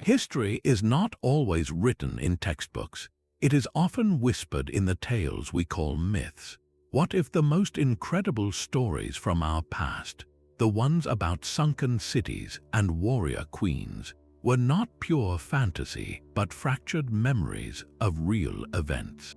History is not always written in textbooks. It is often whispered in the tales we call myths. What if the most incredible stories from our past, the ones about sunken cities and warrior queens, were not pure fantasy but fractured memories of real events?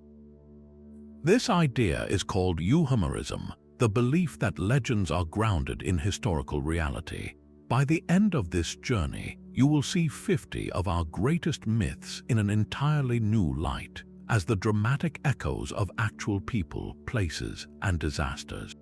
This idea is called euhemerism, the belief that legends are grounded in historical reality. By the end of this journey, you will see 50 of our greatest myths in an entirely new light, as the dramatic echoes of actual people, places, and disasters.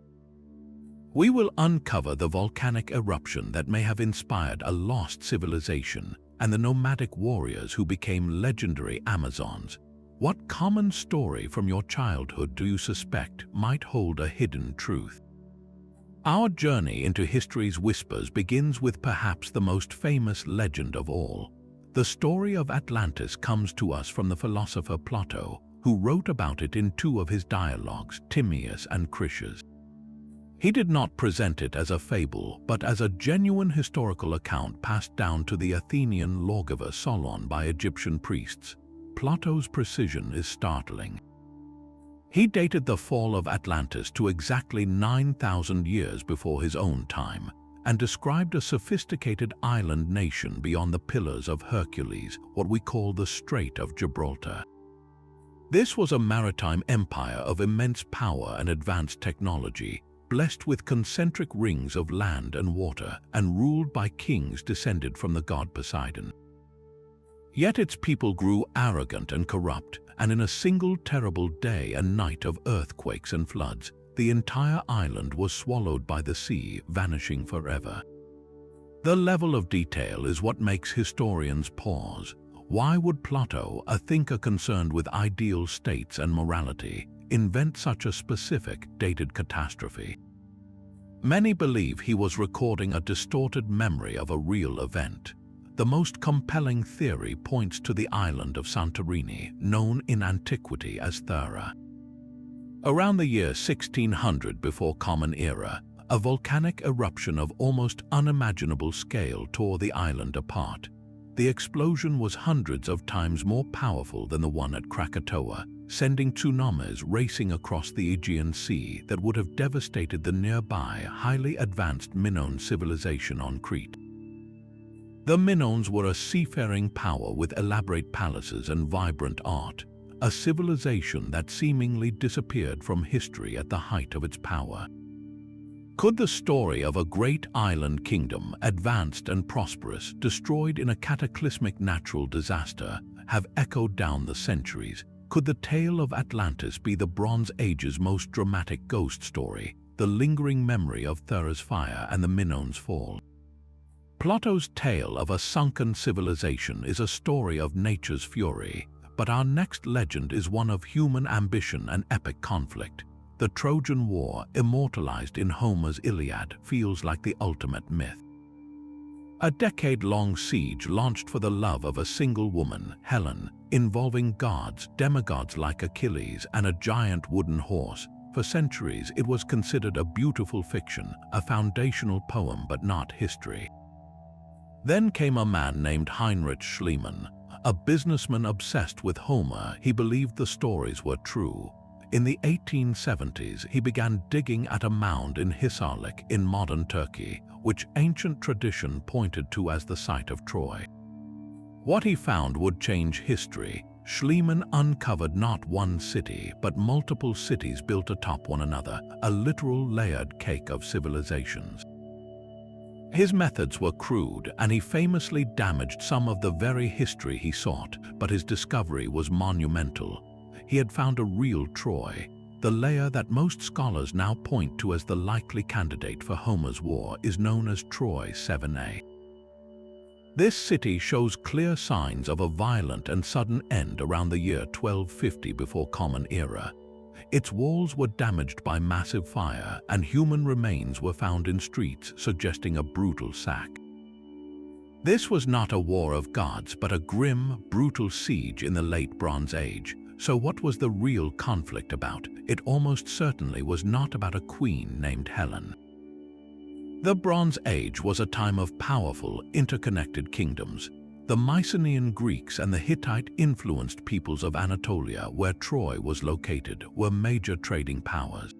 We will uncover the volcanic eruption that may have inspired a lost civilization and the nomadic warriors who became legendary Amazons. What common story from your childhood do you suspect might hold a hidden truth? Our journey into history's whispers begins with perhaps the most famous legend of all. The story of Atlantis comes to us from the philosopher Plato, who wrote about it in two of his dialogues, Timaeus and Critias. He did not present it as a fable, but as a genuine historical account passed down to the Athenian lawgiver Solon by Egyptian priests. Plato's precision is startling. He dated the fall of Atlantis to exactly 9,000 years before his own time, and described a sophisticated island nation beyond the Pillars of Hercules, what we call the Strait of Gibraltar. This was a maritime empire of immense power and advanced technology, blessed with concentric rings of land and water, and ruled by kings descended from the god Poseidon. Yet its people grew arrogant and corrupt, and in a single terrible day and night of earthquakes and floods, the entire island was swallowed by the sea, vanishing forever. The level of detail is what makes historians pause. Why would Plato, a thinker concerned with ideal states and morality, invent such a specific, dated catastrophe? Many believe he was recording a distorted memory of a real event. The most compelling theory points to the island of Santorini, known in antiquity as Thera. Around the year 1600 before Common Era, a volcanic eruption of almost unimaginable scale tore the island apart. The explosion was hundreds of times more powerful than the one at Krakatoa, sending tsunamis racing across the Aegean Sea that would have devastated the nearby, highly advanced Minoan civilization on Crete. The Minoans were a seafaring power with elaborate palaces and vibrant art, a civilization that seemingly disappeared from history at the height of its power. Could the story of a great island kingdom, advanced and prosperous, destroyed in a cataclysmic natural disaster, have echoed down the centuries? Could the tale of Atlantis be the Bronze Age's most dramatic ghost story, the lingering memory of Thera's fire and the Minoans' fall? Plato's tale of a sunken civilization is a story of nature's fury, but our next legend is one of human ambition and epic conflict. The Trojan War, immortalized in Homer's Iliad, feels like the ultimate myth. A decade-long siege launched for the love of a single woman, Helen, involving gods, demigods like Achilles, and a giant wooden horse. For centuries, it was considered a beautiful fiction, a foundational poem but not history. Then came a man named Heinrich Schliemann, a businessman obsessed with Homer. He believed the stories were true. In the 1870s, he began digging at a mound in Hisarlik in modern Turkey, which ancient tradition pointed to as the site of Troy. What he found would change history. Schliemann uncovered not one city, but multiple cities built atop one another, a literal layered cake of civilizations. His methods were crude, and he famously damaged some of the very history he sought, but his discovery was monumental. He had found a real Troy. The layer that most scholars now point to as the likely candidate for Homer's war is known as Troy 7a. This city shows clear signs of a violent and sudden end around the year 1250 before Common Era. Its walls were damaged by massive fire, and human remains were found in streets, suggesting a brutal sack. This was not a war of gods, but a grim, brutal siege in the late Bronze Age. So what was the real conflict about? It almost certainly was not about a queen named Helen. The Bronze Age was a time of powerful, interconnected kingdoms. The Mycenaean Greeks and the Hittite-influenced peoples of Anatolia, where Troy was located, were major trading powers.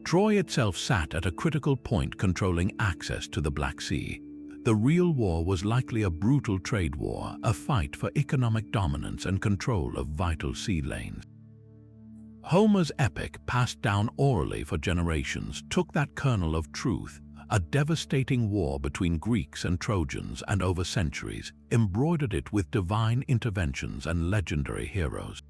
Troy itself sat at a critical point controlling access to the Black Sea. The real war was likely a brutal trade war, a fight for economic dominance and control of vital sea lanes. Homer's epic, passed down orally for generations, took that kernel of truth, a devastating war between Greeks and Trojans, and over centuries, embroidered it with divine interventions and legendary heroes.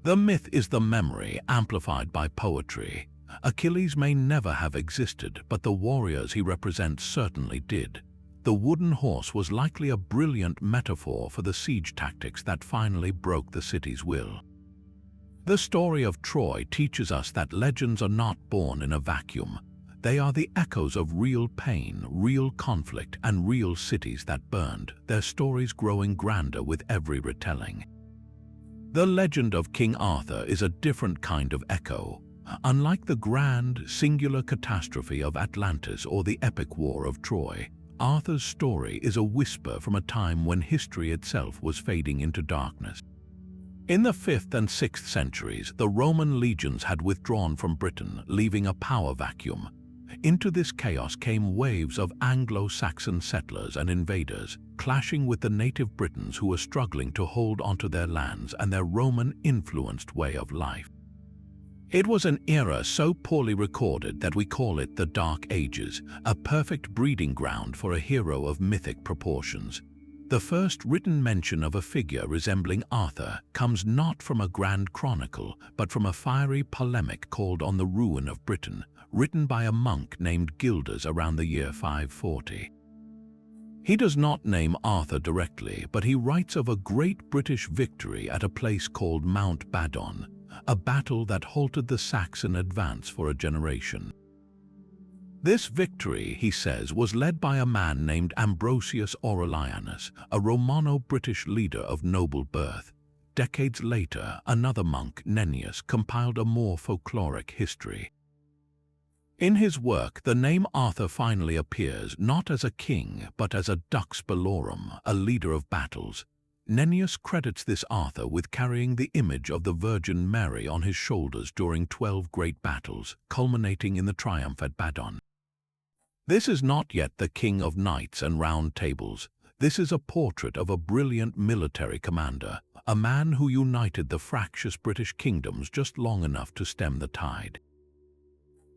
The myth is the memory amplified by poetry. Achilles may never have existed, but the warriors he represents certainly did. The wooden horse was likely a brilliant metaphor for the siege tactics that finally broke the city's will. The story of Troy teaches us that legends are not born in a vacuum. They are the echoes of real pain, real conflict, and real cities that burned, their stories growing grander with every retelling. The legend of King Arthur is a different kind of echo. Unlike the grand, singular catastrophe of Atlantis or the epic war of Troy, Arthur's story is a whisper from a time when history itself was fading into darkness. In the 5th and 6th centuries, the Roman legions had withdrawn from Britain, leaving a power vacuum. Into this chaos came waves of Anglo-Saxon settlers and invaders, clashing with the native Britons who were struggling to hold onto their lands and their Roman-influenced way of life. It was an era so poorly recorded that we call it the Dark Ages, a perfect breeding ground for a hero of mythic proportions. The first written mention of a figure resembling Arthur comes not from a grand chronicle, but from a fiery polemic called On the Ruin of Britain, written by a monk named Gildas around the year 540. He does not name Arthur directly, but he writes of a great British victory at a place called Mount Badon, a battle that halted the Saxon advance for a generation. This victory, he says, was led by a man named Ambrosius Aurelianus, a Romano-British leader of noble birth. Decades later, another monk, Nennius, compiled a more folkloric history. In his work, the name Arthur finally appears not as a king, but as a dux bellorum, a leader of battles. Nennius credits this Arthur with carrying the image of the Virgin Mary on his shoulders during 12 great battles, culminating in the triumph at Badon. This is not yet the king of knights and round tables. This is a portrait of a brilliant military commander, a man who united the fractious British kingdoms just long enough to stem the tide.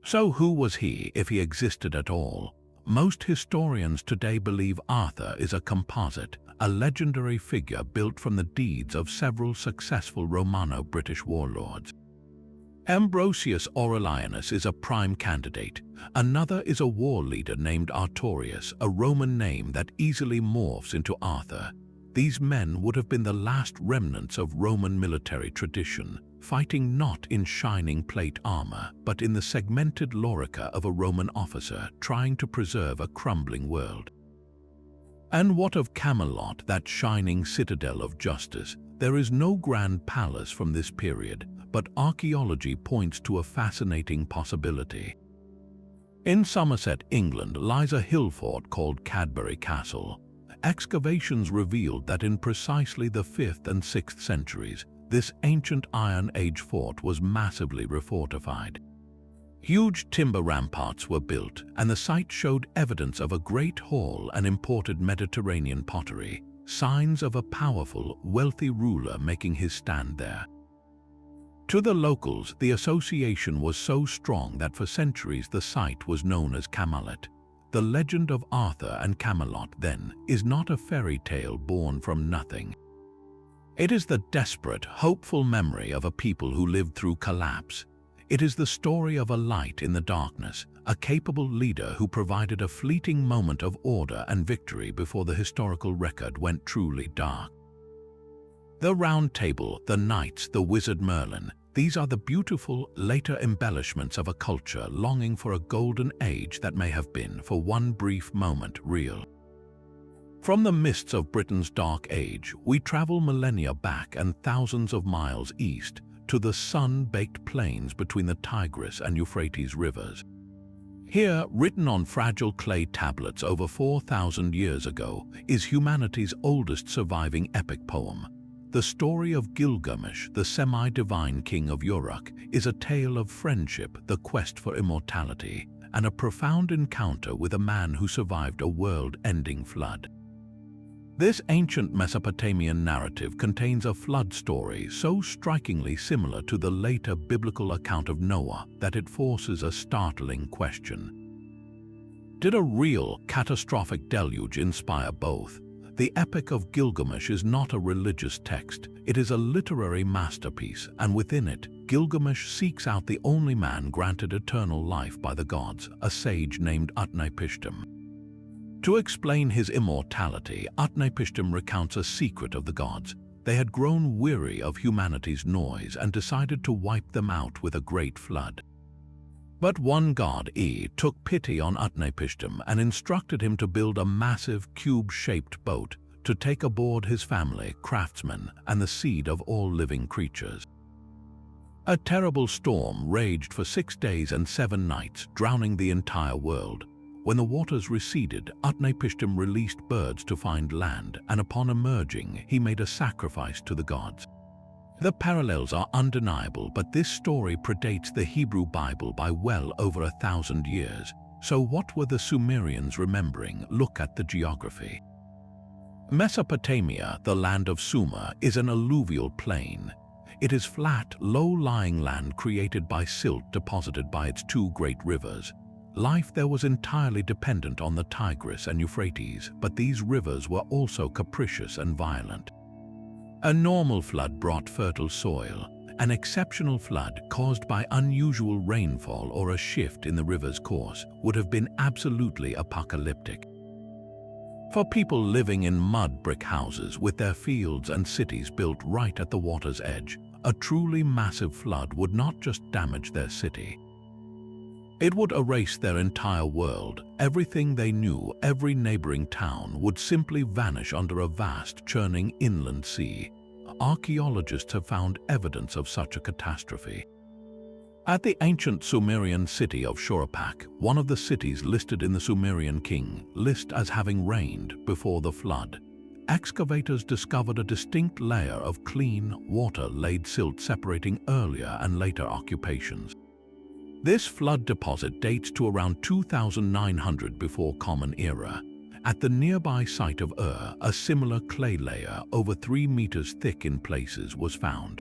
So who was he, if he existed at all? Most historians today believe Arthur is a composite, a legendary figure built from the deeds of several successful Romano-British warlords. Ambrosius Aurelianus is a prime candidate. Another is a war leader named Artorius, a Roman name that easily morphs into Arthur. These men would have been the last remnants of Roman military tradition, fighting not in shining plate armor, but in the segmented lorica of a Roman officer trying to preserve a crumbling world. And what of Camelot, that shining citadel of justice? There is no grand palace from this period, but archaeology points to a fascinating possibility. In Somerset, England, lies a hill fort called Cadbury Castle. Excavations revealed that in precisely the 5th and 6th centuries, this ancient Iron Age fort was massively refortified. Huge timber ramparts were built, and the site showed evidence of a great hall and imported Mediterranean pottery, signs of a powerful, wealthy ruler making his stand there. To the locals, the association was so strong that for centuries the site was known as Camelot. The legend of Arthur and Camelot, then, is not a fairy tale born from nothing. It is the desperate, hopeful memory of a people who lived through collapse. It is the story of a light in the darkness, a capable leader who provided a fleeting moment of order and victory before the historical record went truly dark. The Round Table, the knights, the wizard Merlin, these are the beautiful, later embellishments of a culture longing for a golden age that may have been, for one brief moment, real. From the mists of Britain's dark age, we travel millennia back and thousands of miles east to the sun-baked plains between the Tigris and Euphrates rivers. Here, written on fragile clay tablets over 4,000 years ago, is humanity's oldest surviving epic poem. The story of Gilgamesh, the semi-divine king of Uruk, is a tale of friendship, the quest for immortality, and a profound encounter with a man who survived a world-ending flood. This ancient Mesopotamian narrative contains a flood story so strikingly similar to the later biblical account of Noah that it forces a startling question. Did a real, catastrophic deluge inspire both? The Epic of Gilgamesh is not a religious text, it is a literary masterpiece, and within it, Gilgamesh seeks out the only man granted eternal life by the gods, a sage named Utnapishtim. To explain his immortality, Utnapishtim recounts a secret of the gods. They had grown weary of humanity's noise and decided to wipe them out with a great flood. But one god, E, took pity on Utnapishtim and instructed him to build a massive cube-shaped boat to take aboard his family, craftsmen, and the seed of all living creatures. A terrible storm raged for 6 days and 7 nights, drowning the entire world. When the waters receded, Utnapishtim released birds to find land, and upon emerging, he made a sacrifice to the gods. The parallels are undeniable, but this story predates the Hebrew Bible by well over 1,000 years. So what were the Sumerians remembering? Look at the geography. Mesopotamia, the land of Sumer, is an alluvial plain. It is flat, low-lying land created by silt deposited by its 2 great rivers. Life there was entirely dependent on the Tigris and Euphrates, but these rivers were also capricious and violent. A normal flood brought fertile soil. An exceptional flood caused by unusual rainfall or a shift in the river's course would have been absolutely apocalyptic. For people living in mud brick houses with their fields and cities built right at the water's edge, a truly massive flood would not just damage their city. It would erase their entire world. Everything they knew, every neighboring town, would simply vanish under a vast, churning inland sea. Archaeologists have found evidence of such a catastrophe. At the ancient Sumerian city of Shuruppak, one of the cities listed in the Sumerian king list as having reigned before the flood, excavators discovered a distinct layer of clean, water-laid silt separating earlier and later occupations. This flood deposit dates to around 2900 before Common Era. At the nearby site of a similar clay layer over 3 meters thick in places was found.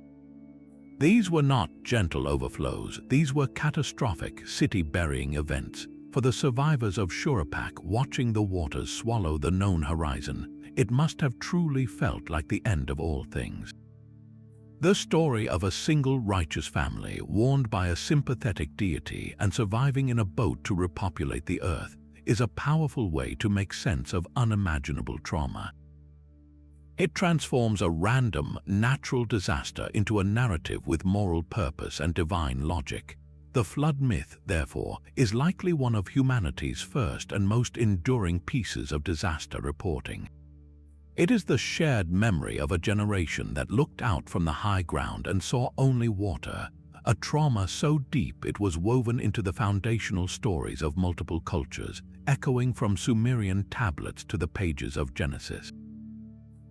These were not gentle overflows, these were catastrophic city-burying events. For the survivors of Shuruppak watching the waters swallow the known horizon, it must have truly felt like the end of all things. The story of a single righteous family warned by a sympathetic deity and surviving in a boat to repopulate the earth is a powerful way to make sense of unimaginable trauma. It transforms a random, natural disaster into a narrative with moral purpose and divine logic. The flood myth, therefore, is likely one of humanity's first and most enduring pieces of disaster reporting. It is the shared memory of a generation that looked out from the high ground and saw only water, a trauma so deep it was woven into the foundational stories of multiple cultures, echoing from Sumerian tablets to the pages of Genesis.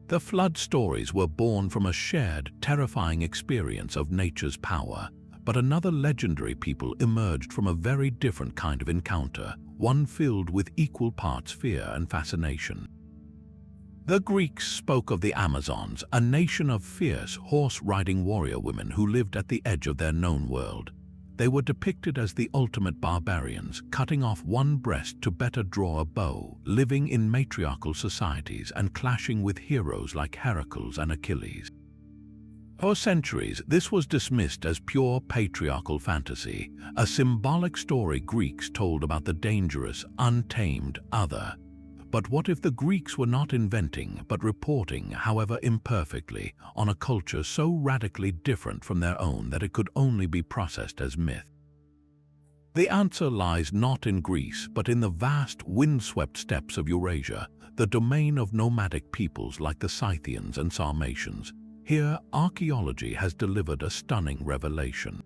The flood stories were born from a shared, terrifying experience of nature's power, but another legendary people emerged from a very different kind of encounter, one filled with equal parts fear and fascination. The Greeks spoke of the Amazons, a nation of fierce, horse-riding warrior women who lived at the edge of their known world. They were depicted as the ultimate barbarians, cutting off one breast to better draw a bow, living in matriarchal societies and clashing with heroes like Heracles and Achilles. For centuries, this was dismissed as pure patriarchal fantasy, a symbolic story Greeks told about the dangerous, untamed other. But what if the Greeks were not inventing, but reporting, however imperfectly, on a culture so radically different from their own that it could only be processed as myth? The answer lies not in Greece, but in the vast, windswept steppes of Eurasia, the domain of nomadic peoples like the Scythians and Sarmatians. Here, archaeology has delivered a stunning revelation.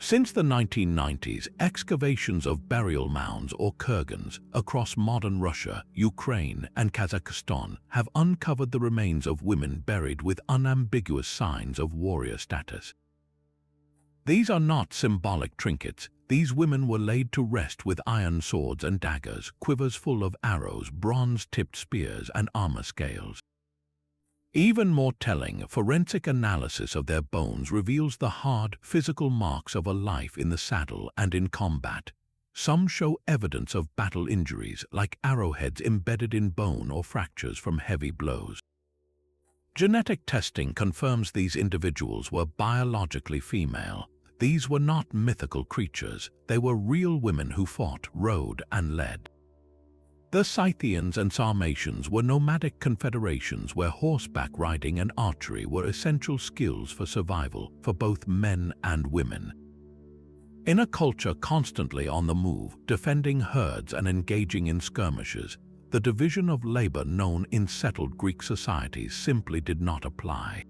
Since the 1990s, excavations of burial mounds or kurgans across modern Russia, Ukraine, and Kazakhstan have uncovered the remains of women buried with unambiguous signs of warrior status. These are not symbolic trinkets. These women were laid to rest with iron swords and daggers, quivers full of arrows, bronze-tipped spears, and armor scales. Even more telling, forensic analysis of their bones reveals the hard, physical marks of a life in the saddle and in combat. Some show evidence of battle injuries, like arrowheads embedded in bone or fractures from heavy blows. Genetic testing confirms these individuals were biologically female. These were not mythical creatures. They were real women who fought, rode, and led. The Scythians and Sarmatians were nomadic confederations where horseback riding and archery were essential skills for survival for both men and women. In a culture constantly on the move, defending herds and engaging in skirmishes, the division of labor known in settled Greek societies simply did not apply.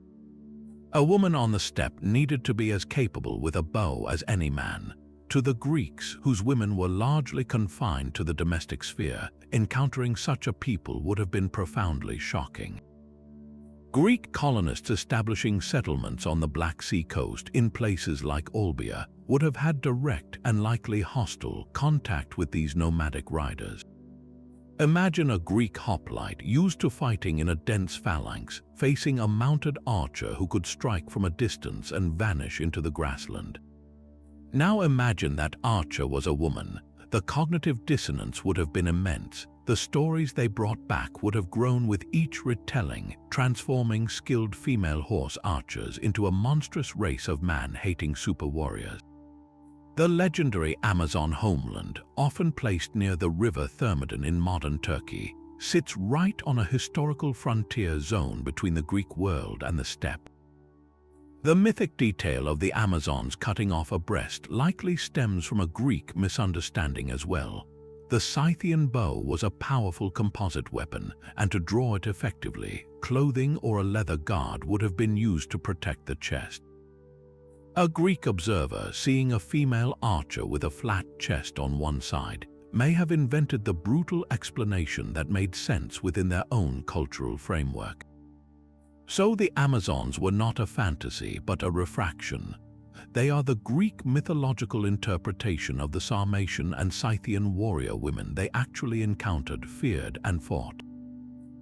A woman on the steppe needed to be as capable with a bow as any man. To the Greeks, whose women were largely confined to the domestic sphere, encountering such a people would have been profoundly shocking. Greek colonists establishing settlements on the Black Sea coast in places like Olbia would have had direct and likely hostile contact with these nomadic riders. Imagine a Greek hoplite used to fighting in a dense phalanx, facing a mounted archer who could strike from a distance and vanish into the grassland. Now imagine that archer was a woman. The cognitive dissonance would have been immense. The stories they brought back would have grown with each retelling, transforming skilled female horse archers into a monstrous race of man-hating super warriors. The legendary Amazon homeland, often placed near the river Thermodon in modern Turkey, sits right on a historical frontier zone between the Greek world and the steppe. The mythic detail of the Amazons cutting off a breast likely stems from a Greek misunderstanding as well. The Scythian bow was a powerful composite weapon, and to draw it effectively, clothing or a leather guard would have been used to protect the chest. A Greek observer seeing a female archer with a flat chest on one side may have invented the brutal explanation that made sense within their own cultural framework. So the Amazons were not a fantasy, but a refraction. They are the Greek mythological interpretation of the Sarmatian and Scythian warrior women they actually encountered, feared, and fought.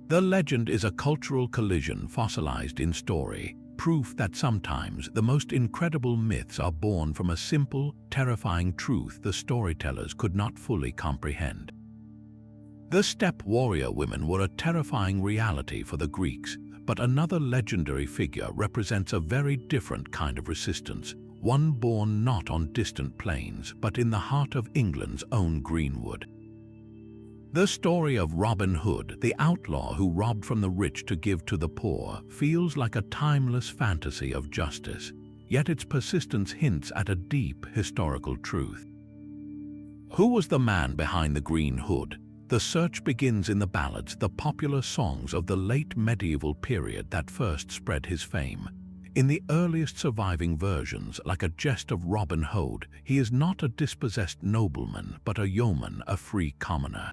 The legend is a cultural collision fossilized in story, proof that sometimes the most incredible myths are born from a simple, terrifying truth the storytellers could not fully comprehend. The steppe warrior women were a terrifying reality for the Greeks, but another legendary figure represents a very different kind of resistance, one born not on distant plains, but in the heart of England's own greenwood. The story of Robin Hood, the outlaw who robbed from the rich to give to the poor, feels like a timeless fantasy of justice, yet its persistence hints at a deep historical truth. Who was the man behind the Green Hood? The search begins in the ballads, the popular songs of the late medieval period that first spread his fame. In the earliest surviving versions, like a jest of Robin Hood, he is not a dispossessed nobleman, but a yeoman, a free commoner.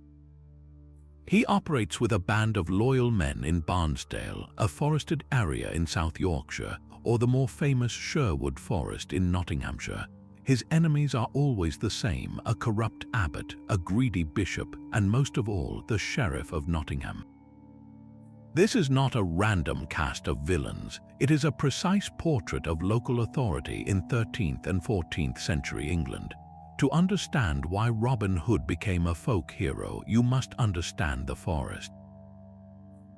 He operates with a band of loyal men in Barnesdale, a forested area in South Yorkshire, or the more famous Sherwood Forest in Nottinghamshire. His enemies are always the same, a corrupt abbot, a greedy bishop, and most of all, the Sheriff of Nottingham. This is not a random cast of villains. It is a precise portrait of local authority in 13th and 14th century England. To understand why Robin Hood became a folk hero, you must understand the forest.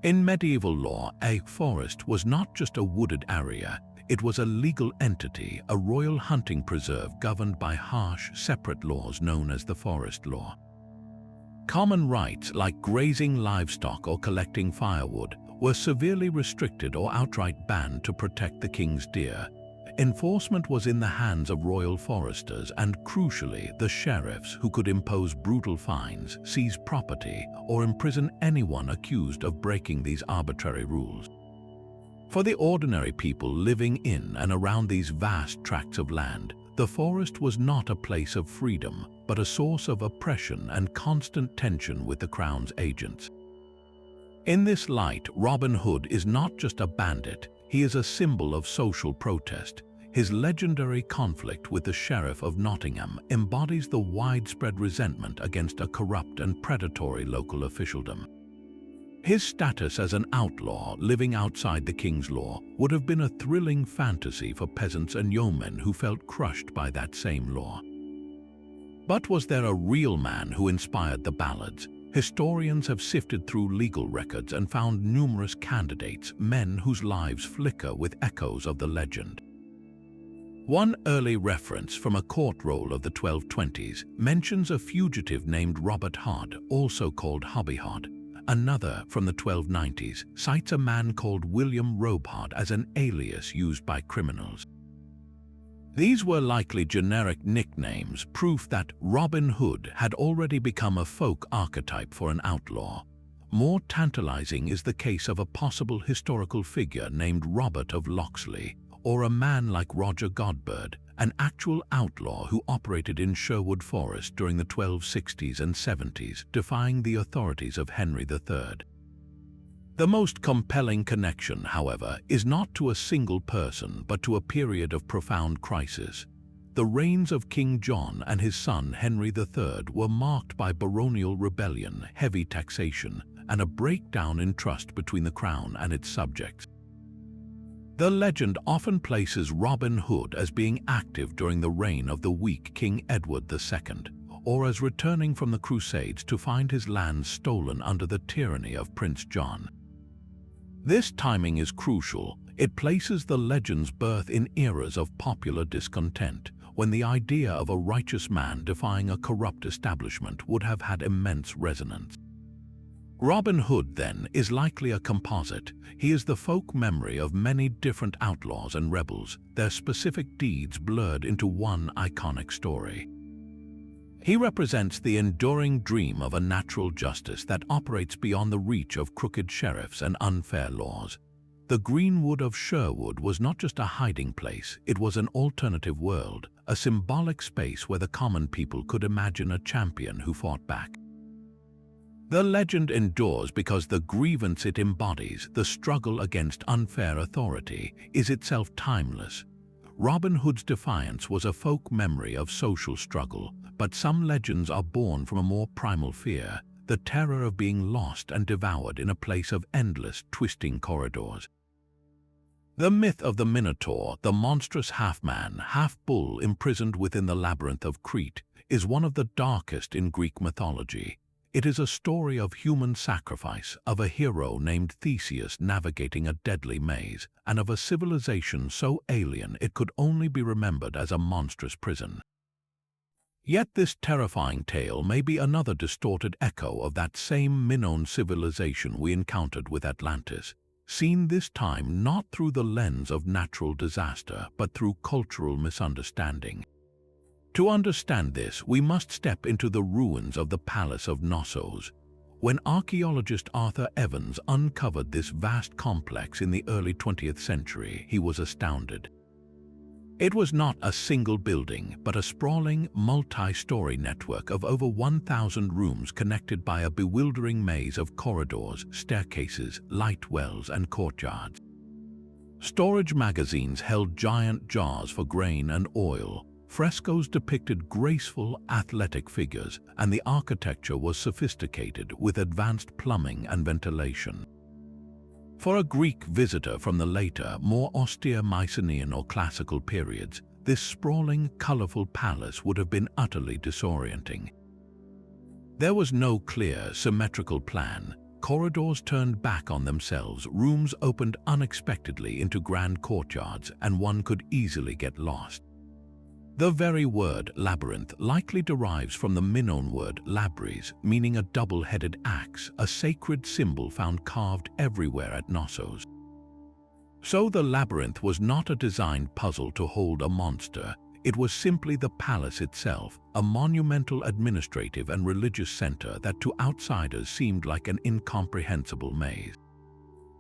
In medieval law, a forest was not just a wooded area. It was a legal entity, a royal hunting preserve governed by harsh, separate laws known as the forest law. Common rights like grazing livestock or collecting firewood were severely restricted or outright banned to protect the king's deer. Enforcement was in the hands of royal foresters and, crucially, the sheriffs, who could impose brutal fines, seize property, or imprison anyone accused of breaking these arbitrary rules. For the ordinary people living in and around these vast tracts of land, the forest was not a place of freedom, but a source of oppression and constant tension with the crown's agents. In this light, Robin Hood is not just a bandit, he is a symbol of social protest. His legendary conflict with the Sheriff of Nottingham embodies the widespread resentment against a corrupt and predatory local officialdom. His status as an outlaw living outside the king's law would have been a thrilling fantasy for peasants and yeomen who felt crushed by that same law. But was there a real man who inspired the ballads? Historians have sifted through legal records and found numerous candidates, men whose lives flicker with echoes of the legend. One early reference from a court roll of the 1220s mentions a fugitive named Robert Hod, also called Hobby Hod. Another, from the 1290s, cites a man called William Robehod as an alias used by criminals. These were likely generic nicknames, proof that Robin Hood had already become a folk archetype for an outlaw. More tantalizing is the case of a possible historical figure named Robert of Locksley, or a man like Roger Godbird, an actual outlaw who operated in Sherwood Forest during the 1260s and 70s, defying the authorities of Henry III. The most compelling connection, however, is not to a single person but to a period of profound crisis. The reigns of King John and his son Henry III were marked by baronial rebellion, heavy taxation, and a breakdown in trust between the crown and its subjects. The legend often places Robin Hood as being active during the reign of the weak King Edward II, or as returning from the Crusades to find his lands stolen under the tyranny of Prince John. This timing is crucial. It places the legend's birth in eras of popular discontent, when the idea of a righteous man defying a corrupt establishment would have had immense resonance. Robin Hood, then, is likely a composite. He is the folk memory of many different outlaws and rebels, their specific deeds blurred into one iconic story. He represents the enduring dream of a natural justice that operates beyond the reach of crooked sheriffs and unfair laws. The Greenwood of Sherwood was not just a hiding place, it was an alternative world, a symbolic space where the common people could imagine a champion who fought back. The legend endures because the grievance it embodies, the struggle against unfair authority, is itself timeless. Robin Hood's defiance was a folk memory of social struggle, but some legends are born from a more primal fear, the terror of being lost and devoured in a place of endless, twisting corridors. The myth of the Minotaur, the monstrous half-man, half-bull imprisoned within the labyrinth of Crete, is one of the darkest in Greek mythology. It is a story of human sacrifice, of a hero named Theseus navigating a deadly maze, and of a civilization so alien it could only be remembered as a monstrous prison. Yet this terrifying tale may be another distorted echo of that same Minoan civilization we encountered with Atlantis, seen this time not through the lens of natural disaster, but through cultural misunderstanding. To understand this, we must step into the ruins of the Palace of Knossos. When archaeologist Arthur Evans uncovered this vast complex in the early 20th century, he was astounded. It was not a single building, but a sprawling, multi-story network of over 1,000 rooms connected by a bewildering maze of corridors, staircases, light wells, and courtyards. Storage magazines held giant jars for grain and oil. Frescoes depicted graceful, athletic figures, and the architecture was sophisticated with advanced plumbing and ventilation. For a Greek visitor from the later, more austere Mycenaean or classical periods, this sprawling, colorful palace would have been utterly disorienting. There was no clear, symmetrical plan. Corridors turned back on themselves, rooms opened unexpectedly into grand courtyards, and one could easily get lost. The very word labyrinth likely derives from the Minoan word labris, meaning a double-headed axe, a sacred symbol found carved everywhere at Knossos. So the labyrinth was not a designed puzzle to hold a monster, it was simply the palace itself, a monumental administrative and religious center that to outsiders seemed like an incomprehensible maze.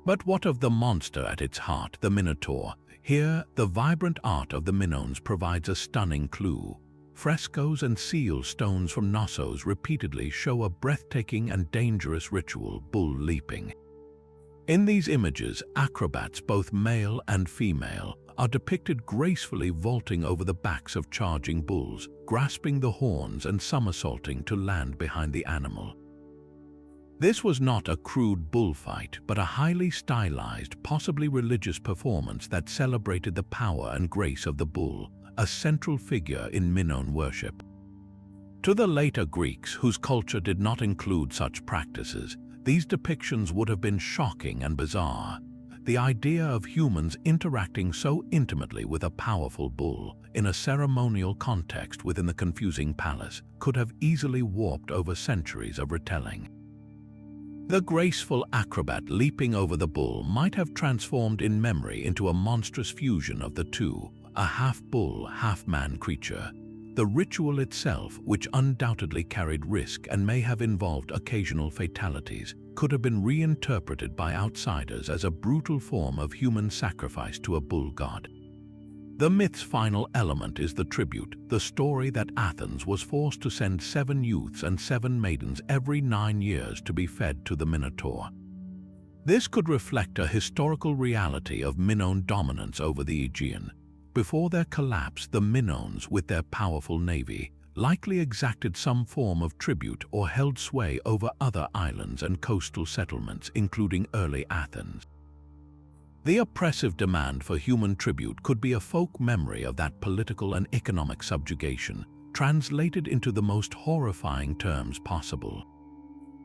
But what of the monster at its heart, the Minotaur? Here, the vibrant art of the Minoans provides a stunning clue. Frescoes and seal stones from Knossos repeatedly show a breathtaking and dangerous ritual, bull leaping. In these images, acrobats, both male and female, are depicted gracefully vaulting over the backs of charging bulls, grasping the horns and somersaulting to land behind the animal. This was not a crude bullfight, but a highly stylized, possibly religious performance that celebrated the power and grace of the bull, a central figure in Minoan worship. To the later Greeks, whose culture did not include such practices, these depictions would have been shocking and bizarre. The idea of humans interacting so intimately with a powerful bull in a ceremonial context within the confusing palace could have easily warped over centuries of retelling. The graceful acrobat leaping over the bull might have transformed in memory into a monstrous fusion of the two, a half-bull, half-man creature. The ritual itself, which undoubtedly carried risk and may have involved occasional fatalities, could have been reinterpreted by outsiders as a brutal form of human sacrifice to a bull god. The myth's final element is the tribute, the story that Athens was forced to send 7 youths and 7 maidens every 9 years to be fed to the Minotaur. This could reflect a historical reality of Minoan dominance over the Aegean. Before their collapse, the Minoans, with their powerful navy, likely exacted some form of tribute or held sway over other islands and coastal settlements, including early Athens. The oppressive demand for human tribute could be a folk memory of that political and economic subjugation, translated into the most horrifying terms possible.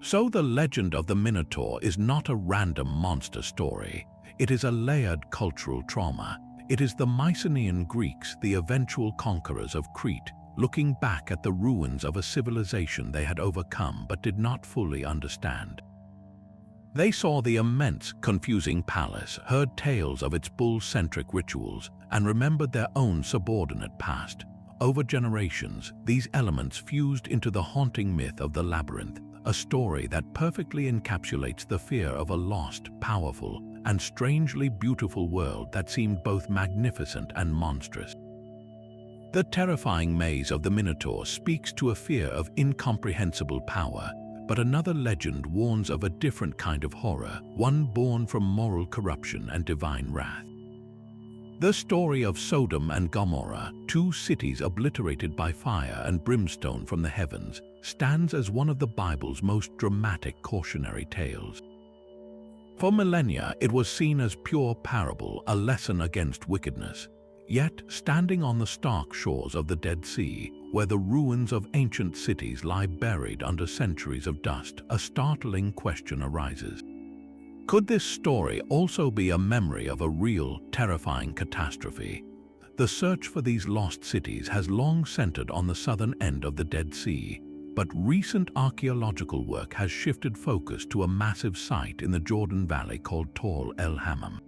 So the legend of the Minotaur is not a random monster story. It is a layered cultural trauma. It is the Mycenaean Greeks, the eventual conquerors of Crete, looking back at the ruins of a civilization they had overcome but did not fully understand. They saw the immense, confusing palace, heard tales of its bull-centric rituals, and remembered their own subordinate past. Over generations, these elements fused into the haunting myth of the labyrinth, a story that perfectly encapsulates the fear of a lost, powerful, and strangely beautiful world that seemed both magnificent and monstrous. The terrifying maze of the Minotaur speaks to a fear of incomprehensible power, but another legend warns of a different kind of horror, one born from moral corruption and divine wrath. The story of Sodom and Gomorrah, 2 cities obliterated by fire and brimstone from the heavens, stands as one of the Bible's most dramatic cautionary tales. For millennia, it was seen as pure parable, a lesson against wickedness. Yet, standing on the stark shores of the Dead Sea, where the ruins of ancient cities lie buried under centuries of dust, a startling question arises. Could this story also be a memory of a real, terrifying catastrophe? The search for these lost cities has long centered on the southern end of the Dead Sea, but recent archaeological work has shifted focus to a massive site in the Jordan Valley called Tall El Hammam.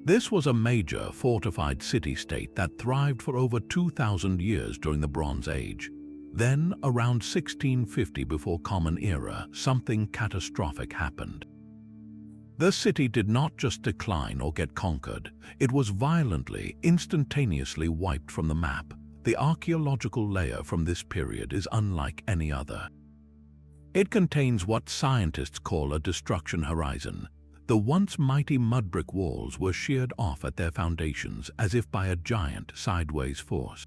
This was a major fortified city-state that thrived for over 2,000 years during the Bronze Age. Then, around 1650 before Common Era, something catastrophic happened. The city did not just decline or get conquered, it was violently, instantaneously wiped from the map. The archaeological layer from this period is unlike any other. It contains what scientists call a destruction horizon. The once mighty mud brick walls were sheared off at their foundations as if by a giant sideways force.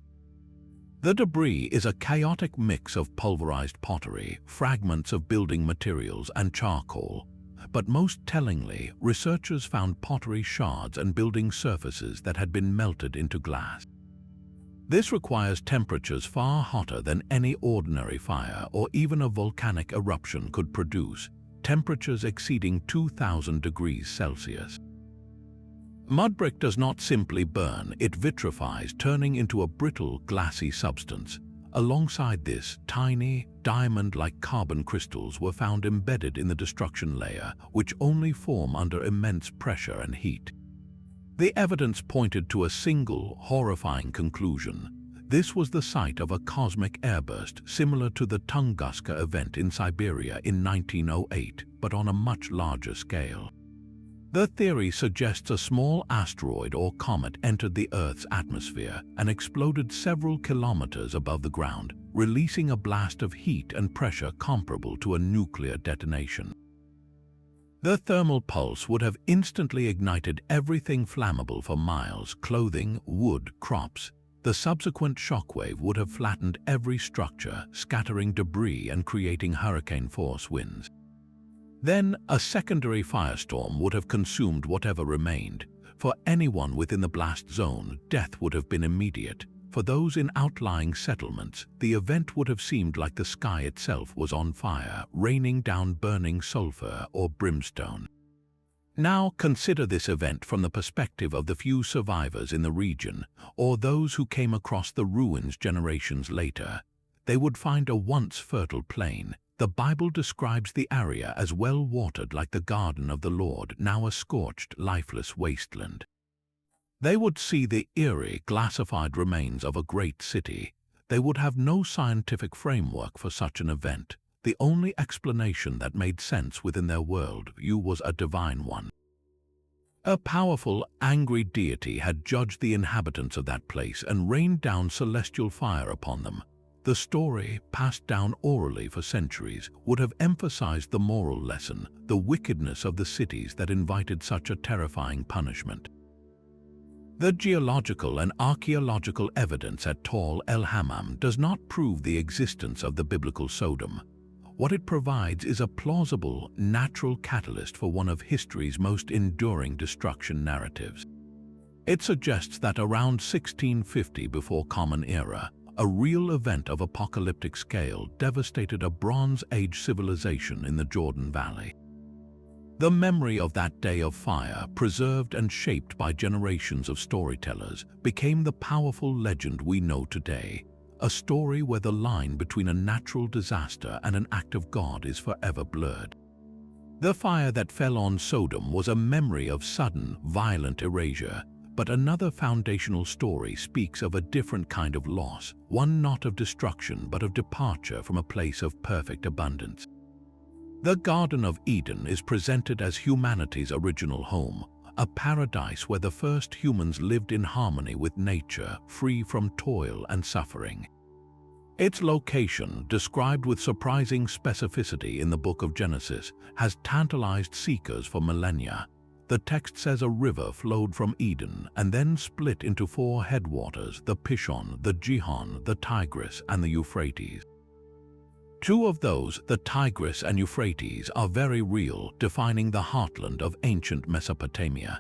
The debris is a chaotic mix of pulverized pottery, fragments of building materials, and charcoal. But most tellingly, researchers found pottery shards and building surfaces that had been melted into glass. This requires temperatures far hotter than any ordinary fire or even a volcanic eruption could produce, temperatures exceeding 2,000 degrees Celsius. Mud brick does not simply burn, it vitrifies, turning into a brittle, glassy substance. Alongside this, tiny, diamond-like carbon crystals were found embedded in the destruction layer, which only form under immense pressure and heat. The evidence pointed to a single, horrifying conclusion: this was the site of a cosmic airburst, similar to the Tunguska event in Siberia in 1908, but on a much larger scale. The evidence pointed to a single, horrifying conclusion: this was the site of a cosmic airburst, similar to the Tunguska event in Siberia in 1908, but on a much larger scale. The evidence pointed to a single, horrifying conclusion: this was the site of a cosmic airburst, similar to the Tunguska event in Siberia in 1908, but on a much larger scale. The theory suggests a small asteroid or comet entered the Earth's atmosphere and exploded several kilometers above the ground, releasing a blast of heat and pressure comparable to a nuclear detonation. The thermal pulse would have instantly ignited everything flammable for miles: clothing, wood, crops. The subsequent shockwave would have flattened every structure, scattering debris and creating hurricane-force winds. Then, a secondary firestorm would have consumed whatever remained. For anyone within the blast zone, death would have been immediate. For those in outlying settlements, the event would have seemed like the sky itself was on fire, raining down burning sulfur or brimstone. Now consider this event from the perspective of the few survivors in the region, or those who came across the ruins generations later. They would find a once fertile plain. The Bible describes the area as well watered like the garden of the Lord, now a scorched, lifeless wasteland. They would see the eerie, glassified remains of a great city. They would have no scientific framework for such an event. The only explanation that made sense within their worldview was a divine one. A powerful, angry deity had judged the inhabitants of that place and rained down celestial fire upon them. The story, passed down orally for centuries, would have emphasized the moral lesson, the wickedness of the cities that invited such a terrifying punishment. The geological and archaeological evidence at Tall el-Hammam does not prove the existence of the biblical Sodom. What it provides is a plausible, natural catalyst for one of history's most enduring destruction narratives. It suggests that around 1650 before Common Era, a real event of apocalyptic scale devastated a Bronze Age civilization in the Jordan Valley. The memory of that day of fire, preserved and shaped by generations of storytellers, became the powerful legend we know today. A story where the line between a natural disaster and an act of God is forever blurred. The fire that fell on Sodom was a memory of sudden, violent erasure, but another foundational story speaks of a different kind of loss, one not of destruction but of departure from a place of perfect abundance. The Garden of Eden is presented as humanity's original home, a paradise where the first humans lived in harmony with nature, free from toil and suffering. Its location, described with surprising specificity in the book of Genesis, has tantalized seekers for millennia. The text says a river flowed from Eden and then split into four headwaters: the Pishon, the Gihon, the Tigris, and the Euphrates. Two of those, the Tigris and Euphrates, are very real, defining the heartland of ancient Mesopotamia.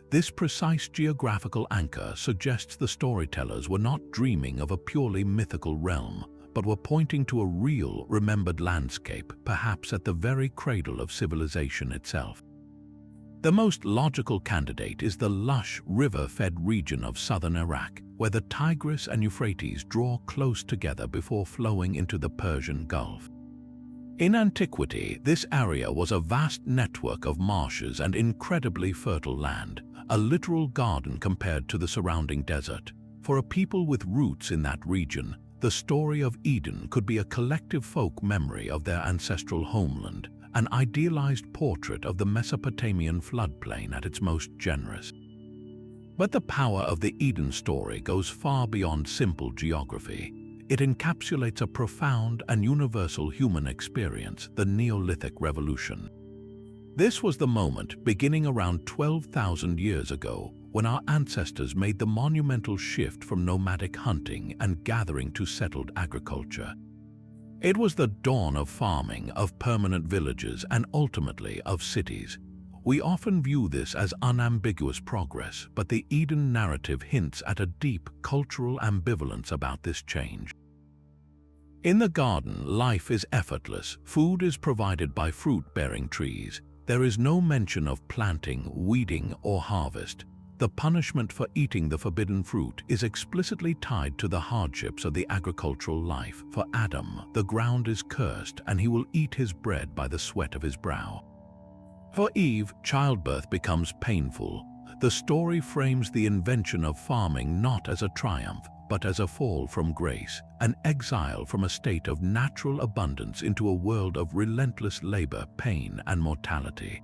This precise geographical anchor suggests the storytellers were not dreaming of a purely mythical realm, but were pointing to a real, remembered landscape, perhaps at the very cradle of civilization itself. The most logical candidate is the lush, river-fed region of southern Iraq, where the Tigris and Euphrates draw close together before flowing into the Persian Gulf. In antiquity, this area was a vast network of marshes and incredibly fertile land, a literal garden compared to the surrounding desert. For a people with roots in that region, the story of Eden could be a collective folk memory of their ancestral homeland, an idealized portrait of the Mesopotamian floodplain at its most generous. But the power of the Eden story goes far beyond simple geography. It encapsulates a profound and universal human experience, the Neolithic Revolution. This was the moment, beginning around 12,000 years ago, when our ancestors made the monumental shift from nomadic hunting and gathering to settled agriculture. It was the dawn of farming, of permanent villages, and ultimately of cities. We often view this as unambiguous progress, but the Eden narrative hints at a deep cultural ambivalence about this change. In the garden, life is effortless. Food is provided by fruit-bearing trees. There is no mention of planting, weeding, or harvest. The punishment for eating the forbidden fruit is explicitly tied to the hardships of the agricultural life. For Adam, the ground is cursed, and he will eat his bread by the sweat of his brow. For Eve, childbirth becomes painful. The story frames the invention of farming not as a triumph, but as a fall from grace, an exile from a state of natural abundance into a world of relentless labor, pain, and mortality.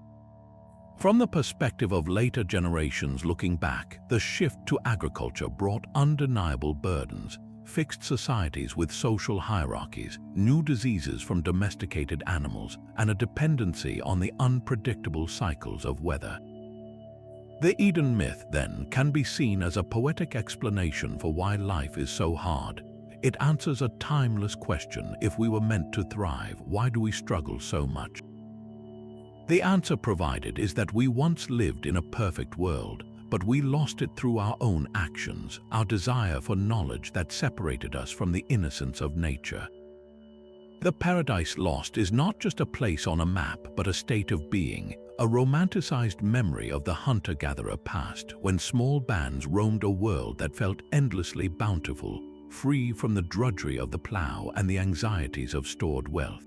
From the perspective of later generations looking back, the shift to agriculture brought undeniable burdens, fixed societies with social hierarchies, new diseases from domesticated animals, and a dependency on the unpredictable cycles of weather. The Eden myth, then, can be seen as a poetic explanation for why life is so hard. It answers a timeless question: if we were meant to thrive, why do we struggle so much? The answer provided is that we once lived in a perfect world, but we lost it through our own actions, our desire for knowledge that separated us from the innocence of nature. The paradise lost is not just a place on a map, but a state of being, a romanticized memory of the hunter-gatherer past, when small bands roamed a world that felt endlessly bountiful, free from the drudgery of the plow and the anxieties of stored wealth.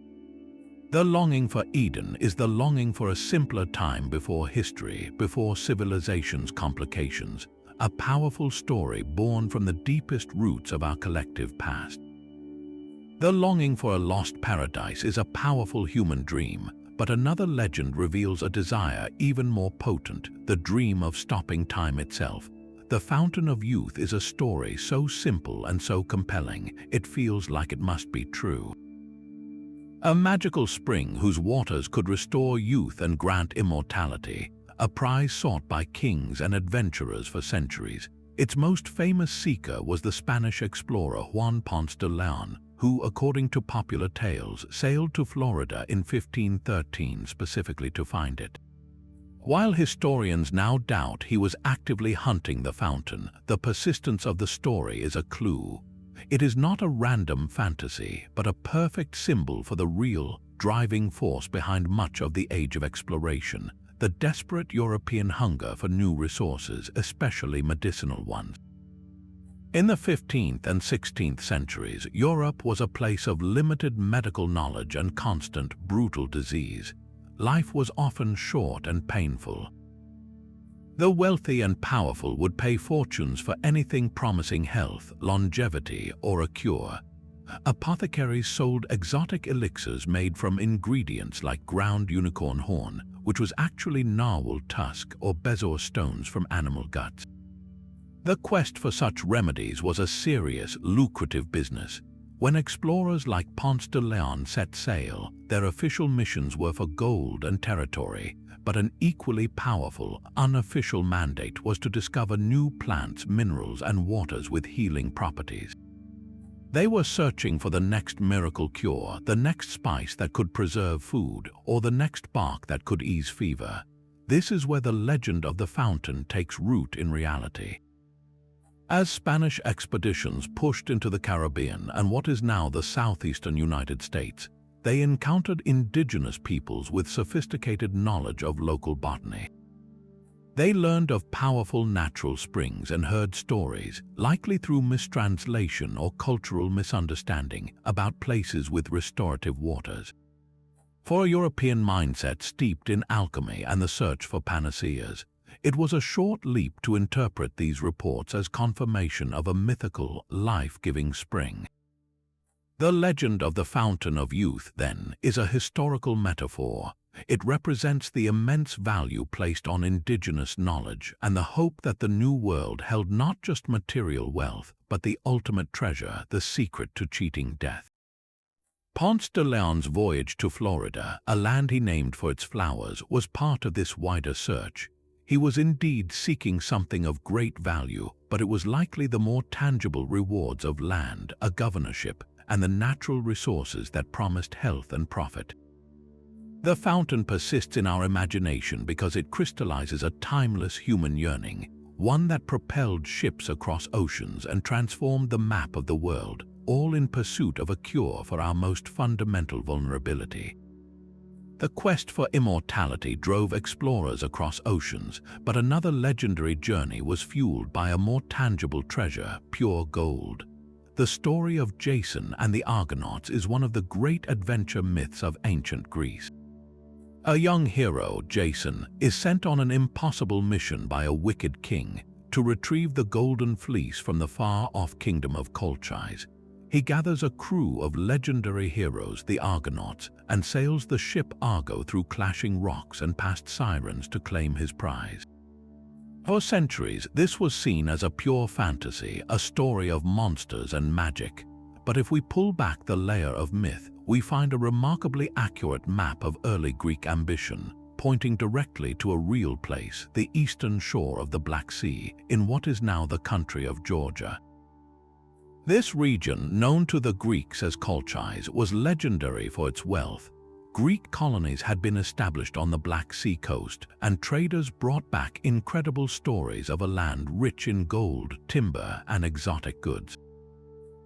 The longing for Eden is the longing for a simpler time before history, before civilization's complications, a powerful story born from the deepest roots of our collective past. The longing for a lost paradise is a powerful human dream, but another legend reveals a desire even more potent, the dream of stopping time itself. The Fountain of Youth is a story so simple and so compelling, it feels like it must be true. A magical spring whose waters could restore youth and grant immortality, a prize sought by kings and adventurers for centuries. Its most famous seeker was the Spanish explorer Juan Ponce de Leon, who, according to popular tales, sailed to Florida in 1513 specifically to find it. While historians now doubt he was actively hunting the fountain, the persistence of the story is a clue. It is not a random fantasy, but a perfect symbol for the real, driving force behind much of the age of exploration, the desperate European hunger for new resources, especially medicinal ones. In the 15th and 16th centuries, Europe was a place of limited medical knowledge and constant, brutal disease. Life was often short and painful. The wealthy and powerful would pay fortunes for anything promising health, longevity, or a cure. Apothecaries sold exotic elixirs made from ingredients like ground unicorn horn, which was actually narwhal tusk, or bezoar stones from animal guts. The quest for such remedies was a serious, lucrative business. When explorers like Ponce de Leon set sail, their official missions were for gold and territory, but an equally powerful, unofficial mandate was to discover new plants, minerals, and waters with healing properties. They were searching for the next miracle cure, the next spice that could preserve food, or the next bark that could ease fever. This is where the legend of the fountain takes root in reality. As Spanish expeditions pushed into the Caribbean and what is now the southeastern United States, they encountered indigenous peoples with sophisticated knowledge of local botany. They learned of powerful natural springs and heard stories, likely through mistranslation or cultural misunderstanding, about places with restorative waters. For a European mindset steeped in alchemy and the search for panaceas, it was a short leap to interpret these reports as confirmation of a mythical, life-giving spring. The legend of the Fountain of Youth, then, is a historical metaphor. It represents the immense value placed on indigenous knowledge and the hope that the New World held not just material wealth, but the ultimate treasure, the secret to cheating death. Ponce de Leon's voyage to Florida, a land he named for its flowers, was part of this wider search. He was indeed seeking something of great value, but it was likely the more tangible rewards of land, a governorship, and the natural resources that promised health and profit. The fountain persists in our imagination because it crystallizes a timeless human yearning, one that propelled ships across oceans and transformed the map of the world, all in pursuit of a cure for our most fundamental vulnerability. The quest for immortality drove explorers across oceans, but another legendary journey was fueled by a more tangible treasure, pure gold. The story of Jason and the Argonauts is one of the great adventure myths of ancient Greece. A young hero, Jason, is sent on an impossible mission by a wicked king to retrieve the golden fleece from the far-off kingdom of Colchis. He gathers a crew of legendary heroes, the Argonauts, and sails the ship Argo through clashing rocks and past sirens to claim his prize. For centuries, this was seen as a pure fantasy, a story of monsters and magic. But if we pull back the layer of myth, we find a remarkably accurate map of early Greek ambition, pointing directly to a real place, the eastern shore of the Black Sea, in what is now the country of Georgia. This region, known to the Greeks as Colchis, was legendary for its wealth. Greek colonies had been established on the Black Sea coast, and traders brought back incredible stories of a land rich in gold, timber, and exotic goods.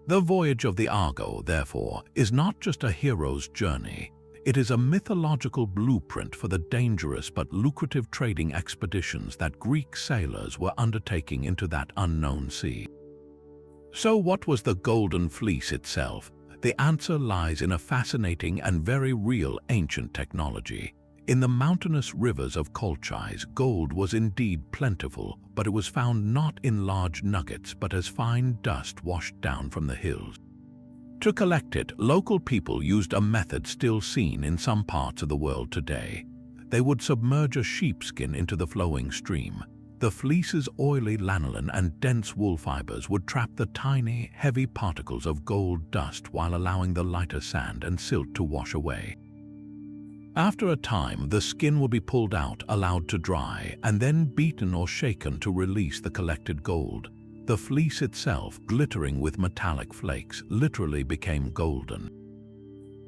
The voyage of the Argo, therefore, is not just a hero's journey. It is a mythological blueprint for the dangerous but lucrative trading expeditions that Greek sailors were undertaking into that unknown sea. So what was the Golden Fleece itself? The answer lies in a fascinating and very real ancient technology. In the mountainous rivers of Colchis, gold was indeed plentiful, but it was found not in large nuggets but as fine dust washed down from the hills. To collect it, local people used a method still seen in some parts of the world today. They would submerge a sheepskin into the flowing stream. The fleece's oily lanolin and dense wool fibers would trap the tiny, heavy particles of gold dust while allowing the lighter sand and silt to wash away. After a time, the skin would be pulled out, allowed to dry, and then beaten or shaken to release the collected gold. The fleece itself, glittering with metallic flakes, literally became golden.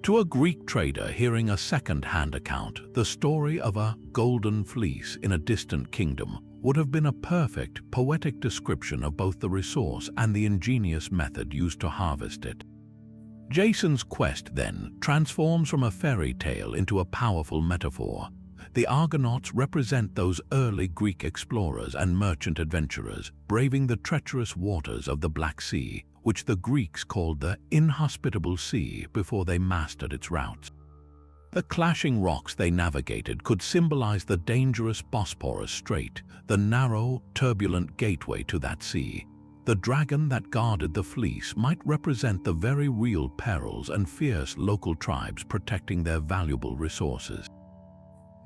To a Greek trader hearing a second-hand account, the story of a golden fleece in a distant kingdom would have been a perfect, poetic description of both the resource and the ingenious method used to harvest it. Jason's quest, then, transforms from a fairy tale into a powerful metaphor. The Argonauts represent those early Greek explorers and merchant adventurers, braving the treacherous waters of the Black Sea, which the Greeks called the inhospitable sea before they mastered its routes. The clashing rocks they navigated could symbolize the dangerous Bosporus Strait, the narrow, turbulent gateway to that sea. The dragon that guarded the fleece might represent the very real perils and fierce local tribes protecting their valuable resources.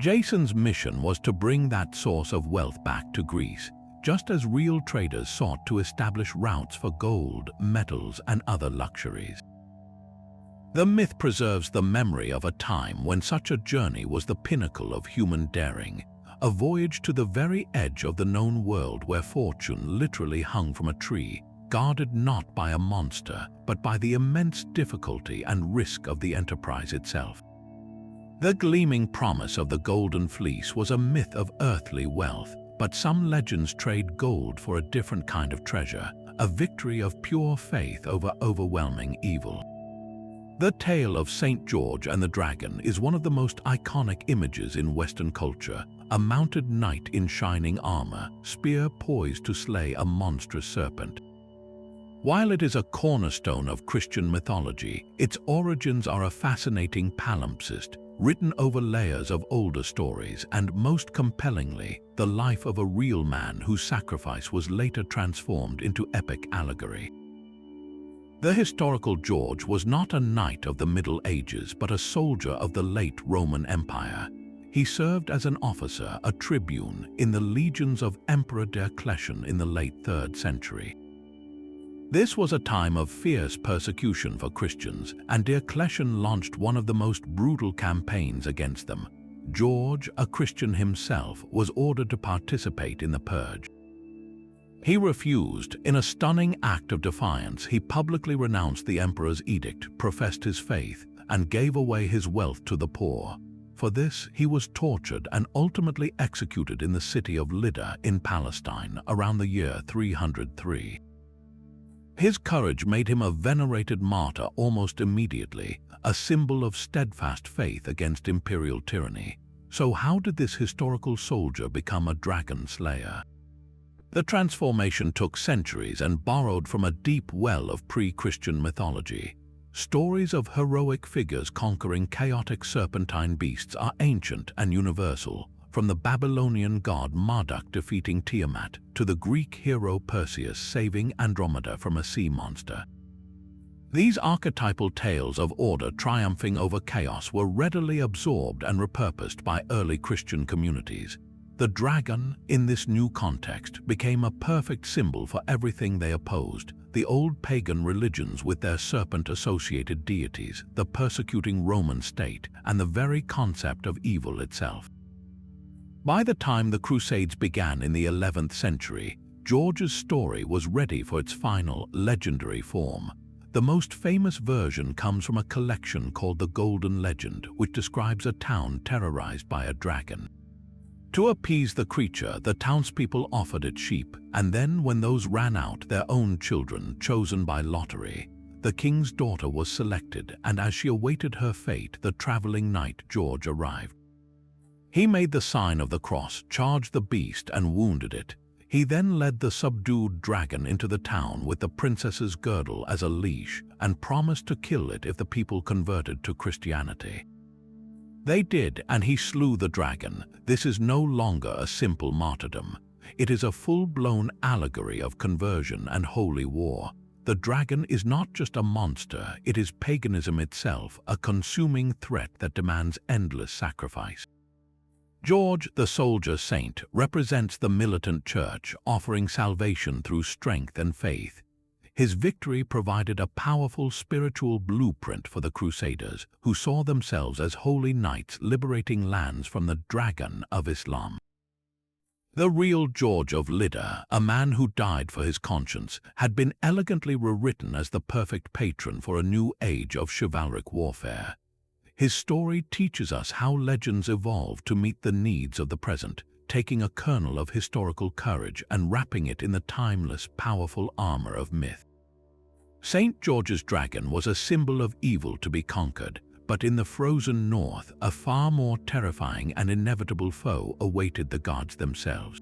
Jason's mission was to bring that source of wealth back to Greece, just as real traders sought to establish routes for gold, metals, and other luxuries. The myth preserves the memory of a time when such a journey was the pinnacle of human daring, a voyage to the very edge of the known world where fortune literally hung from a tree, guarded not by a monster, but by the immense difficulty and risk of the enterprise itself. The gleaming promise of the Golden Fleece was a myth of earthly wealth, but some legends trade gold for a different kind of treasure, a victory of pure faith over overwhelming evil. The tale of St. George and the Dragon is one of the most iconic images in Western culture, a mounted knight in shining armor, spear poised to slay a monstrous serpent. While it is a cornerstone of Christian mythology, its origins are a fascinating palimpsest, written over layers of older stories and, most compellingly, the life of a real man whose sacrifice was later transformed into epic allegory. The historical George was not a knight of the Middle Ages, but a soldier of the late Roman Empire. He served as an officer, a tribune, in the legions of Emperor Diocletian in the late 3rd century. This was a time of fierce persecution for Christians, and Diocletian launched one of the most brutal campaigns against them. George, a Christian himself, was ordered to participate in the purge. He refused. In a stunning act of defiance, he publicly renounced the emperor's edict, professed his faith, and gave away his wealth to the poor. For this, he was tortured and ultimately executed in the city of Lydda in Palestine around the year 303. His courage made him a venerated martyr almost immediately, a symbol of steadfast faith against imperial tyranny. So how did this historical soldier become a dragon slayer? The transformation took centuries and borrowed from a deep well of pre-Christian mythology. Stories of heroic figures conquering chaotic serpentine beasts are ancient and universal, from the Babylonian god Marduk defeating Tiamat to the Greek hero Perseus saving Andromeda from a sea monster. These archetypal tales of order triumphing over chaos were readily absorbed and repurposed by early Christian communities. The dragon, in this new context, became a perfect symbol for everything they opposed: the old pagan religions with their serpent-associated deities, the persecuting Roman state, and the very concept of evil itself. By the time the Crusades began in the 11th century, George's story was ready for its final, legendary form. The most famous version comes from a collection called the Golden Legend, which describes a town terrorized by a dragon. To appease the creature, the townspeople offered it sheep, and then when those ran out, their own children, chosen by lottery. The king's daughter was selected, and as she awaited her fate, the traveling knight George arrived. He made the sign of the cross, charged the beast, and wounded it. He then led the subdued dragon into the town with the princess's girdle as a leash and promised to kill it if the people converted to Christianity. They did, and he slew the dragon. This is no longer a simple martyrdom. It is a full-blown allegory of conversion and holy war. The dragon is not just a monster, it is paganism itself, a consuming threat that demands endless sacrifice. George, the soldier saint, represents the militant church, offering salvation through strength and faith. His victory provided a powerful spiritual blueprint for the Crusaders, who saw themselves as holy knights liberating lands from the dragon of Islam. The real George of Lydda, a man who died for his conscience, had been elegantly rewritten as the perfect patron for a new age of chivalric warfare. His story teaches us how legends evolve to meet the needs of the present, taking a kernel of historical courage and wrapping it in the timeless, powerful armor of myth. St. George's dragon was a symbol of evil to be conquered, but in the frozen north, a far more terrifying and inevitable foe awaited the gods themselves.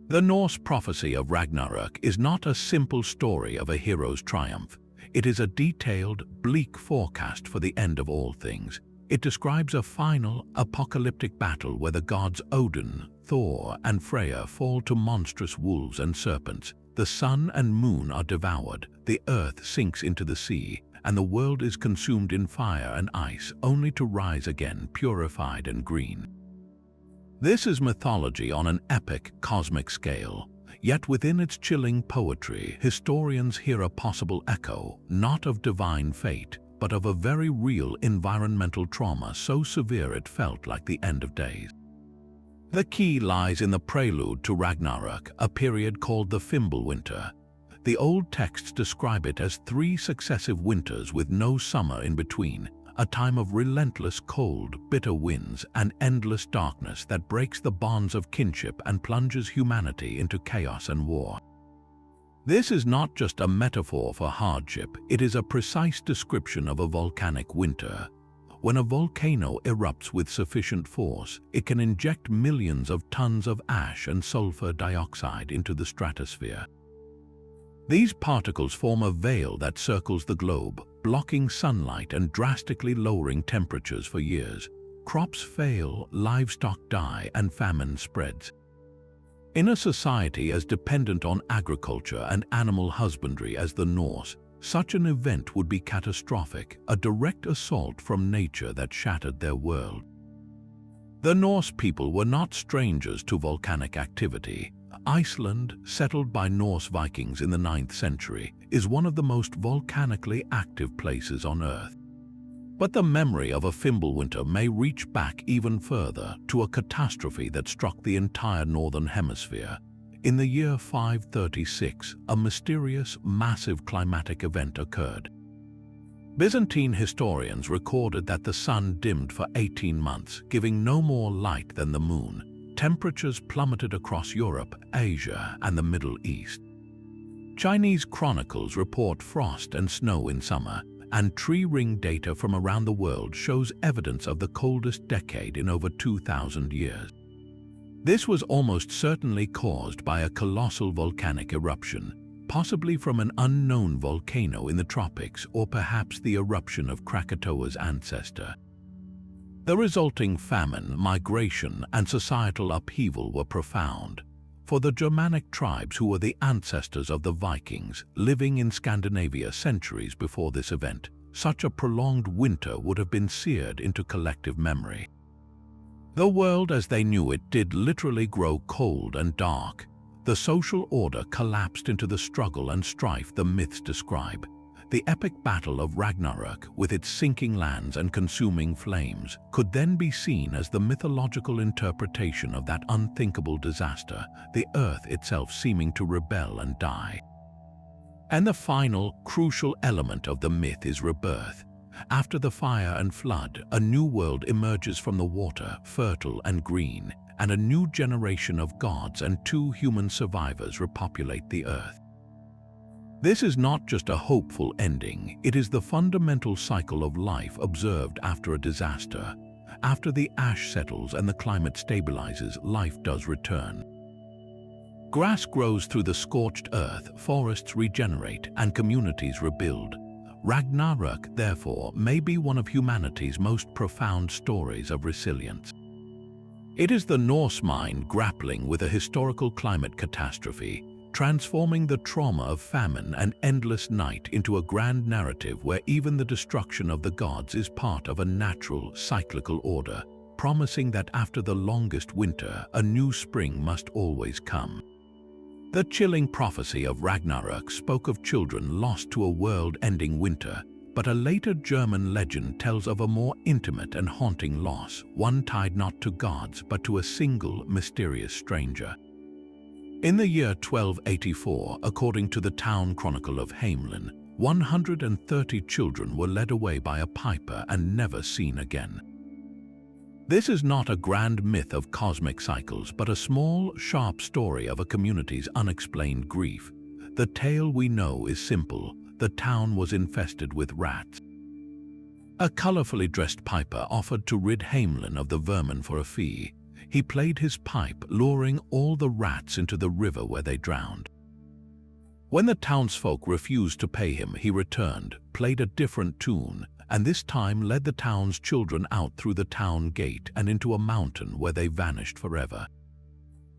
The Norse prophecy of Ragnarok is not a simple story of a hero's triumph. It is a detailed, bleak forecast for the end of all things. It describes a final, apocalyptic battle where the gods Odin, Thor, and Freya fall to monstrous wolves and serpents. The sun and moon are devoured, the earth sinks into the sea, and the world is consumed in fire and ice, only to rise again purified and green. This is mythology on an epic, cosmic scale. Yet within its chilling poetry, historians hear a possible echo, not of divine fate, but of a very real environmental trauma so severe it felt like the end of days. The key lies in the prelude to Ragnarok, a period called the Fimbulwinter. The old texts describe it as 3 successive winters with no summer in between, a time of relentless cold, bitter winds, and endless darkness that breaks the bonds of kinship and plunges humanity into chaos and war. This is not just a metaphor for hardship, it is a precise description of a volcanic winter. When a volcano erupts with sufficient force, it can inject millions of tons of ash and sulfur dioxide into the stratosphere. These particles form a veil that circles the globe, blocking sunlight and drastically lowering temperatures for years. Crops fail, livestock die, and famine spreads. In a society as dependent on agriculture and animal husbandry as the Norse, such an event would be catastrophic, a direct assault from nature that shattered their world. The Norse people were not strangers to volcanic activity. Iceland, settled by Norse Vikings in the 9th century, is one of the most volcanically active places on Earth. But the memory of a Fimbulwinter may reach back even further, to a catastrophe that struck the entire northern hemisphere. In the year 536, a mysterious, massive climatic event occurred. Byzantine historians recorded that the sun dimmed for 18 months, giving no more light than the moon. Temperatures plummeted across Europe, Asia, and the Middle East. Chinese chronicles report frost and snow in summer, and tree ring data from around the world shows evidence of the coldest decade in over 2,000 years. This was almost certainly caused by a colossal volcanic eruption, possibly from an unknown volcano in the tropics, or perhaps the eruption of Krakatoa's ancestor. The resulting famine, migration, and societal upheaval were profound. For the Germanic tribes who were the ancestors of the Vikings living in Scandinavia centuries before this event, such a prolonged winter would have been seared into collective memory. The world as they knew it did literally grow cold and dark. The social order collapsed into the struggle and strife the myths describe. The epic battle of Ragnarok, with its sinking lands and consuming flames, could then be seen as the mythological interpretation of that unthinkable disaster, the earth itself seeming to rebel and die. And the final, crucial element of the myth is rebirth. After the fire and flood, a new world emerges from the water, fertile and green, and a new generation of gods and two human survivors repopulate the earth. This is not just a hopeful ending, it is the fundamental cycle of life observed after a disaster. After the ash settles and the climate stabilizes, life does return. Grass grows through the scorched earth, forests regenerate, and communities rebuild. Ragnarok, therefore, may be one of humanity's most profound stories of resilience. It is the Norse mind grappling with a historical climate catastrophe, transforming the trauma of famine and endless night into a grand narrative where even the destruction of the gods is part of a natural, cyclical order, promising that after the longest winter, a new spring must always come. The chilling prophecy of Ragnarok spoke of children lost to a world-ending winter, but a later German legend tells of a more intimate and haunting loss, one tied not to gods but to a single, mysterious stranger. In the year 1284, according to the town chronicle of Hamelin, 130 children were led away by a piper and never seen again. This is not a grand myth of cosmic cycles, but a small, sharp story of a community's unexplained grief. The tale we know is simple. The town was infested with rats. A colorfully dressed piper offered to rid Hamelin of the vermin for a fee. He played his pipe, luring all the rats into the river where they drowned. When the townsfolk refused to pay him, he returned, played a different tune, and this time led the town's children out through the town gate and into a mountain where they vanished forever.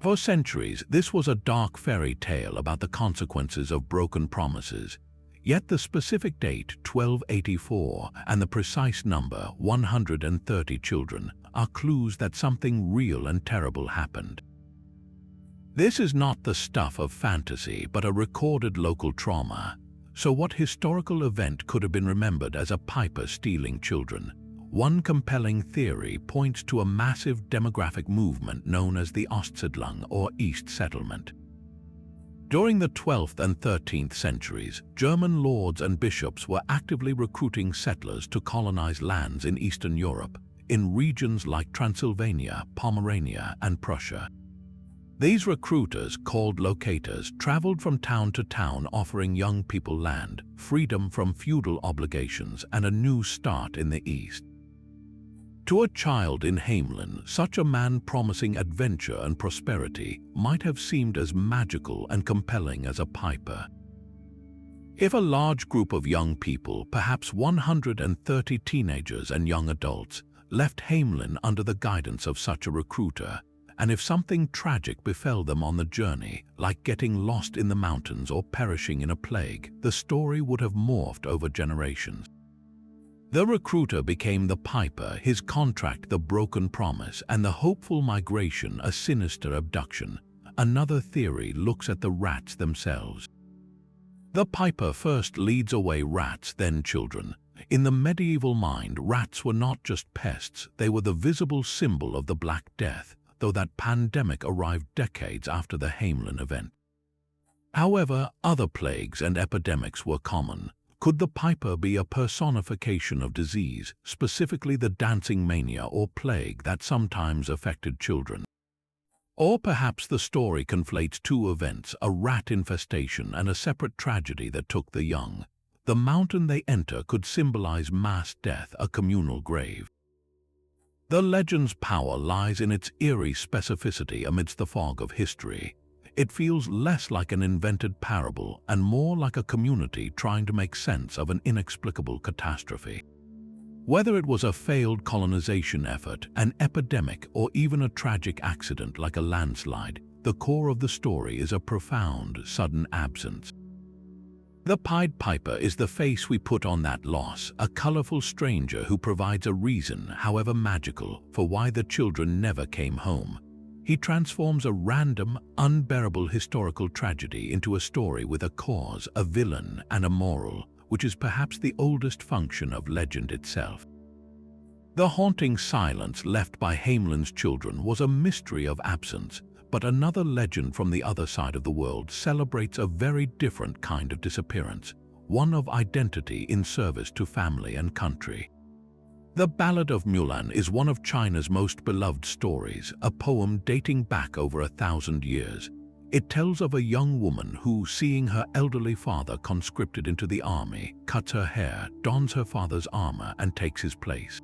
For centuries, this was a dark fairy tale about the consequences of broken promises. Yet the specific date, 1284, and the precise number, 130 children, are clues that something real and terrible happened. This is not the stuff of fantasy, but a recorded local trauma. So what historical event could have been remembered as a piper stealing children? One compelling theory points to a massive demographic movement known as the Ostsiedlung, or East Settlement. During the 12th and 13th centuries, German lords and bishops were actively recruiting settlers to colonize lands in Eastern Europe, in regions like Transylvania, Pomerania, and Prussia. These recruiters, called locators, traveled from town to town offering young people land, freedom from feudal obligations, and a new start in the East. To a child in Hamelin, such a man promising adventure and prosperity might have seemed as magical and compelling as a piper. If a large group of young people, perhaps 130 teenagers and young adults, left Hamelin under the guidance of such a recruiter, and if something tragic befell them on the journey, like getting lost in the mountains or perishing in a plague, the story would have morphed over generations. The recruiter became the piper, his contract the broken promise, and the hopeful migration a sinister abduction. Another theory looks at the rats themselves. The piper first leads away rats, then children. In the medieval mind, rats were not just pests, they were the visible symbol of the Black Death, though that pandemic arrived decades after the Hamelin event. However, other plagues and epidemics were common. Could the piper be a personification of disease, specifically the dancing mania or plague that sometimes affected children? Or perhaps the story conflates two events, a rat infestation and a separate tragedy that took the young. The mountain they enter could symbolize mass death, a communal grave. The legend's power lies in its eerie specificity amidst the fog of history. It feels less like an invented parable and more like a community trying to make sense of an inexplicable catastrophe. Whether it was a failed colonization effort, an epidemic, or even a tragic accident like a landslide, the core of the story is a profound, sudden absence. The Pied Piper is the face we put on that loss, a colorful stranger who provides a reason, however magical, for why the children never came home. He transforms a random, unbearable historical tragedy into a story with a cause, a villain, and a moral, which is perhaps the oldest function of legend itself. The haunting silence left by Hamelin's children was a mystery of absence, but another legend from the other side of the world celebrates a very different kind of disappearance, one of identity in service to family and country. The Ballad of Mulan is one of China's most beloved stories, a poem dating back over 1,000 years. It tells of a young woman who, seeing her elderly father conscripted into the army, cuts her hair, dons her father's armor, and takes his place.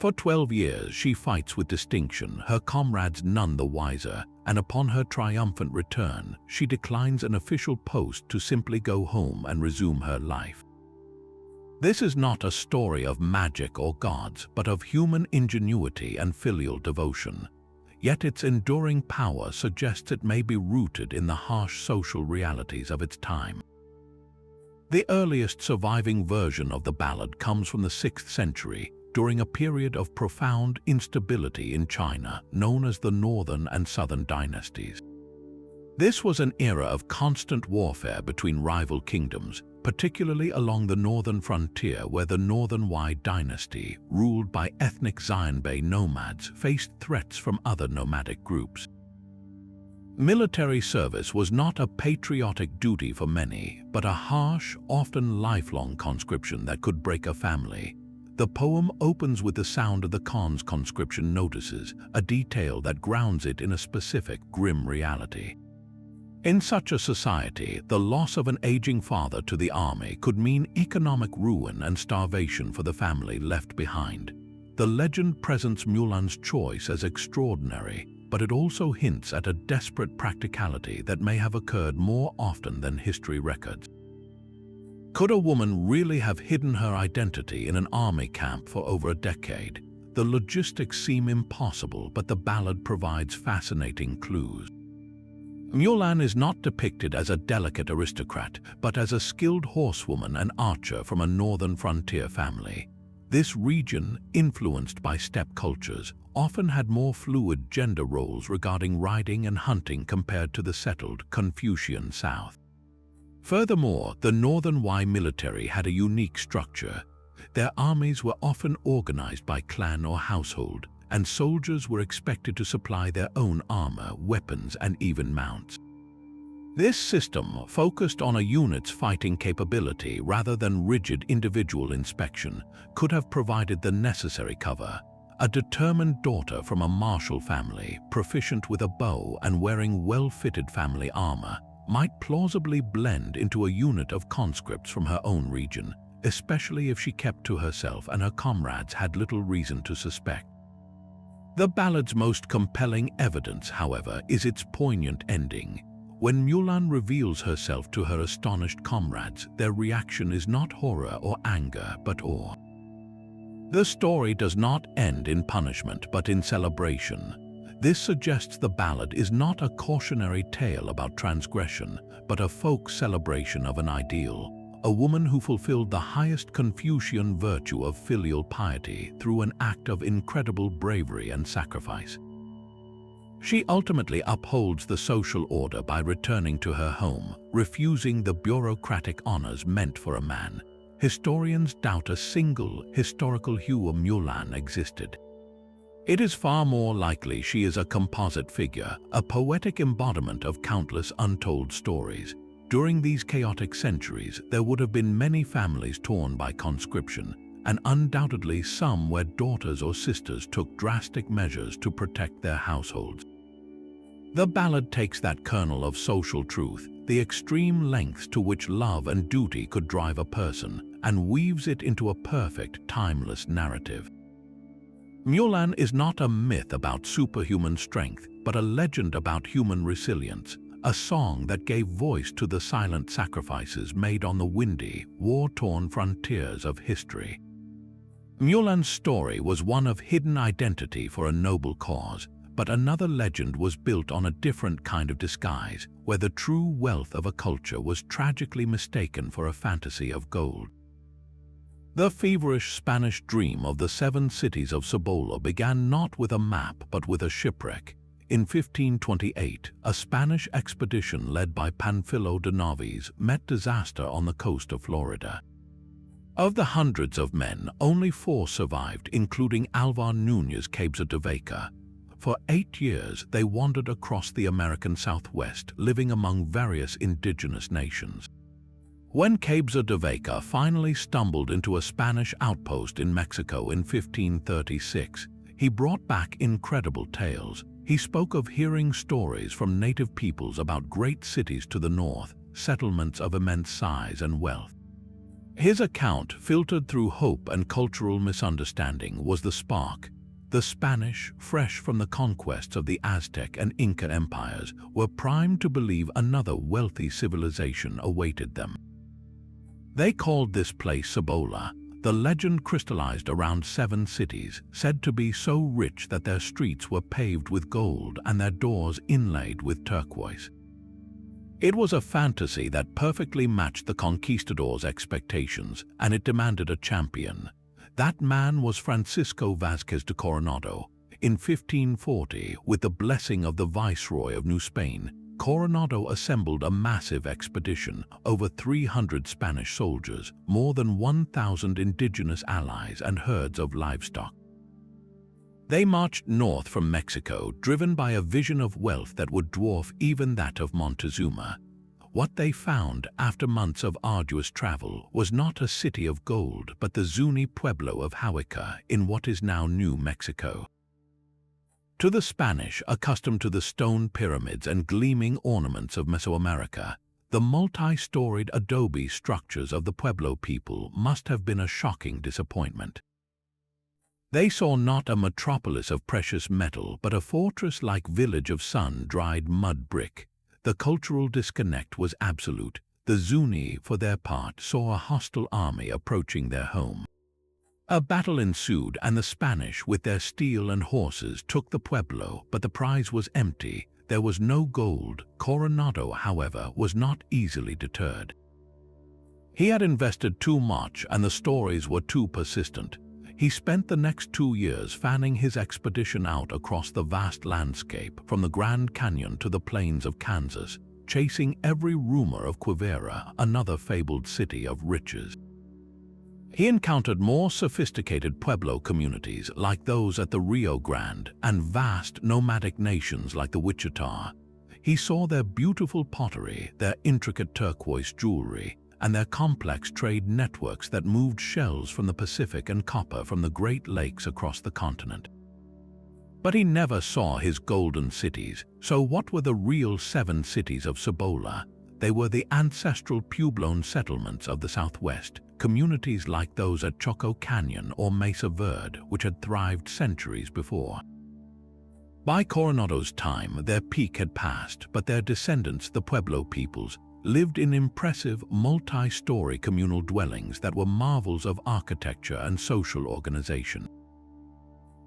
For 12 years she fights with distinction, her comrades none the wiser, and upon her triumphant return, she declines an official post to simply go home and resume her life. This is not a story of magic or gods, but of human ingenuity and filial devotion. Yet its enduring power suggests it may be rooted in the harsh social realities of its time. The earliest surviving version of the ballad comes from the 6th century, during a period of profound instability in China, known as the Northern and Southern dynasties. This was an era of constant warfare between rival kingdoms, particularly along the northern frontier where the Northern Wei dynasty, ruled by ethnic Xianbei nomads, faced threats from other nomadic groups. Military service was not a patriotic duty for many, but a harsh, often lifelong conscription that could break a family. The poem opens with the sound of the Khan's conscription notices, a detail that grounds it in a specific, grim reality. In such a society, the loss of an aging father to the army could mean economic ruin and starvation for the family left behind. The legend presents Mulan's choice as extraordinary, but it also hints at a desperate practicality that may have occurred more often than history records. Could a woman really have hidden her identity in an army camp for over a decade? The logistics seem impossible, but the ballad provides fascinating clues. Mulan is not depicted as a delicate aristocrat, but as a skilled horsewoman and archer from a northern frontier family. This region, influenced by steppe cultures, often had more fluid gender roles regarding riding and hunting compared to the settled Confucian South. Furthermore, the Northern Wei military had a unique structure. Their armies were often organized by clan or household, and soldiers were expected to supply their own armor, weapons, and even mounts. This system focused on a unit's fighting capability rather than rigid individual inspection, could have provided the necessary cover. A determined daughter from a martial family, proficient with a bow and wearing well-fitted family armor, might plausibly blend into a unit of conscripts from her own region, especially if she kept to herself and her comrades had little reason to suspect. The ballad's most compelling evidence, however, is its poignant ending. When Mulan reveals herself to her astonished comrades, their reaction is not horror or anger, but awe. The story does not end in punishment, but in celebration. This suggests the ballad is not a cautionary tale about transgression, but a folk celebration of an ideal, a woman who fulfilled the highest Confucian virtue of filial piety through an act of incredible bravery and sacrifice. She ultimately upholds the social order by returning to her home, refusing the bureaucratic honors meant for a man. Historians doubt a single historical hue of Mulan existed. It is far more likely she is a composite figure, a poetic embodiment of countless untold stories. During these chaotic centuries, there would have been many families torn by conscription, and undoubtedly some where daughters or sisters took drastic measures to protect their households. The ballad takes that kernel of social truth, the extreme lengths to which love and duty could drive a person, and weaves it into a perfect, timeless narrative. Mulan is not a myth about superhuman strength, but a legend about human resilience, a song that gave voice to the silent sacrifices made on the windy, war-torn frontiers of history. Mulan's story was one of hidden identity for a noble cause, but another legend was built on a different kind of disguise, where the true wealth of a culture was tragically mistaken for a fantasy of gold. The feverish Spanish dream of the 7 cities of Cibola began not with a map but with a shipwreck. In 1528, a Spanish expedition led by Panfilo de Narvaez met disaster on the coast of Florida. Of the hundreds of men, only 4 survived, including Alvar Núñez Cabeza de Vaca. For 8 years, they wandered across the American Southwest, living among various indigenous nations. When Cabeza de Vaca finally stumbled into a Spanish outpost in Mexico in 1536, he brought back incredible tales. He spoke of hearing stories from native peoples about great cities to the north, settlements of immense size and wealth. His account, filtered through hope and cultural misunderstanding, was the spark. The Spanish, fresh from the conquests of the Aztec and Inca empires, were primed to believe another wealthy civilization awaited them. They called this place Cibola. The legend crystallized around 7 cities, said to be so rich that their streets were paved with gold and their doors inlaid with turquoise. It was a fantasy that perfectly matched the conquistadors' expectations, and it demanded a champion. That man was Francisco Vázquez de Coronado. In 1540, with the blessing of the Viceroy of New Spain, Coronado assembled a massive expedition, over 300 Spanish soldiers, more than 1,000 indigenous allies, and herds of livestock. They marched north from Mexico, driven by a vision of wealth that would dwarf even that of Montezuma. What they found after months of arduous travel was not a city of gold, but the Zuni pueblo of Huaca in what is now New Mexico. To the Spanish, accustomed to the stone pyramids and gleaming ornaments of Mesoamerica, the multi-storied adobe structures of the Pueblo people must have been a shocking disappointment. They saw not a metropolis of precious metal, but a fortress-like village of sun-dried mud brick. The cultural disconnect was absolute. The Zuni, for their part, saw a hostile army approaching their home. A battle ensued, and the Spanish, with their steel and horses, took the pueblo, but the prize was empty. There was no gold. Coronado, however, was not easily deterred. He had invested too much, and the stories were too persistent. He spent the next 2 years fanning his expedition out across the vast landscape, from the Grand Canyon to the plains of Kansas, chasing every rumor of Quivira, another fabled city of riches. He encountered more sophisticated Pueblo communities like those at the Rio Grande and vast nomadic nations like the Wichita. He saw their beautiful pottery, their intricate turquoise jewelry, and their complex trade networks that moved shells from the Pacific and copper from the Great Lakes across the continent. But he never saw his golden cities. So what were the real 7 cities of Cibola? They were the ancestral Puebloan settlements of the Southwest, communities like those at Choco Canyon or Mesa Verde, which had thrived centuries before. By Coronado's time, their peak had passed, but their descendants, the Pueblo peoples, lived in impressive, multi-story communal dwellings that were marvels of architecture and social organization.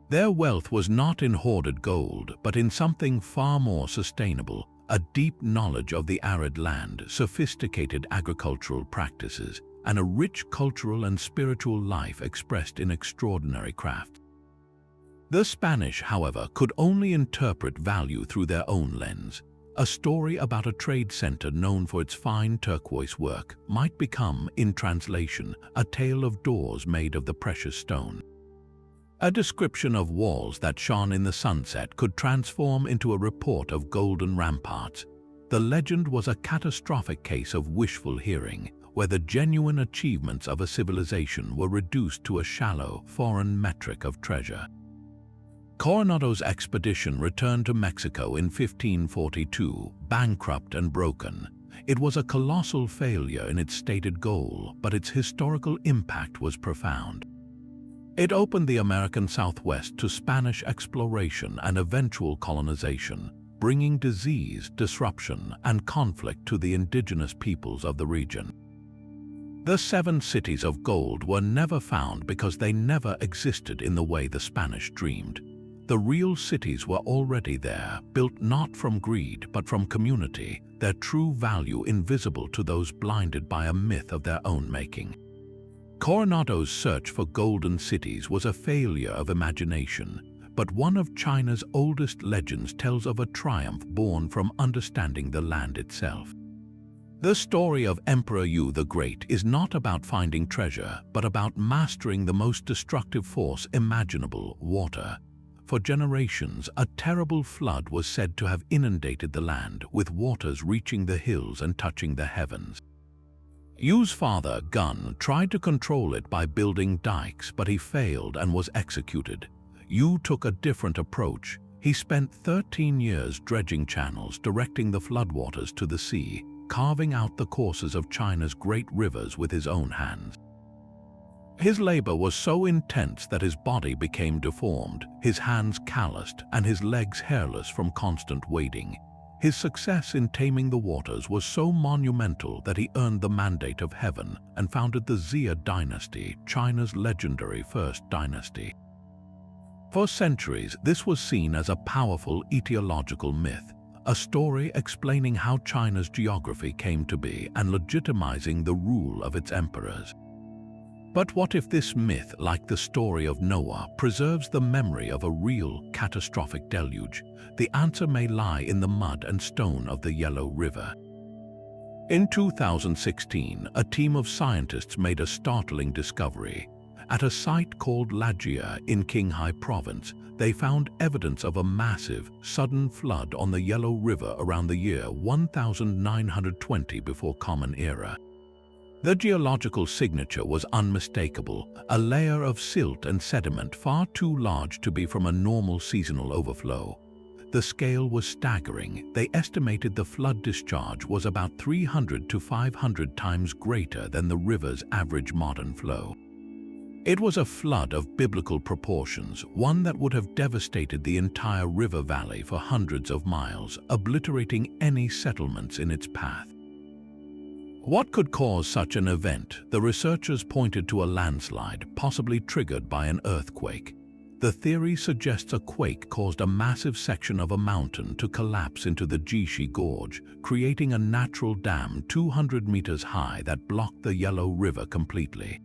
Their wealth was not in hoarded gold, but in something far more sustainable: a deep knowledge of the arid land, sophisticated agricultural practices, and a rich cultural and spiritual life expressed in extraordinary craft. The Spanish, however, could only interpret value through their own lens. A story about a trade center known for its fine turquoise work might become, in translation, a tale of doors made of the precious stone. A description of walls that shone in the sunset could transform into a report of golden ramparts. The legend was a catastrophic case of wishful hearing, where the genuine achievements of a civilization were reduced to a shallow, foreign metric of treasure. Coronado's expedition returned to Mexico in 1542, bankrupt and broken. It was a colossal failure in its stated goal, but its historical impact was profound. It opened the American Southwest to Spanish exploration and eventual colonization, bringing disease, disruption, and conflict to the indigenous peoples of the region. The 7 cities of gold were never found because they never existed in the way the Spanish dreamed. The real cities were already there, built not from greed but from community, their true value invisible to those blinded by a myth of their own making. Coronado's search for golden cities was a failure of imagination, but one of China's oldest legends tells of a triumph born from understanding the land itself. The story of Emperor Yu the Great is not about finding treasure, but about mastering the most destructive force imaginable, water. For generations, a terrible flood was said to have inundated the land, with waters reaching the hills and touching the heavens. Yu's father, Gun, tried to control it by building dikes, but he failed and was executed. Yu took a different approach. He spent 13 years dredging channels, directing the floodwaters to the sea, carving out the courses of China's great rivers with his own hands. His labor was so intense that his body became deformed, his hands calloused, and his legs hairless from constant wading. His success in taming the waters was so monumental that he earned the mandate of heaven and founded the Xia dynasty, China's legendary first dynasty. For centuries, this was seen as a powerful etiological myth, a story explaining how China's geography came to be and legitimizing the rule of its emperors. But what if this myth, like the story of Noah, preserves the memory of a real, catastrophic deluge? The answer may lie in the mud and stone of the Yellow River. In 2016, a team of scientists made a startling discovery. At a site called Lajia in Qinghai Province, they found evidence of a massive, sudden flood on the Yellow River around the year 1920 before Common Era. The geological signature was unmistakable, a layer of silt and sediment far too large to be from a normal seasonal overflow. The scale was staggering. They estimated the flood discharge was about 300 to 500 times greater than the river's average modern flow. It was a flood of biblical proportions, one that would have devastated the entire river valley for hundreds of miles, obliterating any settlements in its path. What could cause such an event? The researchers pointed to a landslide, possibly triggered by an earthquake. The theory suggests a quake caused a massive section of a mountain to collapse into the Jishi Gorge, creating a natural dam 200 meters high that blocked the Yellow River completely.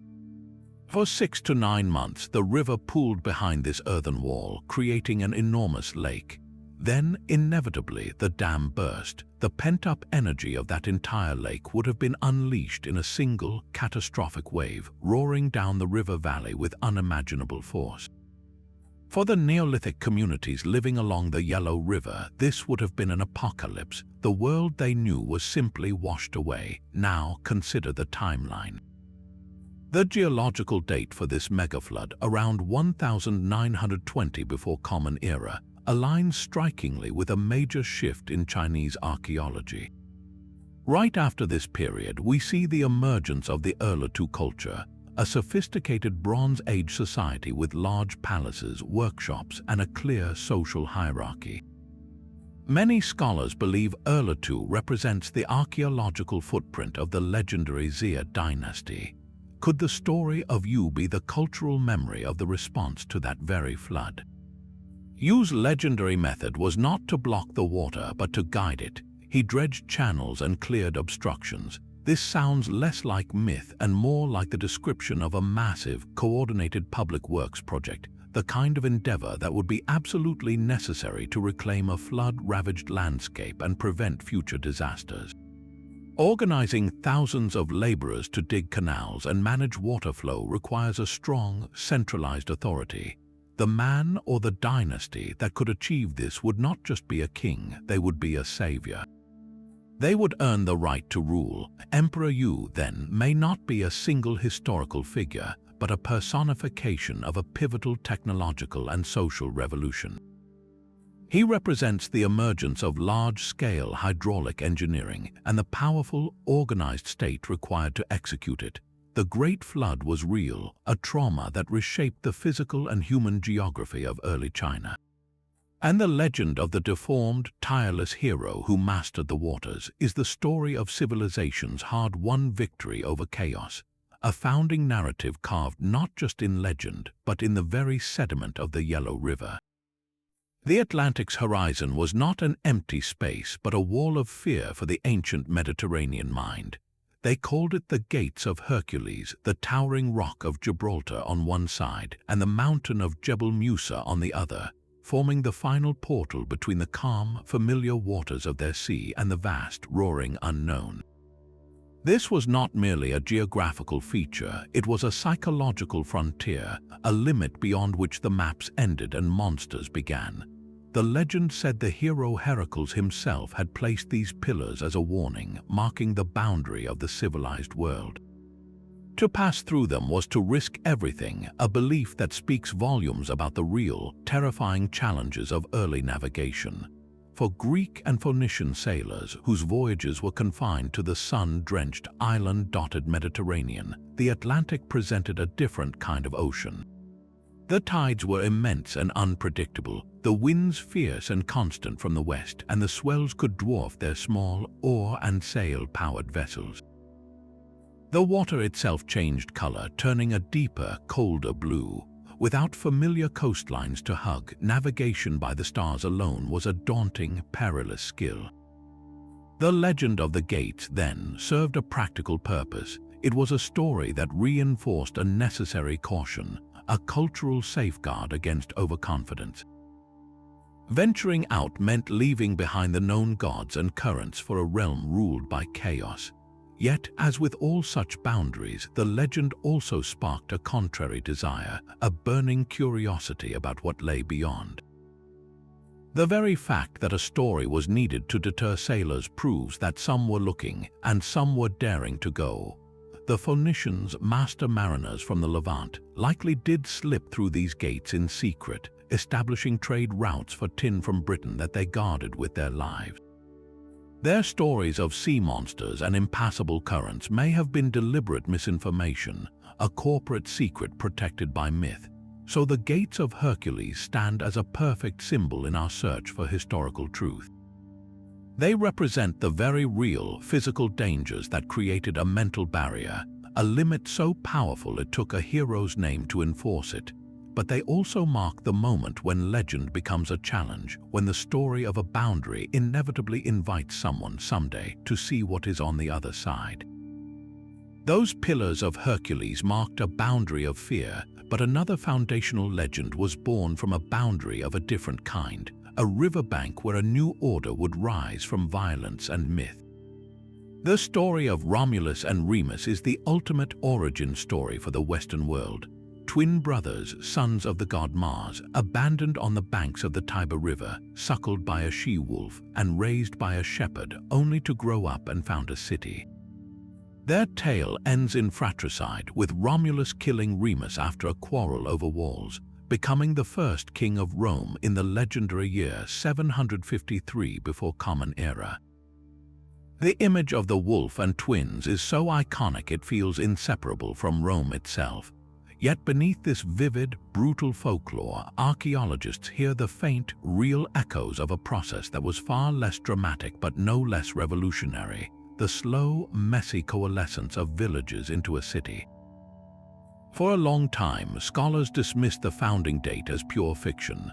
For 6 to 9 months, the river pooled behind this earthen wall, creating an enormous lake. Then, inevitably, the dam burst. The pent-up energy of that entire lake would have been unleashed in a single, catastrophic wave, roaring down the river valley with unimaginable force. For the Neolithic communities living along the Yellow River, this would have been an apocalypse. The world they knew was simply washed away. Now, consider the timeline. The geological date for this megaflood, around 1920 before Common Era, aligns strikingly with a major shift in Chinese archaeology. Right after this period, we see the emergence of the Erlitou culture, a sophisticated Bronze Age society with large palaces, workshops, and a clear social hierarchy. Many scholars believe Erlitou represents the archaeological footprint of the legendary Xia dynasty. Could the story of Yu be the cultural memory of the response to that very flood? Yu's legendary method was not to block the water but to guide it. He dredged channels and cleared obstructions. This sounds less like myth and more like the description of a massive, coordinated public works project, the kind of endeavor that would be absolutely necessary to reclaim a flood-ravaged landscape and prevent future disasters. Organizing thousands of laborers to dig canals and manage water flow requires a strong, centralized authority. The man or the dynasty that could achieve this would not just be a king, they would be a savior. They would earn the right to rule. Emperor Yu, then, may not be a single historical figure, but a personification of a pivotal technological and social revolution. He represents the emergence of large-scale hydraulic engineering and the powerful, organized state required to execute it. The Great Flood was real, a trauma that reshaped the physical and human geography of early China. And the legend of the deformed, tireless hero who mastered the waters is the story of civilization's hard-won victory over chaos, a founding narrative carved not just in legend, but in the very sediment of the Yellow River. The Atlantic's horizon was not an empty space, but a wall of fear for the ancient Mediterranean mind. They called it the Gates of Hercules, the towering rock of Gibraltar on one side, and the mountain of Jebel Musa on the other, forming the final portal between the calm, familiar waters of their sea and the vast, roaring unknown. This was not merely a geographical feature, it was a psychological frontier, a limit beyond which the maps ended and monsters began. The legend said the hero Heracles himself had placed these pillars as a warning, marking the boundary of the civilized world. To pass through them was to risk everything, a belief that speaks volumes about the real, terrifying challenges of early navigation. For Greek and Phoenician sailors, whose voyages were confined to the sun-drenched, island-dotted Mediterranean, the Atlantic presented a different kind of ocean. The tides were immense and unpredictable, the winds fierce and constant from the west, and the swells could dwarf their small oar and sail-powered vessels. The water itself changed color, turning a deeper, colder blue. Without familiar coastlines to hug, navigation by the stars alone was a daunting, perilous skill. The legend of the Gates, then, served a practical purpose. It was a story that reinforced a necessary caution, a cultural safeguard against overconfidence. Venturing out meant leaving behind the known gods and currents for a realm ruled by chaos. Yet, as with all such boundaries, the legend also sparked a contrary desire, a burning curiosity about what lay beyond. The very fact that a story was needed to deter sailors proves that some were looking and some were daring to go. The Phoenicians, master mariners from the Levant, likely did slip through these gates in secret, establishing trade routes for tin from Britain that they guarded with their lives. Their stories of sea monsters and impassable currents may have been deliberate misinformation, a corporate secret protected by myth. So the Gates of Hercules stand as a perfect symbol in our search for historical truth. They represent the very real, physical dangers that created a mental barrier, a limit so powerful it took a hero's name to enforce it. But they also mark the moment when legend becomes a challenge, when the story of a boundary inevitably invites someone someday to see what is on the other side. Those pillars of Hercules marked a boundary of fear, but another foundational legend was born from a boundary of a different kind, a riverbank where a new order would rise from violence and myth. The story of Romulus and Remus is the ultimate origin story for the Western world. Twin brothers, sons of the god Mars, abandoned on the banks of the Tiber River, suckled by a she-wolf and raised by a shepherd, only to grow up and found a city. Their tale ends in fratricide, with Romulus killing Remus after a quarrel over walls, becoming the first king of Rome in the legendary year 753 before Common Era. The image of the wolf and twins is so iconic it feels inseparable from Rome itself. Yet beneath this vivid, brutal folklore, archaeologists hear the faint, real echoes of a process that was far less dramatic but no less revolutionary: the slow, messy coalescence of villages into a city. For a long time, scholars dismissed the founding date as pure fiction.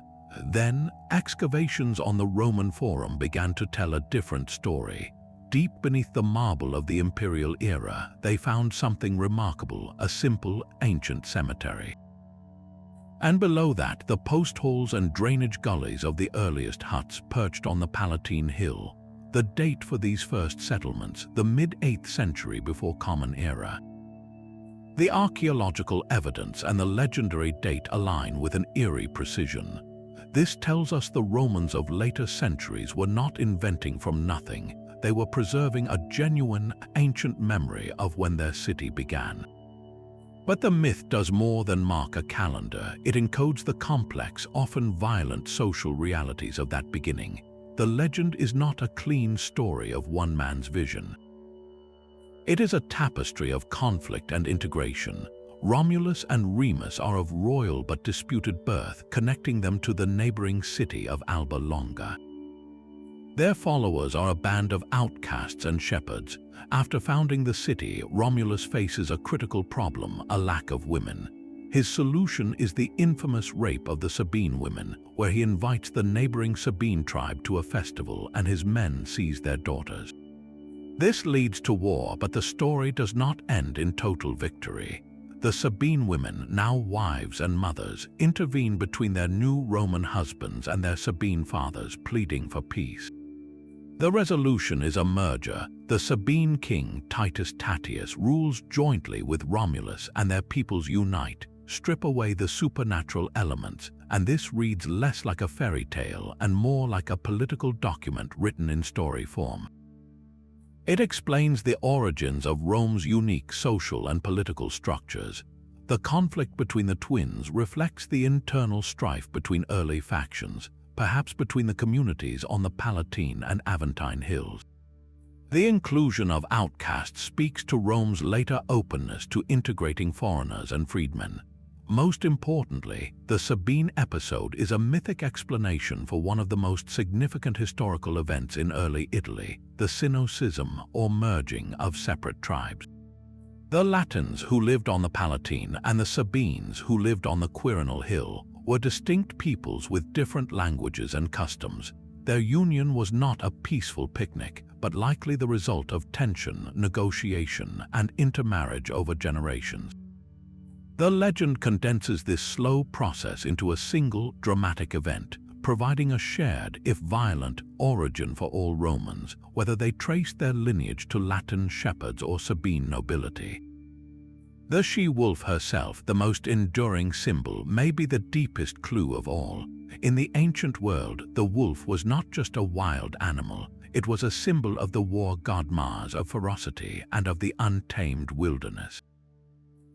Then, excavations on the Roman Forum began to tell a different story. Deep beneath the marble of the imperial era, they found something remarkable: a simple, ancient cemetery. And below that, the post halls and drainage gullies of the earliest huts perched on the Palatine Hill. The date for these first settlements, the mid-8th century before Common Era. The archaeological evidence and the legendary date align with an eerie precision. This tells us the Romans of later centuries were not inventing from nothing. They were preserving a genuine, ancient memory of when their city began. But the myth does more than mark a calendar. It encodes the complex, often violent social realities of that beginning. The legend is not a clean story of one man's vision. It is a tapestry of conflict and integration. Romulus and Remus are of royal but disputed birth, connecting them to the neighboring city of Alba Longa. Their followers are a band of outcasts and shepherds. After founding the city, Romulus faces a critical problem: a lack of women. His solution is the infamous rape of the Sabine women, where he invites the neighboring Sabine tribe to a festival and his men seize their daughters. This leads to war, but the story does not end in total victory. The Sabine women, now wives and mothers, intervene between their new Roman husbands and their Sabine fathers, pleading for peace. The resolution is a merger. The Sabine king, Titus Tatius, rules jointly with Romulus, and their peoples unite, strip away the supernatural elements, and this reads less like a fairy tale and more like a political document written in story form. It explains the origins of Rome's unique social and political structures. The conflict between the twins reflects the internal strife between early factions, perhaps between the communities on the Palatine and Aventine hills. The inclusion of outcasts speaks to Rome's later openness to integrating foreigners and freedmen. Most importantly, the Sabine episode is a mythic explanation for one of the most significant historical events in early Italy, the synocism or merging of separate tribes. The Latins, who lived on the Palatine, and the Sabines, who lived on the Quirinal hill, were distinct peoples with different languages and customs. Their union was not a peaceful picnic, but likely the result of tension, negotiation, and intermarriage over generations. The legend condenses this slow process into a single dramatic event, providing a shared, if violent, origin for all Romans, whether they traced their lineage to Latin shepherds or Sabine nobility. The she-wolf herself, the most enduring symbol, may be the deepest clue of all. In the ancient world, the wolf was not just a wild animal, it was a symbol of the war god Mars, of ferocity and of the untamed wilderness.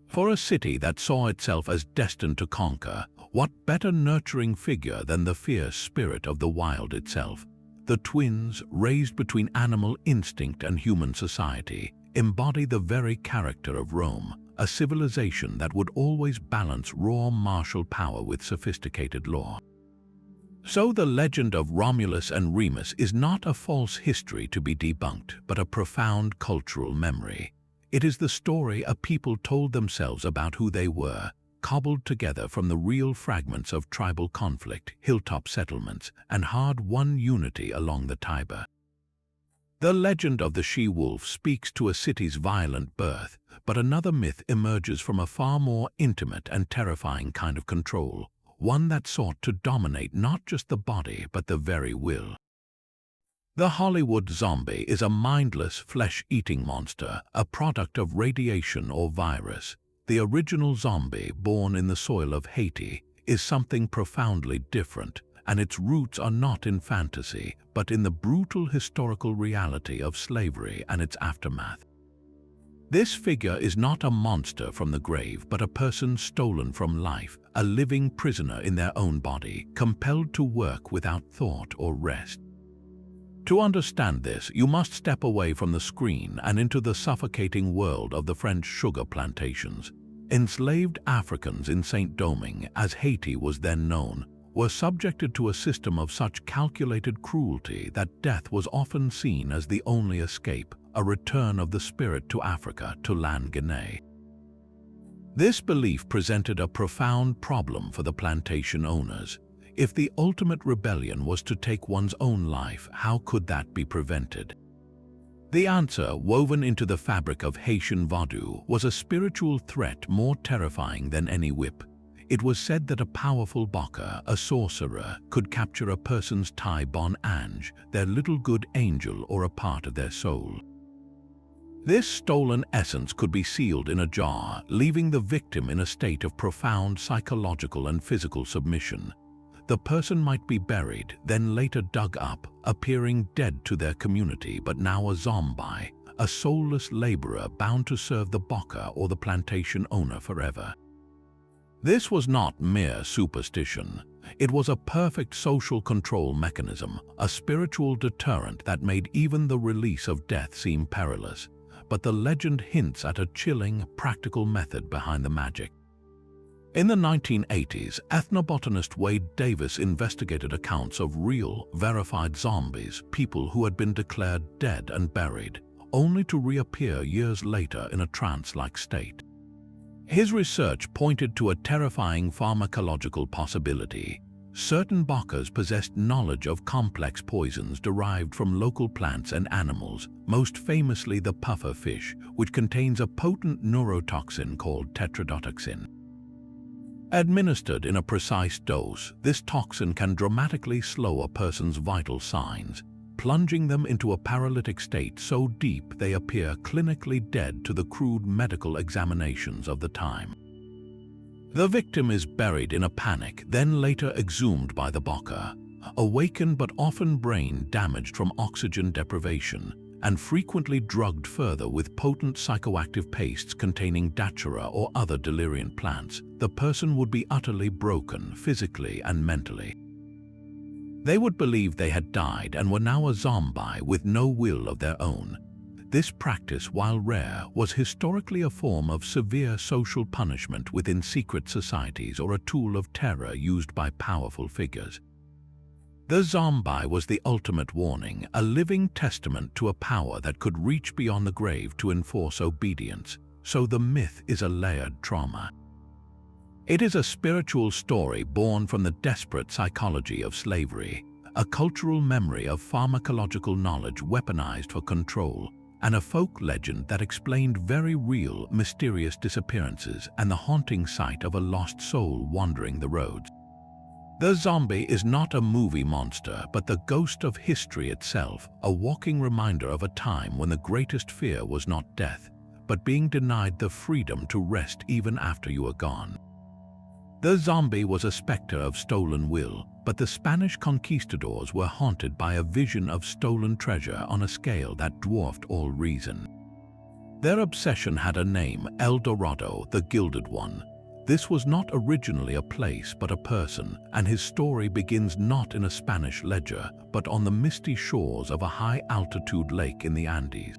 For a city that saw itself as destined to conquer, what better nurturing figure than the fierce spirit of the wild itself? The twins, raised between animal instinct and human society, embody the very character of Rome, a civilization that would always balance raw martial power with sophisticated law. So the legend of Romulus and Remus is not a false history to be debunked, but a profound cultural memory. It is the story a people told themselves about who they were, cobbled together from the real fragments of tribal conflict, hilltop settlements, and hard-won unity along the Tiber. The legend of the she-wolf speaks to a city's violent birth, but another myth emerges from a far more intimate and terrifying kind of control, one that sought to dominate not just the body but the very will. The Hollywood zombie is a mindless, flesh-eating monster, a product of radiation or virus. The original zombie, born in the soil of Haiti, is something profoundly different, and its roots are not in fantasy, but in the brutal historical reality of slavery and its aftermath. This figure is not a monster from the grave, but a person stolen from life, a living prisoner in their own body, compelled to work without thought or rest. To understand this, you must step away from the screen and into the suffocating world of the French sugar plantations. Enslaved Africans in Saint-Domingue, as Haiti was then known, were subjected to a system of such calculated cruelty that death was often seen as the only escape, a return of the spirit to Africa, to Languenet. This belief presented a profound problem for the plantation owners. If the ultimate rebellion was to take one's own life, how could that be prevented? The answer, woven into the fabric of Haitian vaudou, was a spiritual threat more terrifying than any whip. It was said that a powerful baka, a sorcerer, could capture a person's tai bon ange, their little good angel or a part of their soul. This stolen essence could be sealed in a jar, leaving the victim in a state of profound psychological and physical submission. The person might be buried, then later dug up, appearing dead to their community, but now a zombie, a soulless laborer bound to serve the baka or the plantation owner forever. This was not mere superstition. It was a perfect social control mechanism, a spiritual deterrent that made even the release of death seem perilous. But the legend hints at a chilling, practical method behind the magic. In the 1980s, ethnobotanist Wade Davis investigated accounts of real, verified zombies, people who had been declared dead and buried, only to reappear years later in a trance-like state. His research pointed to a terrifying pharmacological possibility. Certain bokkers possessed knowledge of complex poisons derived from local plants and animals, most famously the puffer fish, which contains a potent neurotoxin called tetrodotoxin. Administered in a precise dose, this toxin can dramatically slow a person's vital signs, plunging them into a paralytic state so deep they appear clinically dead to the crude medical examinations of the time. The victim is buried in a panic, then later exhumed by the bokker, awakened but often brain damaged from oxygen deprivation, and frequently drugged further with potent psychoactive pastes containing datura or other deliriant plants. The person would be utterly broken physically and mentally. They would believe they had died and were now a zombie with no will of their own. This practice, while rare, was historically a form of severe social punishment within secret societies or a tool of terror used by powerful figures. The zombie was the ultimate warning, a living testament to a power that could reach beyond the grave to enforce obedience, so the myth is a layered trauma. It is a spiritual story born from the desperate psychology of slavery, a cultural memory of pharmacological knowledge weaponized for control, and a folk legend that explained very real, mysterious disappearances and the haunting sight of a lost soul wandering the roads. The zombie is not a movie monster, but the ghost of history itself, a walking reminder of a time when the greatest fear was not death, but being denied the freedom to rest even after you are gone. The zombie was a specter of stolen will, but the Spanish conquistadors were haunted by a vision of stolen treasure on a scale that dwarfed all reason. Their obsession had a name, El Dorado, the Gilded One. This was not originally a place but a person, and his story begins not in a Spanish ledger, but on the misty shores of a high-altitude lake in the Andes.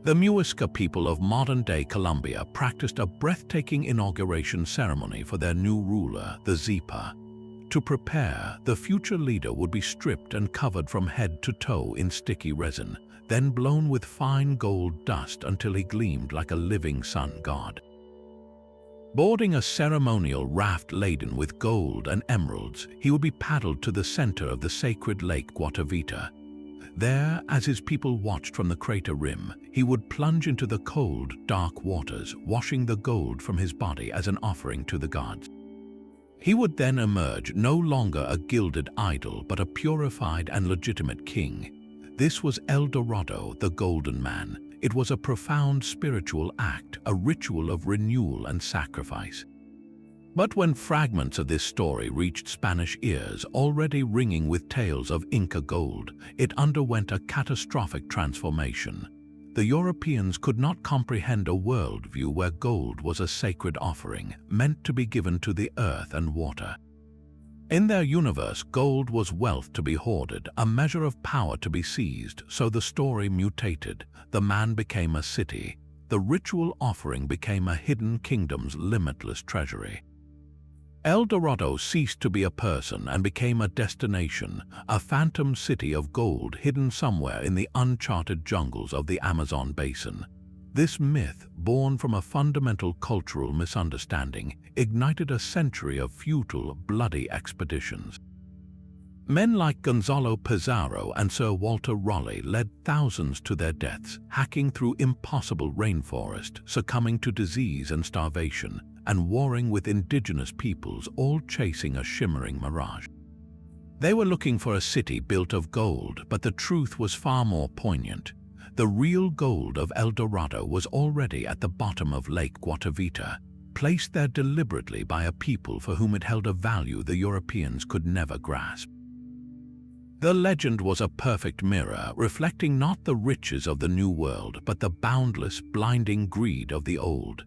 The Muisca people of modern-day Colombia practiced a breathtaking inauguration ceremony for their new ruler, the Zipa. To prepare, the future leader would be stripped and covered from head to toe in sticky resin, then blown with fine gold dust until he gleamed like a living sun god. Boarding a ceremonial raft laden with gold and emeralds, he would be paddled to the center of the sacred lake Guatavita. There, as his people watched from the crater rim, he would plunge into the cold, dark waters, washing the gold from his body as an offering to the gods. He would then emerge no longer a gilded idol, but a purified and legitimate king. This was El Dorado, the Golden Man. It was a profound spiritual act, a ritual of renewal and sacrifice. But when fragments of this story reached Spanish ears, already ringing with tales of Inca gold, it underwent a catastrophic transformation. The Europeans could not comprehend a worldview where gold was a sacred offering, meant to be given to the earth and water. In their universe, gold was wealth to be hoarded, a measure of power to be seized, so the story mutated. The man became a city. The ritual offering became a hidden kingdom's limitless treasury. El Dorado ceased to be a person and became a destination, a phantom city of gold hidden somewhere in the uncharted jungles of the Amazon basin. This myth, born from a fundamental cultural misunderstanding, ignited a century of futile, bloody expeditions. Men like Gonzalo Pizarro and Sir Walter Raleigh led thousands to their deaths, hacking through impossible rainforest, succumbing to disease and starvation, and warring with indigenous peoples, all chasing a shimmering mirage. They were looking for a city built of gold, but the truth was far more poignant. The real gold of El Dorado was already at the bottom of Lake Guatavita, placed there deliberately by a people for whom it held a value the Europeans could never grasp. The legend was a perfect mirror, reflecting not the riches of the New World, but the boundless, blinding greed of the old.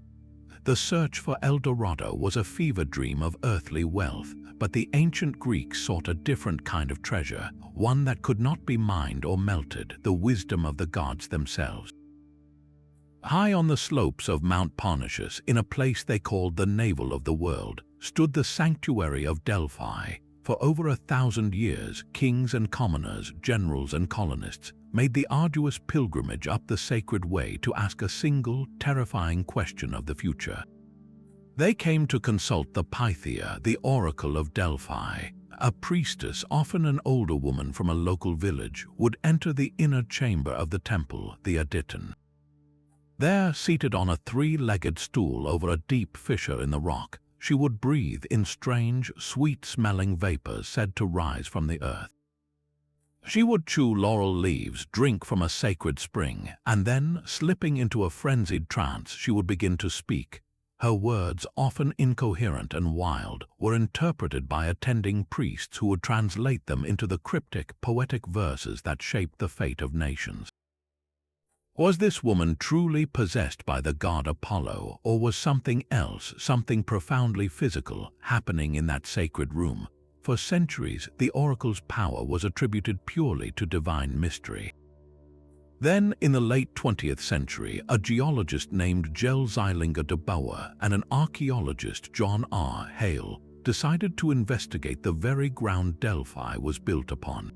The search for El Dorado was a fever dream of earthly wealth, but the ancient Greeks sought a different kind of treasure, one that could not be mined or melted, the wisdom of the gods themselves. High on the slopes of Mount Parnassus, in a place they called the navel of the world, stood the sanctuary of Delphi. For over 1,000 years, kings and commoners, generals and colonists, made the arduous pilgrimage up the sacred way to ask a single, terrifying question of the future. They came to consult the Pythia, the oracle of Delphi. A priestess, often an older woman from a local village, would enter the inner chamber of the temple, the Aditon. There, seated on a three-legged stool over a deep fissure in the rock, she would breathe in strange, sweet-smelling vapors said to rise from the earth. She would chew laurel leaves, drink from a sacred spring, and then, slipping into a frenzied trance, she would begin to speak. Her words, often incoherent and wild, were interpreted by attending priests who would translate them into the cryptic, poetic verses that shaped the fate of nations. Was this woman truly possessed by the god Apollo, or was something else, something profoundly physical, happening in that sacred room? For centuries, the oracle's power was attributed purely to divine mystery. Then, in the late 20th century, a geologist named Zeilinger de Bouwer and an archaeologist, John R. Hale, decided to investigate the very ground Delphi was built upon.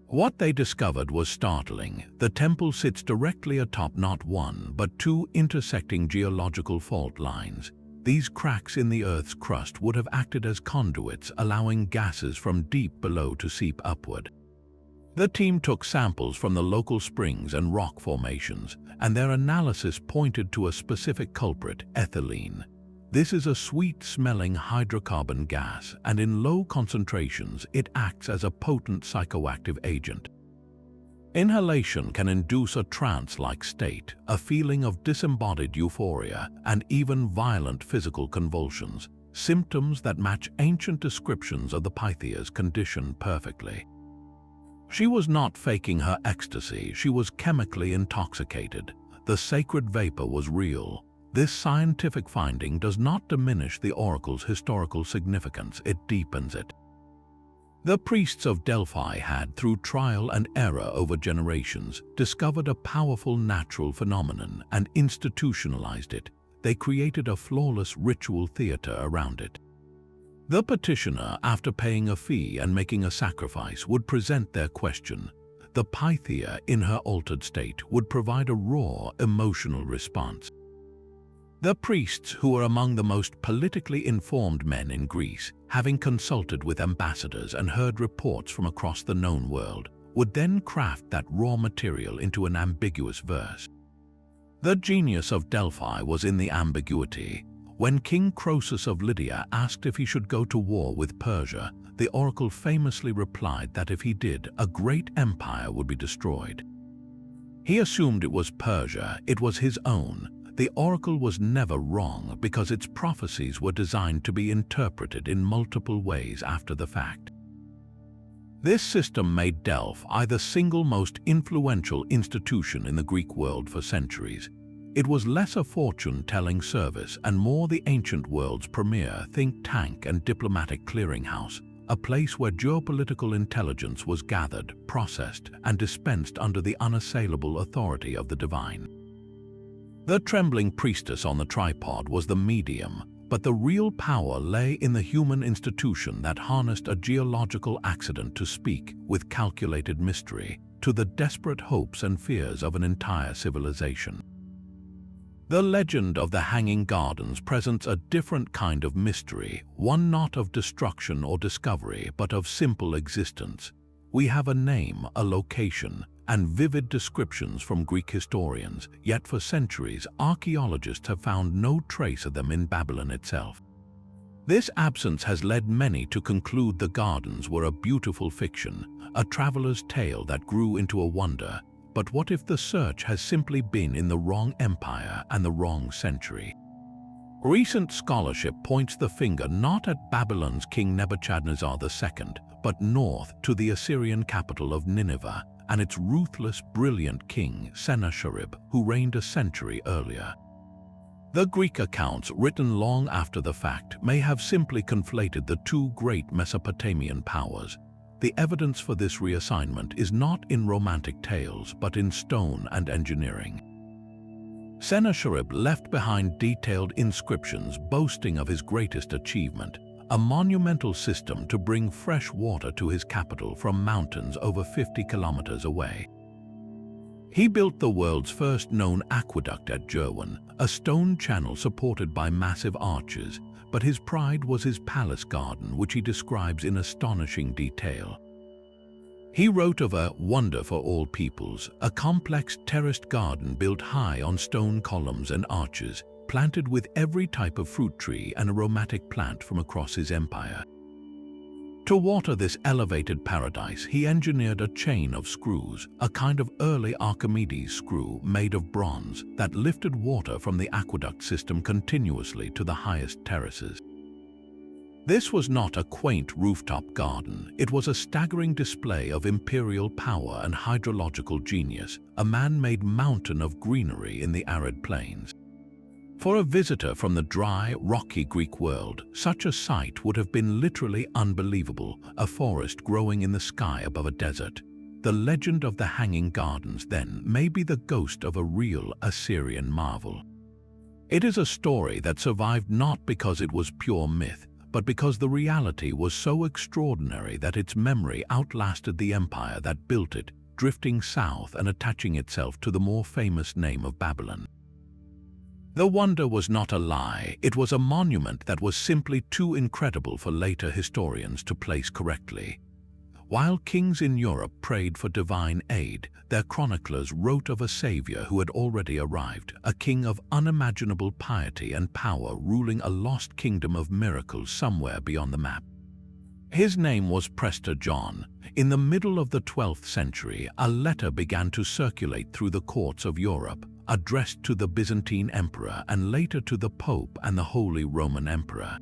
What they discovered was startling. The temple sits directly atop not one, but two intersecting geological fault lines. These cracks in the Earth's crust would have acted as conduits, allowing gases from deep below to seep upward. The team took samples from the local springs and rock formations, and their analysis pointed to a specific culprit, ethylene. This is a sweet-smelling hydrocarbon gas, and in low concentrations, it acts as a potent psychoactive agent. Inhalation can induce a trance-like state, a feeling of disembodied euphoria, and even violent physical convulsions, symptoms that match ancient descriptions of the Pythia's condition perfectly. She was not faking her ecstasy, she was chemically intoxicated. The sacred vapor was real. This scientific finding does not diminish the oracle's historical significance, it deepens it. The priests of Delphi had, through trial and error over generations, discovered a powerful natural phenomenon and institutionalized it. They created a flawless ritual theater around it. The petitioner, after paying a fee and making a sacrifice, would present their question. The Pythia, in her altered state, would provide a raw, emotional response. The priests, who were among the most politically informed men in Greece, having consulted with ambassadors and heard reports from across the known world, would then craft that raw material into an ambiguous verse. The genius of Delphi was in the ambiguity. When King Croesus of Lydia asked if he should go to war with Persia, the oracle famously replied that if he did, a great empire would be destroyed. He assumed it was Persia, it was his own. The oracle was never wrong because its prophecies were designed to be interpreted in multiple ways after the fact. This system made Delphi the single most influential institution in the Greek world for centuries. It was less a fortune-telling service and more the ancient world's premier think tank and diplomatic clearinghouse, a place where geopolitical intelligence was gathered, processed, and dispensed under the unassailable authority of the divine. The trembling priestess on the tripod was the medium, but the real power lay in the human institution that harnessed a geological accident to speak, with calculated mystery, to the desperate hopes and fears of an entire civilization. The legend of the Hanging Gardens presents a different kind of mystery, one not of destruction or discovery, but of simple existence. We have a name, a location, and vivid descriptions from Greek historians, yet for centuries archaeologists have found no trace of them in Babylon itself. This absence has led many to conclude the gardens were a beautiful fiction, a traveler's tale that grew into a wonder. But what if the search has simply been in the wrong empire and the wrong century? Recent scholarship points the finger not at Babylon's King Nebuchadnezzar II, but north to the Assyrian capital of Nineveh and its ruthless, brilliant king Sennacherib, who reigned a century earlier. The Greek accounts, written long after the fact, may have simply conflated the two great Mesopotamian powers. The evidence for this reassignment is not in romantic tales, but in stone and engineering. Sennacherib left behind detailed inscriptions boasting of his greatest achievement, a monumental system to bring fresh water to his capital from mountains over 50 kilometers away. He built the world's first known aqueduct at Jerwan, a stone channel supported by massive arches, but his pride was his palace garden, which he describes in astonishing detail. He wrote of a wonder for all peoples, a complex terraced garden built high on stone columns and arches, planted with every type of fruit tree and aromatic plant from across his empire. To water this elevated paradise, he engineered a chain of screws, a kind of early Archimedes screw made of bronze that lifted water from the aqueduct system continuously to the highest terraces. This was not a quaint rooftop garden. It was a staggering display of imperial power and hydrological genius, a man-made mountain of greenery in the arid plains. For a visitor from the dry, rocky Greek world, such a sight would have been literally unbelievable, a forest growing in the sky above a desert. The legend of the Hanging Gardens, then, may be the ghost of a real Assyrian marvel. It is a story that survived not because it was pure myth, but because the reality was so extraordinary that its memory outlasted the empire that built it, drifting south and attaching itself to the more famous name of Babylon. The wonder was not a lie, it was a monument that was simply too incredible for later historians to place correctly. While kings in Europe prayed for divine aid, their chroniclers wrote of a savior who had already arrived, a king of unimaginable piety and power ruling a lost kingdom of miracles somewhere beyond the map. His name was Prester John. In the middle of the 12th century, a letter began to circulate through the courts of Europe, addressed to the Byzantine Emperor and later to the Pope and the Holy Roman Emperor.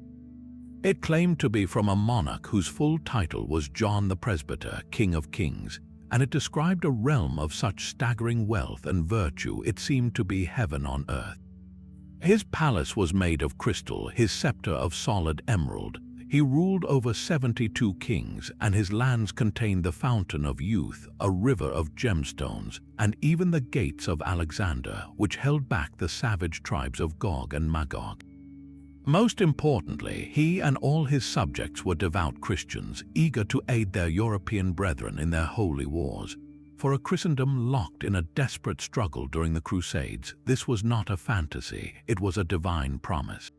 It claimed to be from a monarch whose full title was John the Presbyter, King of Kings, and it described a realm of such staggering wealth and virtue it seemed to be heaven on earth. His palace was made of crystal, his scepter of solid emerald. He ruled over 72 kings, and his lands contained the fountain of youth, a river of gemstones, and even the gates of Alexander, which held back the savage tribes of Gog and Magog. Most importantly, he and all his subjects were devout Christians, eager to aid their European brethren in their holy wars. For a Christendom locked in a desperate struggle during the Crusades, this was not a fantasy, it was a divine promise.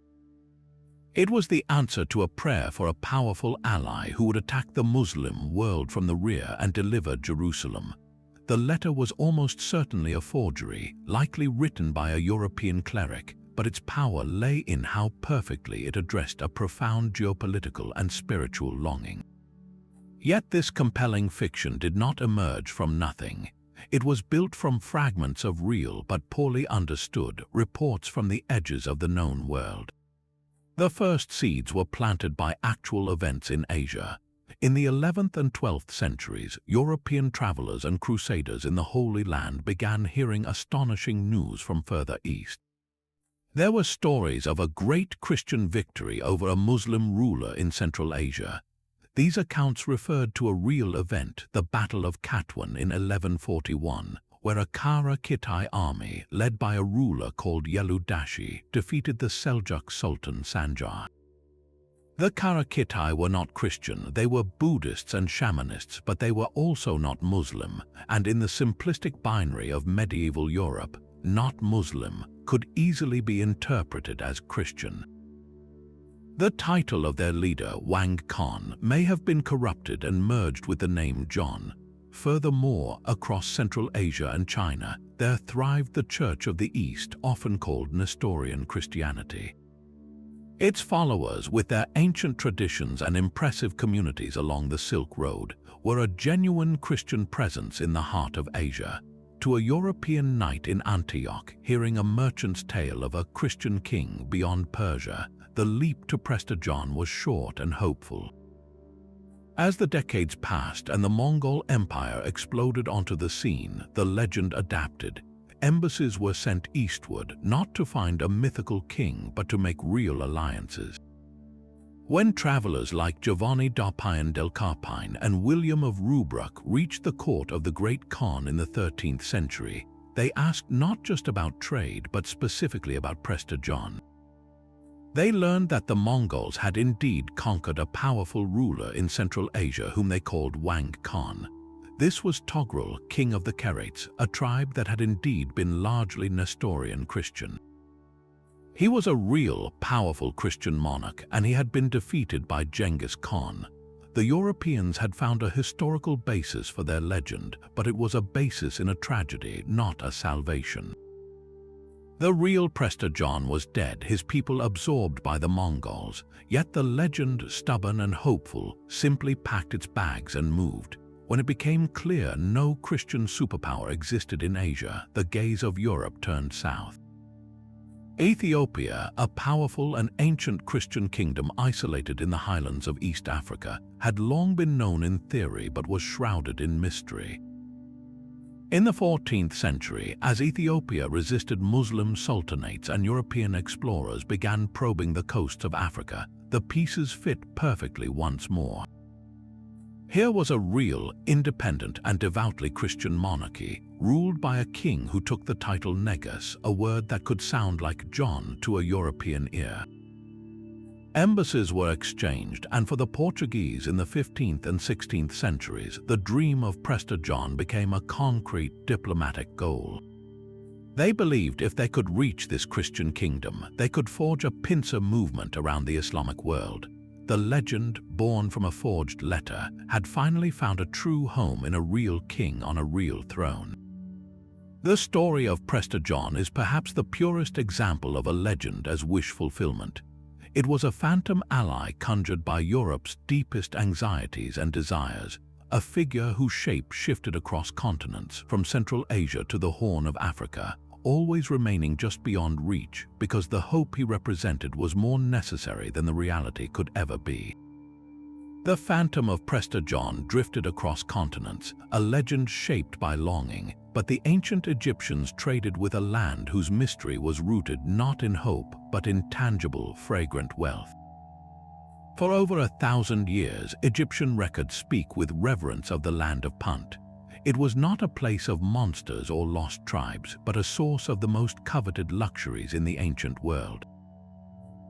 It was the answer to a prayer for a powerful ally who would attack the Muslim world from the rear and deliver Jerusalem. The letter was almost certainly a forgery, likely written by a European cleric, but its power lay in how perfectly it addressed a profound geopolitical and spiritual longing. Yet this compelling fiction did not emerge from nothing. It was built from fragments of real but poorly understood reports from the edges of the known world. The first seeds were planted by actual events in Asia. In the 11th and 12th centuries, European travelers and crusaders in the Holy Land began hearing astonishing news from further east. There were stories of a great Christian victory over a Muslim ruler in Central Asia. These accounts referred to a real event, the Battle of Katwan in 1141, where a Kara Kitai army, led by a ruler called Yeludashi, defeated the Seljuk Sultan Sanjar. The Kara Kitai were not Christian, they were Buddhists and shamanists, but they were also not Muslim, and in the simplistic binary of medieval Europe, not Muslim could easily be interpreted as Christian. The title of their leader, Wang Khan, may have been corrupted and merged with the name John. Furthermore, across Central Asia and China, there thrived the Church of the East, often called Nestorian Christianity. Its followers, with their ancient traditions and impressive communities along the Silk Road, were a genuine Christian presence in the heart of Asia. To a European knight in Antioch, hearing a merchant's tale of a Christian king beyond Persia, the leap to Prester John was short and hopeful. As the decades passed and the Mongol Empire exploded onto the scene, the legend adapted. Embassies were sent eastward, not to find a mythical king, but to make real alliances. When travelers like Giovanni d'Arpien del Carpine and William of Rubruck reached the court of the Great Khan in the 13th century, they asked not just about trade, but specifically about Prester John. They learned that the Mongols had indeed conquered a powerful ruler in Central Asia whom they called Wang Khan. This was Togrul, king of the Kerates, a tribe that had indeed been largely Nestorian Christian. He was a real, powerful Christian monarch, and he had been defeated by Genghis Khan. The Europeans had found a historical basis for their legend, but it was a basis in a tragedy, not a salvation. The real Prester John was dead, his people absorbed by the Mongols, yet the legend, stubborn and hopeful, simply packed its bags and moved. When it became clear no Christian superpower existed in Asia, the gaze of Europe turned south. Ethiopia, a powerful and ancient Christian kingdom isolated in the highlands of East Africa, had long been known in theory but was shrouded in mystery. In the 14th century, as Ethiopia resisted Muslim sultanates and European explorers began probing the coasts of Africa, the pieces fit perfectly once more. Here was a real, independent and devoutly Christian monarchy, ruled by a king who took the title Negus, a word that could sound like John to a European ear. Embassies were exchanged, and for the Portuguese in the 15th and 16th centuries, the dream of Prester John became a concrete diplomatic goal. They believed if they could reach this Christian kingdom, they could forge a pincer movement around the Islamic world. The legend, born from a forged letter, had finally found a true home in a real king on a real throne. The story of Prester John is perhaps the purest example of a legend as wish fulfillment. It was a phantom ally conjured by Europe's deepest anxieties and desires, a figure whose shape shifted across continents, from Central Asia to the Horn of Africa, always remaining just beyond reach because the hope he represented was more necessary than the reality could ever be. The phantom of Prester John drifted across continents, a legend shaped by longing, but the ancient Egyptians traded with a land whose mystery was rooted not in hope but in tangible, fragrant wealth. For over 1,000 years, Egyptian records speak with reverence of the land of Punt. It was not a place of monsters or lost tribes, but a source of the most coveted luxuries in the ancient world.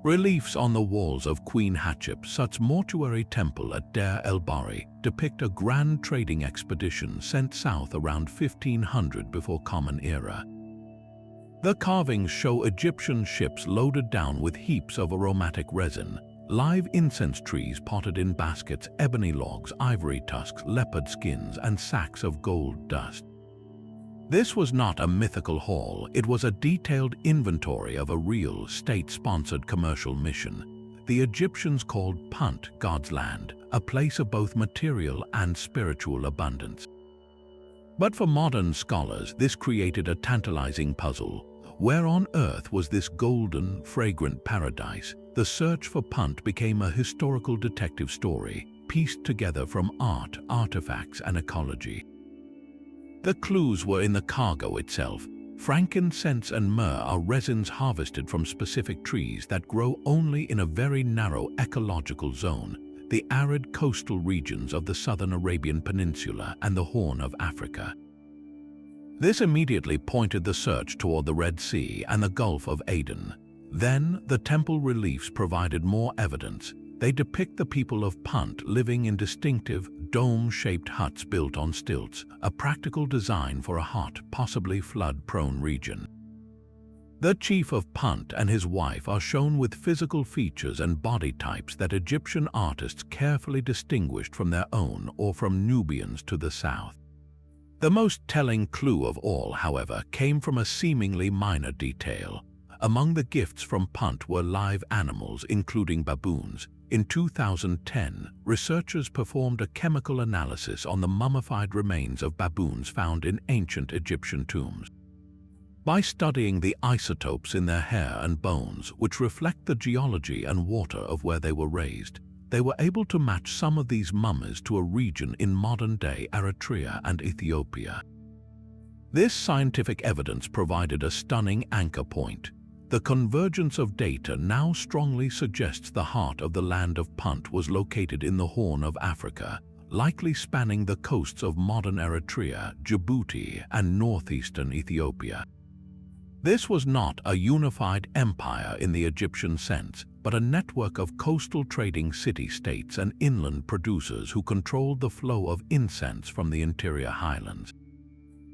Reliefs on the walls of Queen Hatshepsut's mortuary temple at Deir el-Bahri depict a grand trading expedition sent south around 1500 before Common Era. The carvings show Egyptian ships loaded down with heaps of aromatic resin, live incense trees potted in baskets, ebony logs, ivory tusks, leopard skins, and sacks of gold dust. This was not a mythical haul, it was a detailed inventory of a real, state-sponsored commercial mission. The Egyptians called Punt God's land, a place of both material and spiritual abundance. But for modern scholars, this created a tantalizing puzzle. Where on earth was this golden, fragrant paradise? The search for Punt became a historical detective story, pieced together from art, artifacts, and ecology. The clues were in the cargo itself. Frankincense and myrrh are resins harvested from specific trees that grow only in a very narrow ecological zone, the arid coastal regions of the southern Arabian Peninsula and the Horn of Africa. This immediately pointed the search toward the Red Sea and the Gulf of Aden. Then, the temple reliefs provided more evidence. They depict the people of Punt living in distinctive, dome-shaped huts built on stilts, a practical design for a hot, possibly flood-prone region. The chief of Punt and his wife are shown with physical features and body types that Egyptian artists carefully distinguished from their own or from Nubians to the south. The most telling clue of all, however, came from a seemingly minor detail. Among the gifts from Punt were live animals, including baboons. In 2010, researchers performed a chemical analysis on the mummified remains of baboons found in ancient Egyptian tombs. By studying the isotopes in their hair and bones, which reflect the geology and water of where they were raised, they were able to match some of these mummies to a region in modern-day Eritrea and Ethiopia. This scientific evidence provided a stunning anchor point. The convergence of data now strongly suggests the heart of the land of Punt was located in the Horn of Africa, likely spanning the coasts of modern Eritrea, Djibouti, and northeastern Ethiopia. This was not a unified empire in the Egyptian sense, but a network of coastal trading city-states and inland producers who controlled the flow of incense from the interior highlands.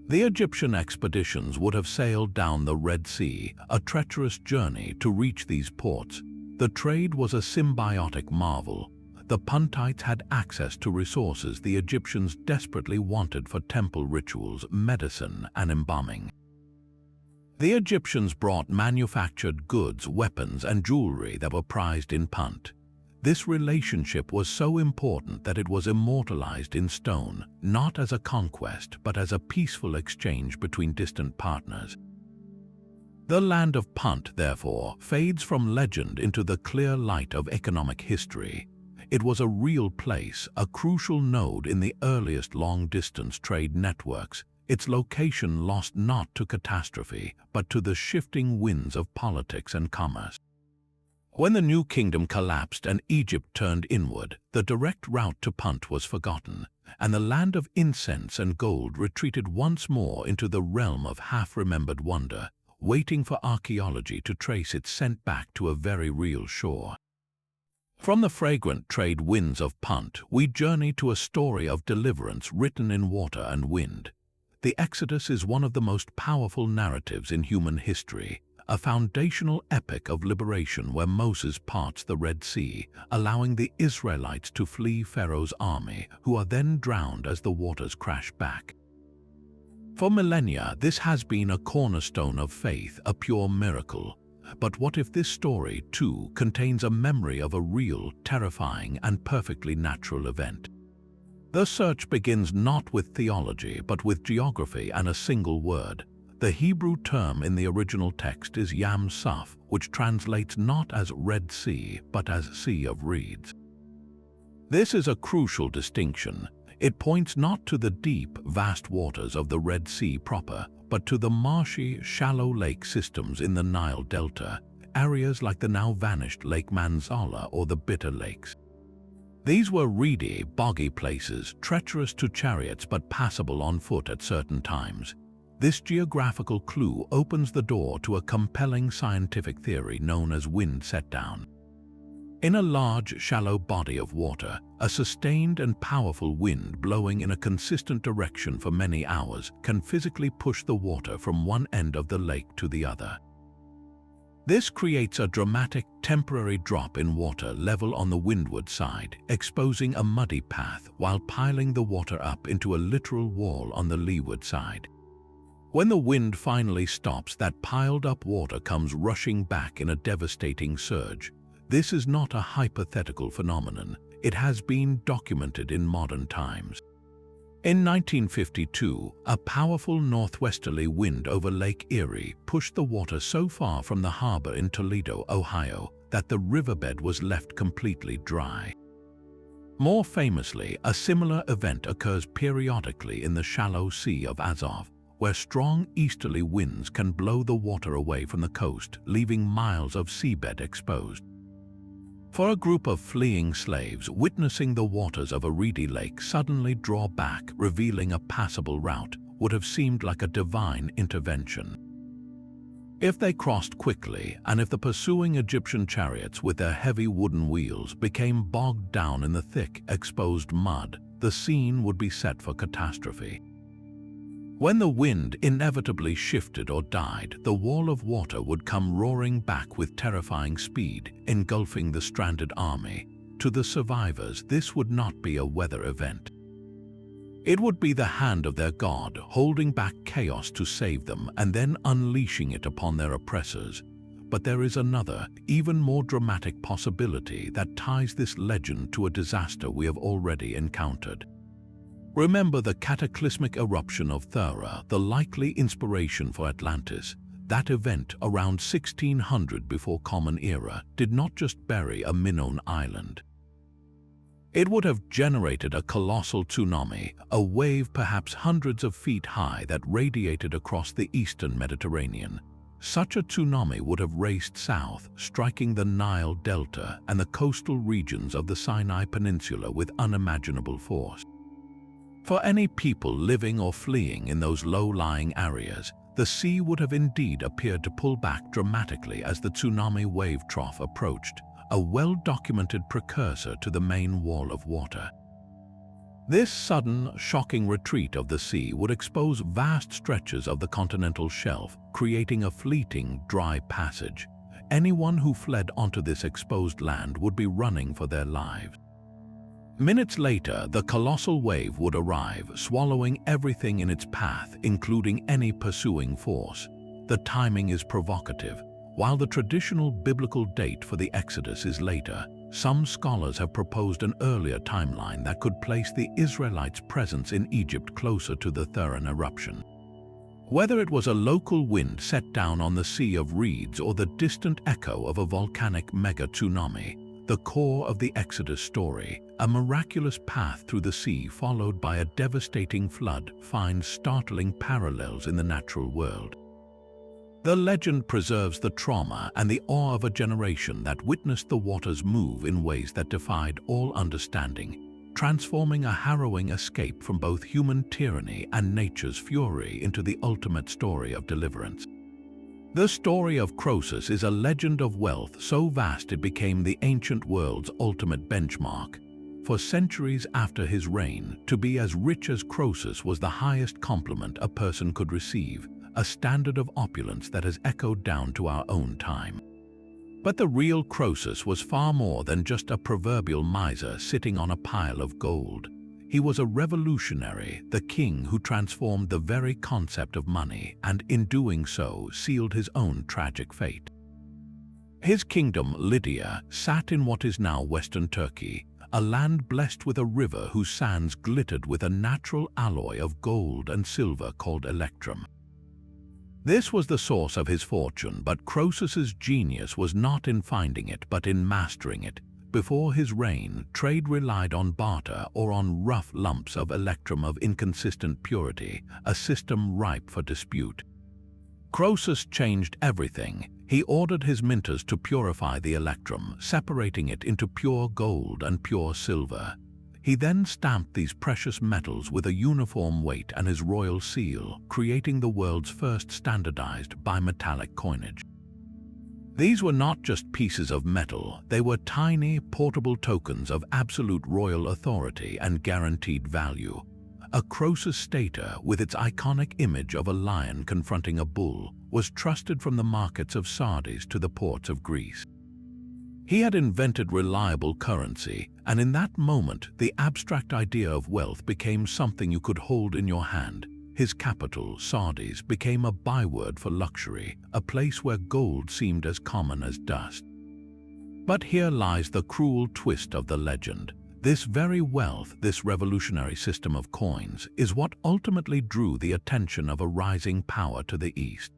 The Egyptian expeditions would have sailed down the Red Sea, a treacherous journey to reach these ports. The trade was a symbiotic marvel. The Puntites had access to resources the Egyptians desperately wanted for temple rituals, medicine, and embalming. The Egyptians brought manufactured goods, weapons, and jewelry that were prized in Punt. This relationship was so important that it was immortalized in stone, not as a conquest, but as a peaceful exchange between distant partners. The land of Punt, therefore, fades from legend into the clear light of economic history. It was a real place, a crucial node in the earliest long-distance trade networks, its location lost not to catastrophe, but to the shifting winds of politics and commerce. When the New Kingdom collapsed and Egypt turned inward, the direct route to Punt was forgotten, and the land of incense and gold retreated once more into the realm of half-remembered wonder, waiting for archaeology to trace its scent back to a very real shore. From the fragrant trade winds of Punt, we journey to a story of deliverance written in water and wind. The Exodus is one of the most powerful narratives in human history, a foundational epic of liberation where Moses parts the Red Sea, allowing the Israelites to flee Pharaoh's army, who are then drowned as the waters crash back. For millennia, this has been a cornerstone of faith, a pure miracle. But what if this story, too, contains a memory of a real, terrifying, and perfectly natural event? The search begins not with theology, but with geography and a single word. The Hebrew term in the original text is Yam Suf, which translates not as Red Sea, but as Sea of Reeds. This is a crucial distinction. It points not to the deep, vast waters of the Red Sea proper, but to the marshy, shallow lake systems in the Nile Delta, areas like the now vanished Lake Manzala or the Bitter Lakes. These were reedy, boggy places, treacherous to chariots but passable on foot at certain times. This geographical clue opens the door to a compelling scientific theory known as wind set-down. In a large, shallow body of water, a sustained and powerful wind blowing in a consistent direction for many hours can physically push the water from one end of the lake to the other. This creates a dramatic, temporary drop in water level on the windward side, exposing a muddy path while piling the water up into a literal wall on the leeward side. When the wind finally stops, that piled-up water comes rushing back in a devastating surge. This is not a hypothetical phenomenon. It has been documented in modern times. In 1952, a powerful northwesterly wind over Lake Erie pushed the water so far from the harbor in Toledo, Ohio, that the riverbed was left completely dry. More famously, a similar event occurs periodically in the shallow Sea of Azov, where strong easterly winds can blow the water away from the coast, leaving miles of seabed exposed. For a group of fleeing slaves, witnessing the waters of a reedy lake suddenly draw back, revealing a passable route, would have seemed like a divine intervention. If they crossed quickly, and if the pursuing Egyptian chariots with their heavy wooden wheels became bogged down in the thick, exposed mud, the scene would be set for catastrophe. When the wind inevitably shifted or died, the wall of water would come roaring back with terrifying speed, engulfing the stranded army. To the survivors, this would not be a weather event. It would be the hand of their God holding back chaos to save them and then unleashing it upon their oppressors. But there is another, even more dramatic possibility that ties this legend to a disaster we have already encountered. Remember the cataclysmic eruption of Thera, the likely inspiration for Atlantis. That event around 1600 before Common Era did not just bury a Minoan island. It would have generated a colossal tsunami, a wave perhaps hundreds of feet high that radiated across the eastern Mediterranean. Such a tsunami would have raced south, striking the Nile Delta and the coastal regions of the Sinai Peninsula with unimaginable force. For any people living or fleeing in those low-lying areas, the sea would have indeed appeared to pull back dramatically as the tsunami wave trough approached, a well-documented precursor to the main wall of water. This sudden, shocking retreat of the sea would expose vast stretches of the continental shelf, creating a fleeting, dry passage. Anyone who fled onto this exposed land would be running for their lives. Minutes later, the colossal wave would arrive, swallowing everything in its path, including any pursuing force. The timing is provocative. While the traditional biblical date for the Exodus is later, some scholars have proposed an earlier timeline that could place the Israelites' presence in Egypt closer to the Thuran eruption. Whether it was a local wind set down on the Sea of Reeds or the distant echo of a volcanic mega-tsunami, the core of the Exodus story, a miraculous path through the sea followed by a devastating flood, finds startling parallels in the natural world. The legend preserves the trauma and the awe of a generation that witnessed the waters move in ways that defied all understanding, transforming a harrowing escape from both human tyranny and nature's fury into the ultimate story of deliverance. The story of Croesus is a legend of wealth so vast it became the ancient world's ultimate benchmark. For centuries after his reign, to be as rich as Croesus was the highest compliment a person could receive, a standard of opulence that has echoed down to our own time. But the real Croesus was far more than just a proverbial miser sitting on a pile of gold. He was a revolutionary, the king who transformed the very concept of money and, in doing so, sealed his own tragic fate. His kingdom, Lydia, sat in what is now Western Turkey, a land blessed with a river whose sands glittered with a natural alloy of gold and silver called electrum. This was the source of his fortune, but Croesus's genius was not in finding it, but in mastering it. Before his reign, trade relied on barter or on rough lumps of electrum of inconsistent purity, a system ripe for dispute. Croesus changed everything. He ordered his minters to purify the electrum, separating it into pure gold and pure silver. He then stamped these precious metals with a uniform weight and his royal seal, creating the world's first standardized bimetallic coinage. These were not just pieces of metal, they were tiny, portable tokens of absolute royal authority and guaranteed value. A Croesus stater, with its iconic image of a lion confronting a bull, was trusted from the markets of Sardis to the ports of Greece. He had invented reliable currency, and in that moment, the abstract idea of wealth became something you could hold in your hand. His capital, Sardis, became a byword for luxury, a place where gold seemed as common as dust. But here lies the cruel twist of the legend. This very wealth, this revolutionary system of coins, is what ultimately drew the attention of a rising power to the east.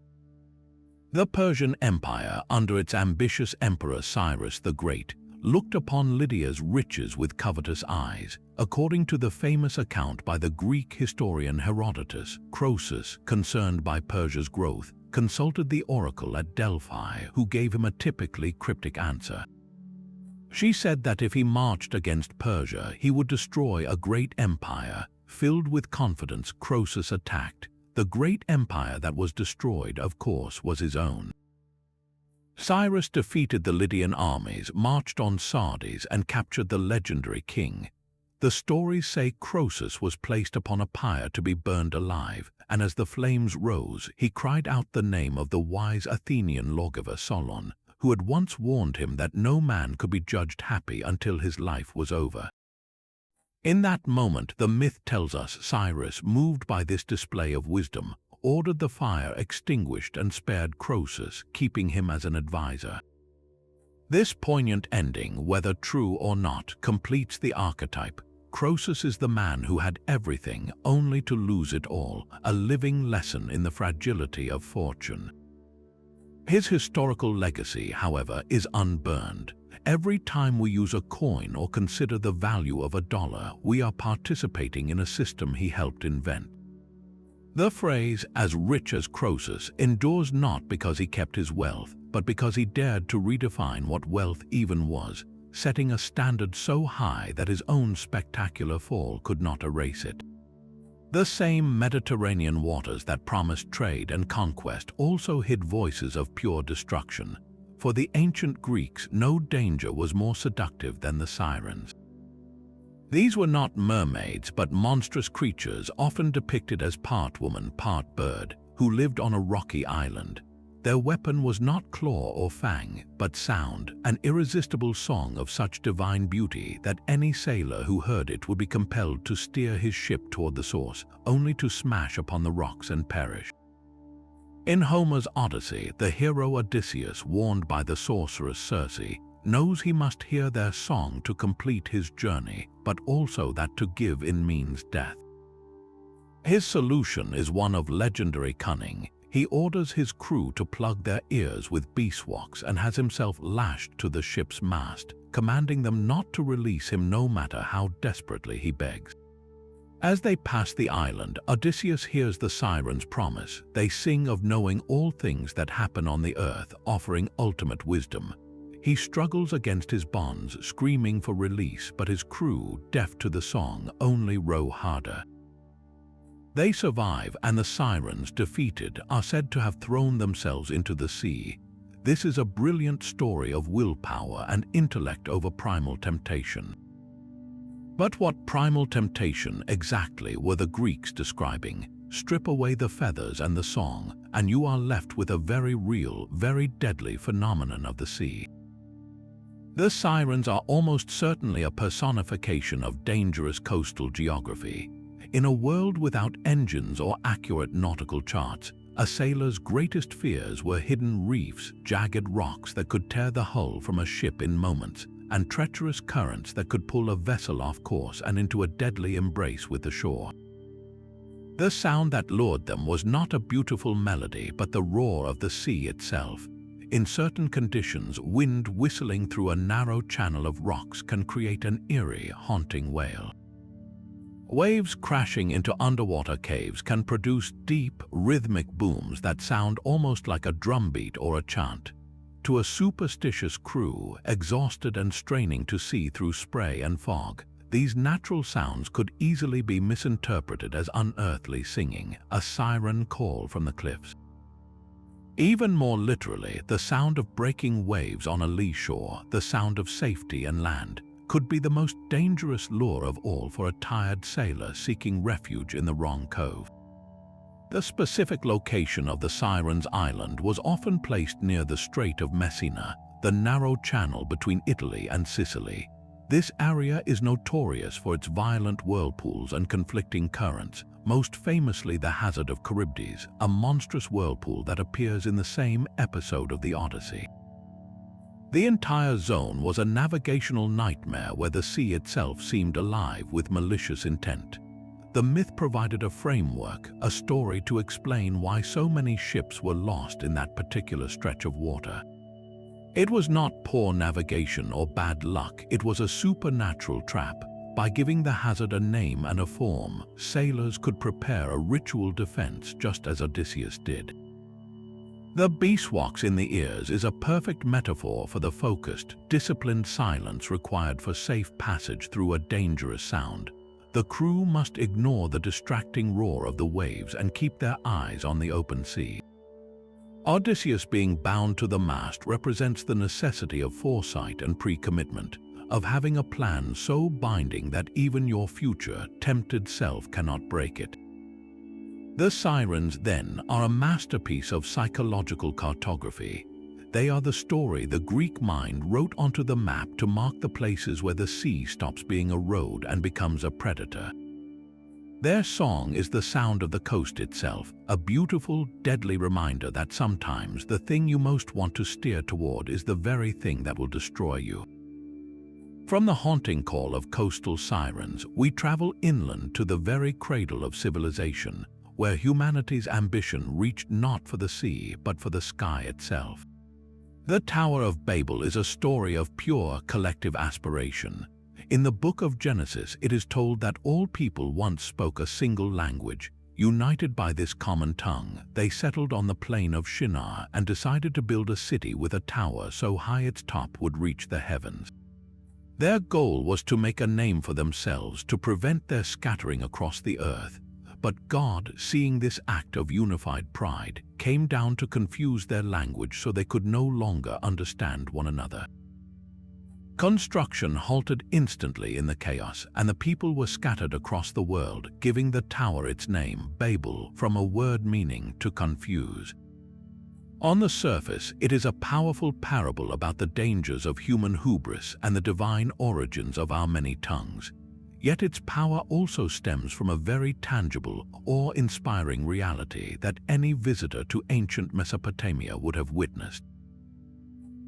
The Persian Empire, under its ambitious emperor Cyrus the Great, looked upon Lydia's riches with covetous eyes. According to the famous account by the Greek historian Herodotus, Croesus, concerned by Persia's growth, consulted the oracle at Delphi, who gave him a typically cryptic answer. She said that if he marched against Persia, he would destroy a great empire. Filled with confidence, Croesus attacked. The great empire that was destroyed, of course, was his own. Cyrus defeated the Lydian armies, marched on Sardis, and captured the legendary king. The stories say Croesus was placed upon a pyre to be burned alive, and as the flames rose, he cried out the name of the wise Athenian lawgiver Solon, who had once warned him that no man could be judged happy until his life was over. In that moment, the myth tells us Cyrus, moved by this display of wisdom, ordered the fire extinguished and spared Croesus, keeping him as an advisor. This poignant ending, whether true or not, completes the archetype. Croesus is the man who had everything only to lose it all, a living lesson in the fragility of fortune. His historical legacy, however, is unburned. Every time we use a coin or consider the value of a dollar, we are participating in a system he helped invent. The phrase, "as rich as Croesus," endures not because he kept his wealth, but because he dared to redefine what wealth even was, setting a standard so high that his own spectacular fall could not erase it. The same Mediterranean waters that promised trade and conquest also hid voices of pure destruction. For the ancient Greeks, no danger was more seductive than the sirens. These were not mermaids, but monstrous creatures often depicted as part woman, part bird, who lived on a rocky island. Their weapon was not claw or fang, but sound, an irresistible song of such divine beauty that any sailor who heard it would be compelled to steer his ship toward the source, only to smash upon the rocks and perish. In Homer's Odyssey, the hero Odysseus, warned by the sorceress Circe, knows he must hear their song to complete his journey, but also that to give in means death. His solution is one of legendary cunning. He orders his crew to plug their ears with beeswax and has himself lashed to the ship's mast, commanding them not to release him no matter how desperately he begs. As they pass the island, Odysseus hears the sirens' promise. They sing of knowing all things that happen on the earth, offering ultimate wisdom. He struggles against his bonds, screaming for release, but his crew, deaf to the song, only row harder. They survive, and the sirens, defeated, are said to have thrown themselves into the sea. This is a brilliant story of willpower and intellect over primal temptation. But what primal temptation exactly were the Greeks describing? Strip away the feathers and the song, and you are left with a very real, very deadly phenomenon of the sea. The sirens are almost certainly a personification of dangerous coastal geography. In a world without engines or accurate nautical charts, a sailor's greatest fears were hidden reefs, jagged rocks that could tear the hull from a ship in moments, and treacherous currents that could pull a vessel off course and into a deadly embrace with the shore. The sound that lured them was not a beautiful melody, but the roar of the sea itself. In certain conditions, wind whistling through a narrow channel of rocks can create an eerie, haunting wail. Waves crashing into underwater caves can produce deep, rhythmic booms that sound almost like a drumbeat or a chant. To a superstitious crew, exhausted and straining to see through spray and fog, these natural sounds could easily be misinterpreted as unearthly singing, a siren call from the cliffs. Even more literally, the sound of breaking waves on a lee shore, the sound of safety and land, could be the most dangerous lure of all for a tired sailor seeking refuge in the wrong cove. The specific location of the Sirens' Island was often placed near the Strait of Messina, the narrow channel between Italy and Sicily. This area is notorious for its violent whirlpools and conflicting currents, most famously the Hazard of Charybdis, a monstrous whirlpool that appears in the same episode of the Odyssey. The entire zone was a navigational nightmare where the sea itself seemed alive with malicious intent. The myth provided a framework, a story to explain why so many ships were lost in that particular stretch of water. It was not poor navigation or bad luck, it was a supernatural trap. By giving the hazard a name and a form, sailors could prepare a ritual defense just as Odysseus did. The beeswax in the ears is a perfect metaphor for the focused, disciplined silence required for safe passage through a dangerous sound. The crew must ignore the distracting roar of the waves and keep their eyes on the open sea. Odysseus being bound to the mast represents the necessity of foresight and pre-commitment, of having a plan so binding that even your future, tempted self cannot break it. The sirens, then, are a masterpiece of psychological cartography. They are the story the Greek mind wrote onto the map to mark the places where the sea stops being a road and becomes a predator. Their song is the sound of the coast itself, a beautiful, deadly reminder that sometimes the thing you most want to steer toward is the very thing that will destroy you. From the haunting call of coastal sirens, we travel inland to the very cradle of civilization, where humanity's ambition reached not for the sea but for the sky itself. The Tower of Babel is a story of pure collective aspiration. In the book of Genesis, it is told that all people once spoke a single language. United by this common tongue, they settled on the plain of Shinar and decided to build a city with a tower so high its top would reach the heavens. Their goal was to make a name for themselves, to prevent their scattering across the earth. But God, seeing this act of unified pride, came down to confuse their language so they could no longer understand one another. Construction halted instantly in the chaos, and the people were scattered across the world, giving the tower its name, Babel, from a word meaning to confuse. On the surface, it is a powerful parable about the dangers of human hubris and the divine origins of our many tongues. Yet its power also stems from a very tangible, awe-inspiring reality that any visitor to ancient Mesopotamia would have witnessed.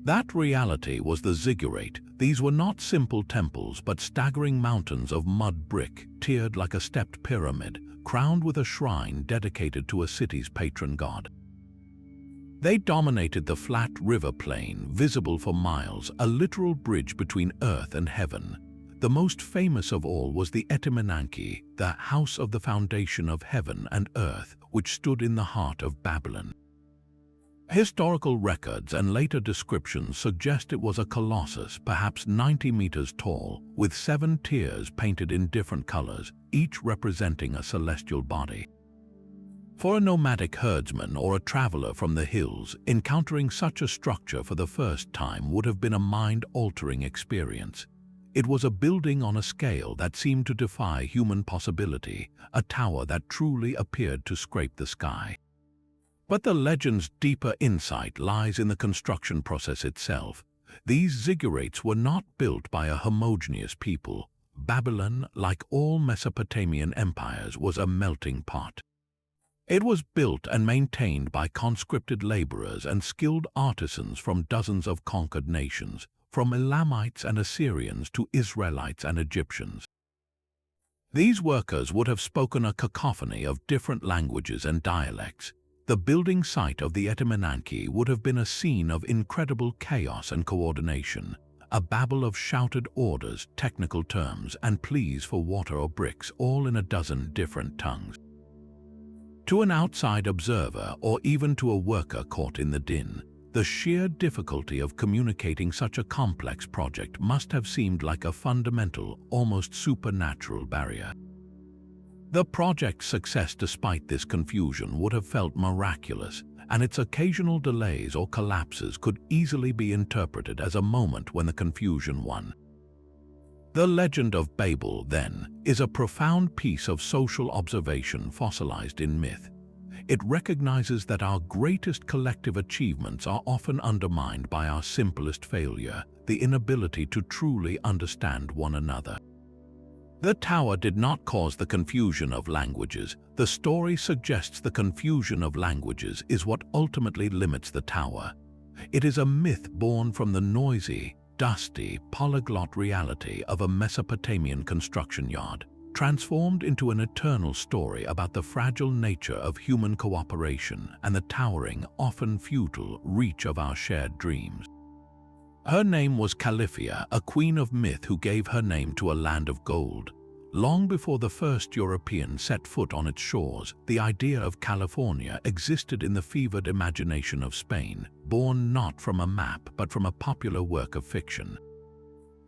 That reality was the ziggurat. These were not simple temples, but staggering mountains of mud brick, tiered like a stepped pyramid, crowned with a shrine dedicated to a city's patron god. They dominated the flat river plain, visible for miles, a literal bridge between earth and heaven. The most famous of all was the Etemenanke, the house of the foundation of heaven and earth, which stood in the heart of Babylon. Historical records and later descriptions suggest it was a colossus, perhaps 90 meters tall, with 7 tiers painted in different colors, each representing a celestial body. For a nomadic herdsman or a traveler from the hills, encountering such a structure for the first time would have been a mind-altering experience. It was a building on a scale that seemed to defy human possibility, a tower that truly appeared to scrape the sky. But the legend's deeper insight lies in the construction process itself. These ziggurats were not built by a homogeneous people. Babylon, like all Mesopotamian empires, was a melting pot. It was built and maintained by conscripted laborers and skilled artisans from dozens of conquered nations, from Elamites and Assyrians to Israelites and Egyptians. These workers would have spoken a cacophony of different languages and dialects. The building site of the Etemenanke would have been a scene of incredible chaos and coordination, a babel of shouted orders, technical terms, and pleas for water or bricks, all in a dozen different tongues. To an outside observer, or even to a worker caught in the din, the sheer difficulty of communicating such a complex project must have seemed like a fundamental, almost supernatural barrier. The project's success despite this confusion would have felt miraculous, and its occasional delays or collapses could easily be interpreted as a moment when the confusion won. The legend of Babel, then, is a profound piece of social observation fossilized in myth. It recognizes that our greatest collective achievements are often undermined by our simplest failure, the inability to truly understand one another. The tower did not cause the confusion of languages. The story suggests the confusion of languages is what ultimately limits the tower. It is a myth born from the noisy, dusty, polyglot reality of a Mesopotamian construction yard, transformed into an eternal story about the fragile nature of human cooperation and the towering, often futile, reach of our shared dreams. Her name was Califia, a queen of myth who gave her name to a land of gold. Long before the first European set foot on its shores, the idea of California existed in the fevered imagination of Spain, born not from a map but from a popular work of fiction.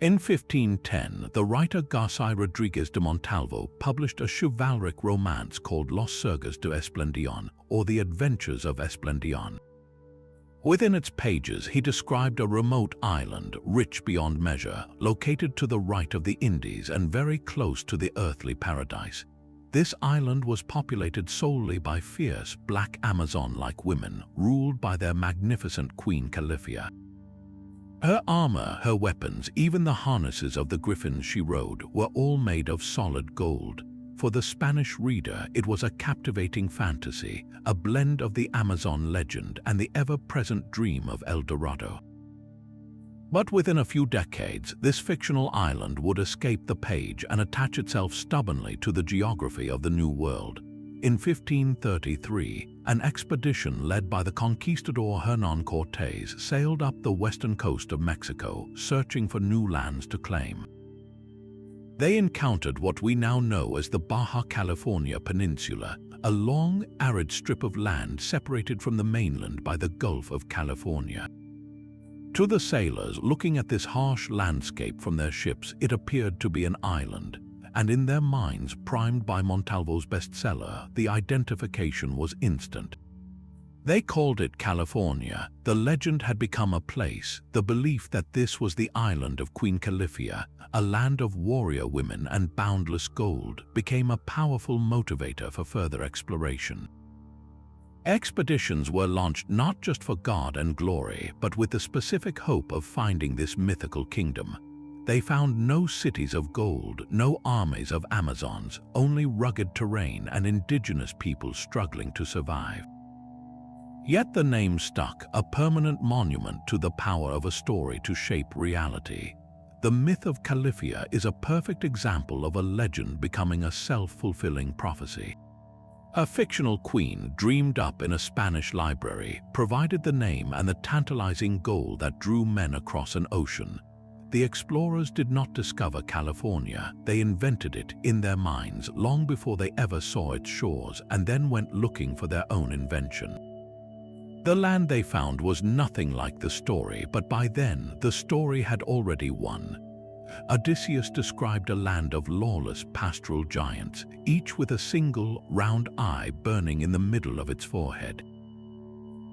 In 1510, the writer Garci Rodriguez de Montalvo published a chivalric romance called Los Sergas de Esplendion, or The Adventures of Esplendion. Within its pages, he described a remote island, rich beyond measure, located to the right of the Indies and very close to the earthly paradise. This island was populated solely by fierce, black Amazon-like women, ruled by their magnificent queen Califia. Her armor, her weapons, even the harnesses of the griffins she rode, were all made of solid gold. For the Spanish reader, it was a captivating fantasy, a blend of the Amazon legend and the ever-present dream of El Dorado. But within a few decades, this fictional island would escape the page and attach itself stubbornly to the geography of the New World. In 1533, an expedition led by the conquistador Hernán Cortés sailed up the western coast of Mexico, searching for new lands to claim. They encountered what we now know as the Baja California Peninsula, a long, arid strip of land separated from the mainland by the Gulf of California. To the sailors looking at this harsh landscape from their ships, it appeared to be an island, and in their minds, primed by Montalvo's bestseller, the identification was instant. They called it California. The legend had become a place, the belief that this was the island of Queen Califia, a land of warrior women and boundless gold, became a powerful motivator for further exploration. Expeditions were launched not just for God and glory, but with the specific hope of finding this mythical kingdom. They found no cities of gold, no armies of Amazons, only rugged terrain and indigenous peoples struggling to survive. Yet the name stuck, a permanent monument to the power of a story to shape reality. The myth of Califia is a perfect example of a legend becoming a self-fulfilling prophecy. A fictional queen dreamed up in a Spanish library provided the name and the tantalizing goal that drew men across an ocean. The explorers did not discover California, they invented it in their minds long before they ever saw its shores, and then went looking for their own invention. The land they found was nothing like the story, but by then the story had already won. Odysseus described a land of lawless pastoral giants, each with a single, round eye burning in the middle of its forehead.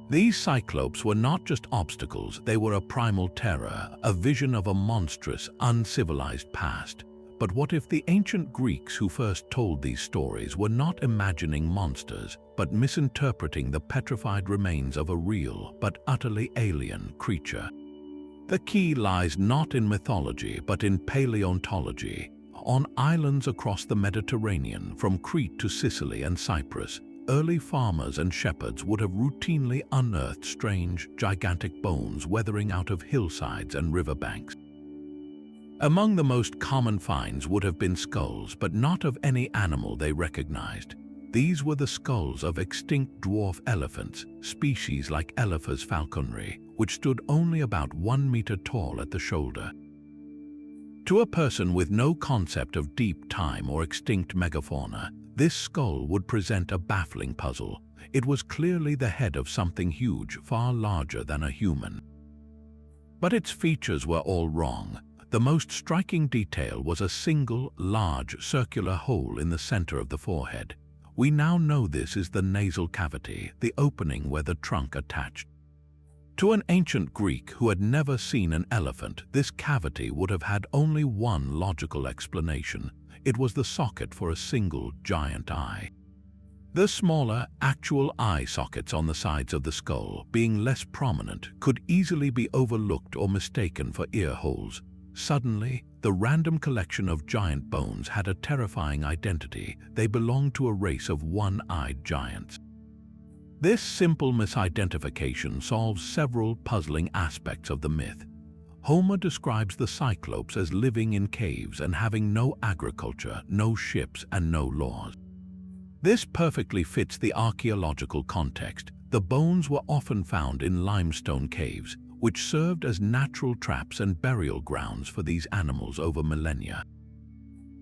These cyclopes were not just obstacles, they were a primal terror, a vision of a monstrous, uncivilized past. But what if the ancient Greeks who first told these stories were not imagining monsters, but misinterpreting the petrified remains of a real, but utterly alien creature? The key lies not in mythology, but in paleontology. On islands across the Mediterranean, from Crete to Sicily and Cyprus, early farmers and shepherds would have routinely unearthed strange, gigantic bones weathering out of hillsides and riverbanks. Among the most common finds would have been skulls, but not of any animal they recognized. These were the skulls of extinct dwarf elephants, species like Elephas falconeri, which stood only about 1 meter tall at the shoulder. To a person with no concept of deep time or extinct megafauna, this skull would present a baffling puzzle. It was clearly the head of something huge, far larger than a human. But its features were all wrong. The most striking detail was a single, large, circular hole in the center of the forehead. We now know this is the nasal cavity, the opening where the trunk attached. To an ancient Greek who had never seen an elephant, this cavity would have had only one logical explanation. It was the socket for a single giant eye. The smaller, actual eye sockets on the sides of the skull, being less prominent, could easily be overlooked or mistaken for ear holes. Suddenly, the random collection of giant bones had a terrifying identity. They belonged to a race of one-eyed giants. This simple misidentification solves several puzzling aspects of the myth. Homer describes the Cyclopes as living in caves and having no agriculture, no ships, and no laws. This perfectly fits the archaeological context. The bones were often found in limestone caves, which served as natural traps and burial grounds for these animals over millennia.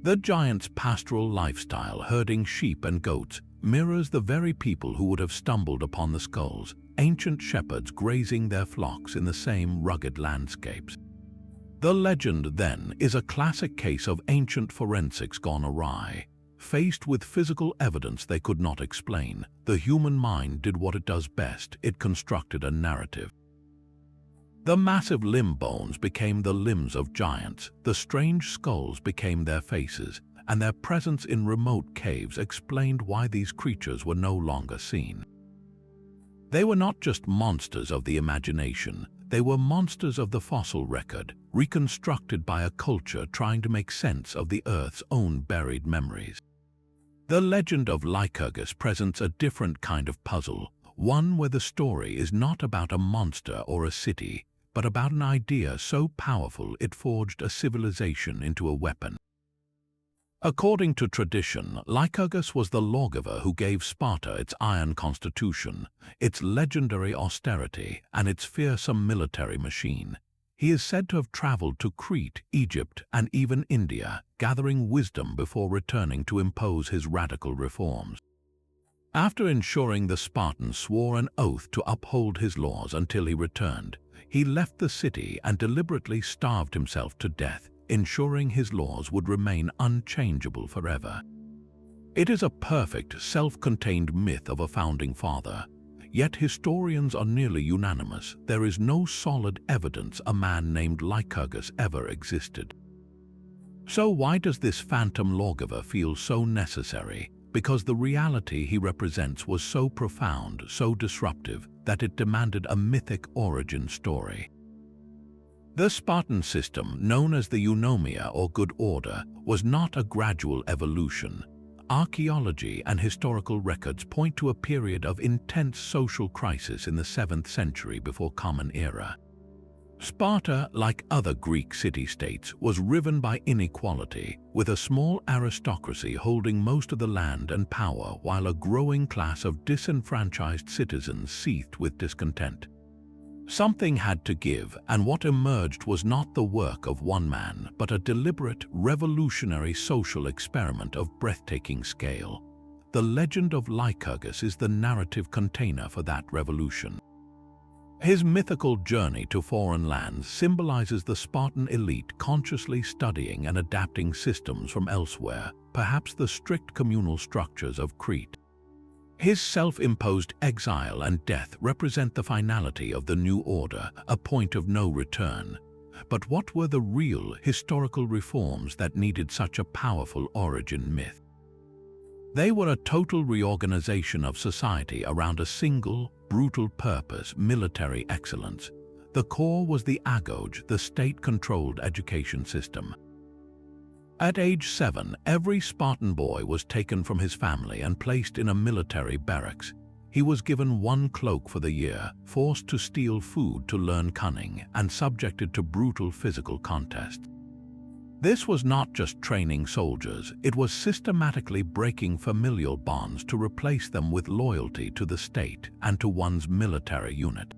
The giants' pastoral lifestyle, herding sheep and goats, mirrors the very people who would have stumbled upon the skulls, ancient shepherds grazing their flocks in the same rugged landscapes. The legend, then, is a classic case of ancient forensics gone awry. Faced with physical evidence they could not explain, the human mind did what it does best: it constructed a narrative. The massive limb bones became the limbs of giants, the strange skulls became their faces, and their presence in remote caves explained why these creatures were no longer seen. They were not just monsters of the imagination, they were monsters of the fossil record, reconstructed by a culture trying to make sense of the Earth's own buried memories. The legend of Lycurgus presents a different kind of puzzle, one where the story is not about a monster or a city, but about an idea so powerful it forged a civilization into a weapon. According to tradition, Lycurgus was the lawgiver who gave Sparta its iron constitution, its legendary austerity, and its fearsome military machine. He is said to have traveled to Crete, Egypt, and even India, gathering wisdom before returning to impose his radical reforms. After ensuring the Spartans swore an oath to uphold his laws until he returned, he left the city and deliberately starved himself to death, ensuring his laws would remain unchangeable forever. It is a perfect, self-contained myth of a founding father, yet historians are nearly unanimous there is no solid evidence a man named Lycurgus ever existed. So why does this phantom lawgiver feel so necessary? Because the reality he represents was so profound, so disruptive, that it demanded a mythic origin story. The Spartan system, known as the eunomia or good order, was not a gradual evolution. Archaeology and historical records point to a period of intense social crisis in the 7th century before Common Era. Sparta, like other Greek city-states, was riven by inequality, with a small aristocracy holding most of the land and power while a growing class of disenfranchised citizens seethed with discontent. Something had to give, and what emerged was not the work of one man, but a deliberate, revolutionary social experiment of breathtaking scale. The legend of Lycurgus is the narrative container for that revolution. His mythical journey to foreign lands symbolizes the Spartan elite consciously studying and adapting systems from elsewhere, perhaps the strict communal structures of Crete. His self-imposed exile and death represent the finality of the new order, a point of no return. But what were the real historical reforms that needed such a powerful origin myth? They were a total reorganization of society around a single, brutal purpose: military excellence. The core was the agoge, the state-controlled education system. At age 7, every Spartan boy was taken from his family and placed in a military barracks. He was given one cloak for the year, forced to steal food to learn cunning, and subjected to brutal physical contests. This was not just training soldiers, it was systematically breaking familial bonds to replace them with loyalty to the state and to one's military unit.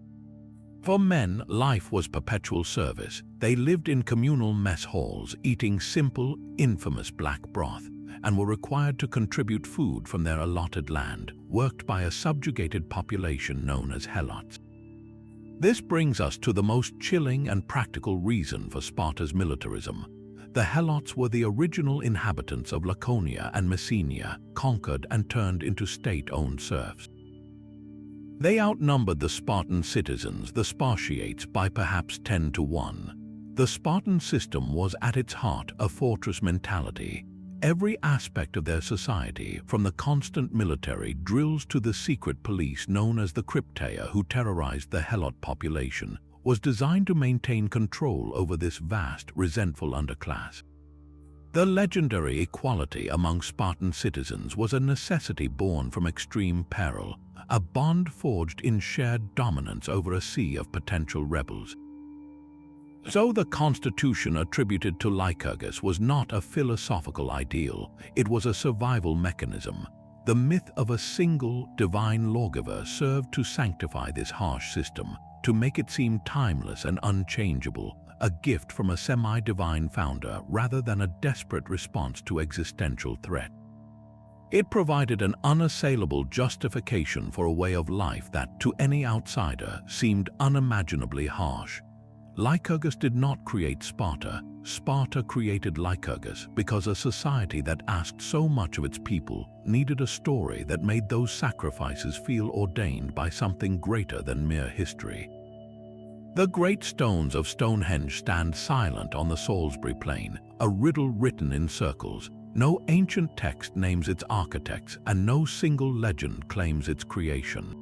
For men, life was perpetual service. They lived in communal mess halls, eating simple, infamous black broth, and were required to contribute food from their allotted land, worked by a subjugated population known as helots. This brings us to the most chilling and practical reason for Sparta's militarism. The helots were the original inhabitants of Laconia and Messenia, conquered and turned into state-owned serfs. They outnumbered the Spartan citizens, the Spartiates, by perhaps 10 to 1. The Spartan system was at its heart a fortress mentality. Every aspect of their society, from the constant military drills to the secret police known as the Crypteia who terrorized the helot population, was designed to maintain control over this vast, resentful underclass. The legendary equality among Spartan citizens was a necessity born from extreme peril, a bond forged in shared dominance over a sea of potential rebels. So the constitution attributed to Lycurgus was not a philosophical ideal, it was a survival mechanism. The myth of a single, divine lawgiver served to sanctify this harsh system, to make it seem timeless and unchangeable, a gift from a semi-divine founder rather than a desperate response to existential threat. It provided an unassailable justification for a way of life that, to any outsider, seemed unimaginably harsh. Lycurgus did not create Sparta. Sparta created Lycurgus because a society that asked so much of its people needed a story that made those sacrifices feel ordained by something greater than mere history. The great stones of Stonehenge stand silent on the Salisbury Plain, a riddle written in circles. No ancient text names its architects, and no single legend claims its creation.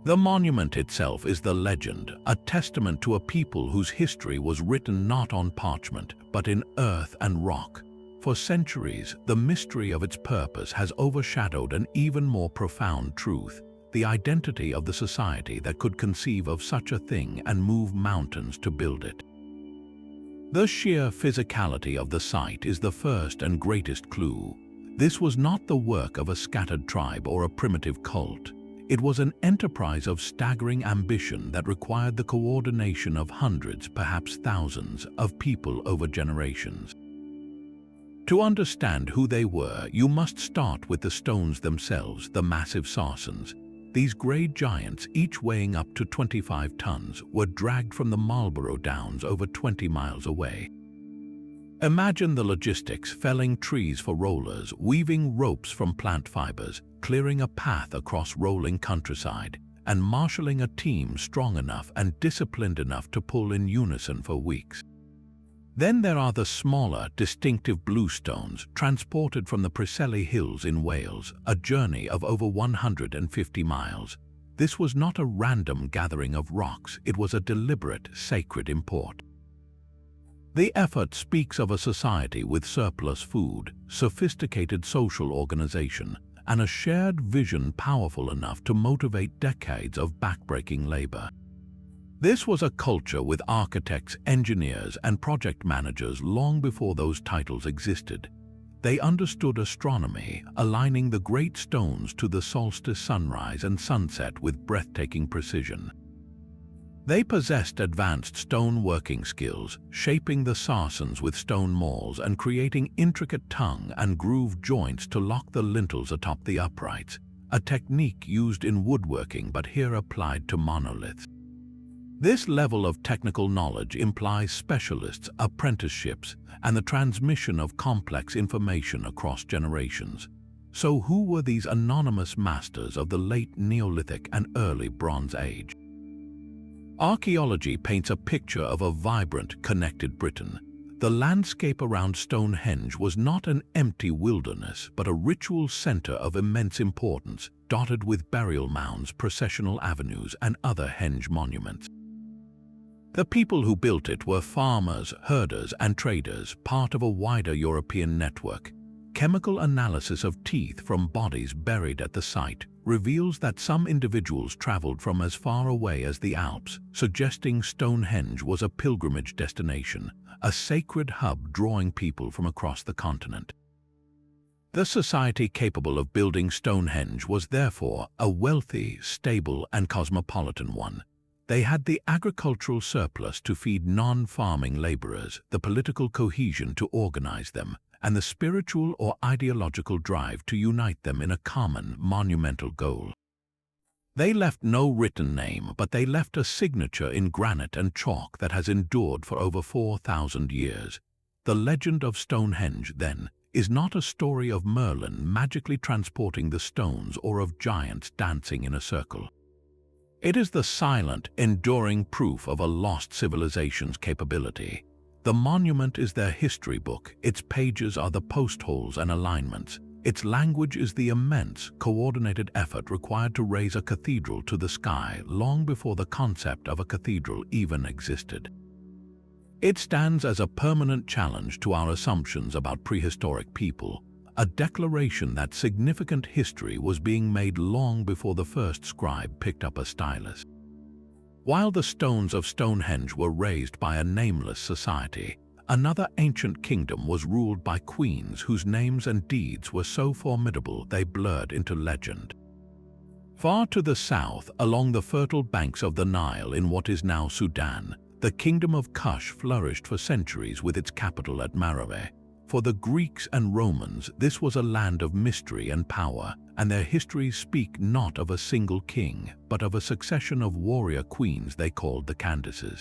The monument itself is the legend, a testament to a people whose history was written not on parchment, but in earth and rock. For centuries, the mystery of its purpose has overshadowed an even more profound truth: the identity of the society that could conceive of such a thing and move mountains to build it. The sheer physicality of the site is the first and greatest clue. This was not the work of a scattered tribe or a primitive cult. It was an enterprise of staggering ambition that required the coordination of hundreds, perhaps thousands, of people over generations. To understand who they were, you must start with the stones themselves, the massive sarcens. These grey giants, each weighing up to 25 tons, were dragged from the Marlborough Downs over 20 miles away. Imagine the logistics: felling trees for rollers, weaving ropes from plant fibers, clearing a path across rolling countryside, and marshalling a team strong enough and disciplined enough to pull in unison for weeks. Then there are the smaller, distinctive bluestones transported from the Preseli Hills in Wales, a journey of over 150 miles. This was not a random gathering of rocks, it was a deliberate, sacred import. The effort speaks of a society with surplus food, sophisticated social organization, and a shared vision powerful enough to motivate decades of backbreaking labor. This was a culture with architects, engineers, and project managers long before those titles existed. They understood astronomy, aligning the great stones to the solstice sunrise and sunset with breathtaking precision. They possessed advanced stone working skills, shaping the sarsens with stone mauls and creating intricate tongue and groove joints to lock the lintels atop the uprights, a technique used in woodworking but here applied to monoliths. This level of technical knowledge implies specialists, apprenticeships, and the transmission of complex information across generations. So who were these anonymous masters of the late Neolithic and early Bronze Age? Archaeology paints a picture of a vibrant, connected Britain. The landscape around Stonehenge was not an empty wilderness, but a ritual center of immense importance, dotted with burial mounds, processional avenues, and other henge monuments. The people who built it were farmers, herders, and traders, part of a wider European network. Chemical analysis of teeth from bodies buried at the site reveals that some individuals traveled from as far away as the Alps, suggesting Stonehenge was a pilgrimage destination, a sacred hub drawing people from across the continent. The society capable of building Stonehenge was therefore a wealthy, stable, and cosmopolitan one. They had the agricultural surplus to feed non-farming laborers, the political cohesion to organize them, and the spiritual or ideological drive to unite them in a common, monumental goal. They left no written name, but they left a signature in granite and chalk that has endured for over 4,000 years. The legend of Stonehenge, then, is not a story of Merlin magically transporting the stones or of giants dancing in a circle. It is the silent, enduring proof of a lost civilization's capability. The monument is their history book, its pages are the post holes and alignments, its language is the immense, coordinated effort required to raise a cathedral to the sky long before the concept of a cathedral even existed. It stands as a permanent challenge to our assumptions about prehistoric people, a declaration that significant history was being made long before the first scribe picked up a stylus. While the stones of Stonehenge were raised by a nameless society, another ancient kingdom was ruled by queens whose names and deeds were so formidable they blurred into legend. Far to the south, along the fertile banks of the Nile in what is now Sudan, the kingdom of Kush flourished for centuries with its capital at Meroe. For the Greeks and Romans, this was a land of mystery and power, and their histories speak not of a single king, but of a succession of warrior queens they called the Candaces.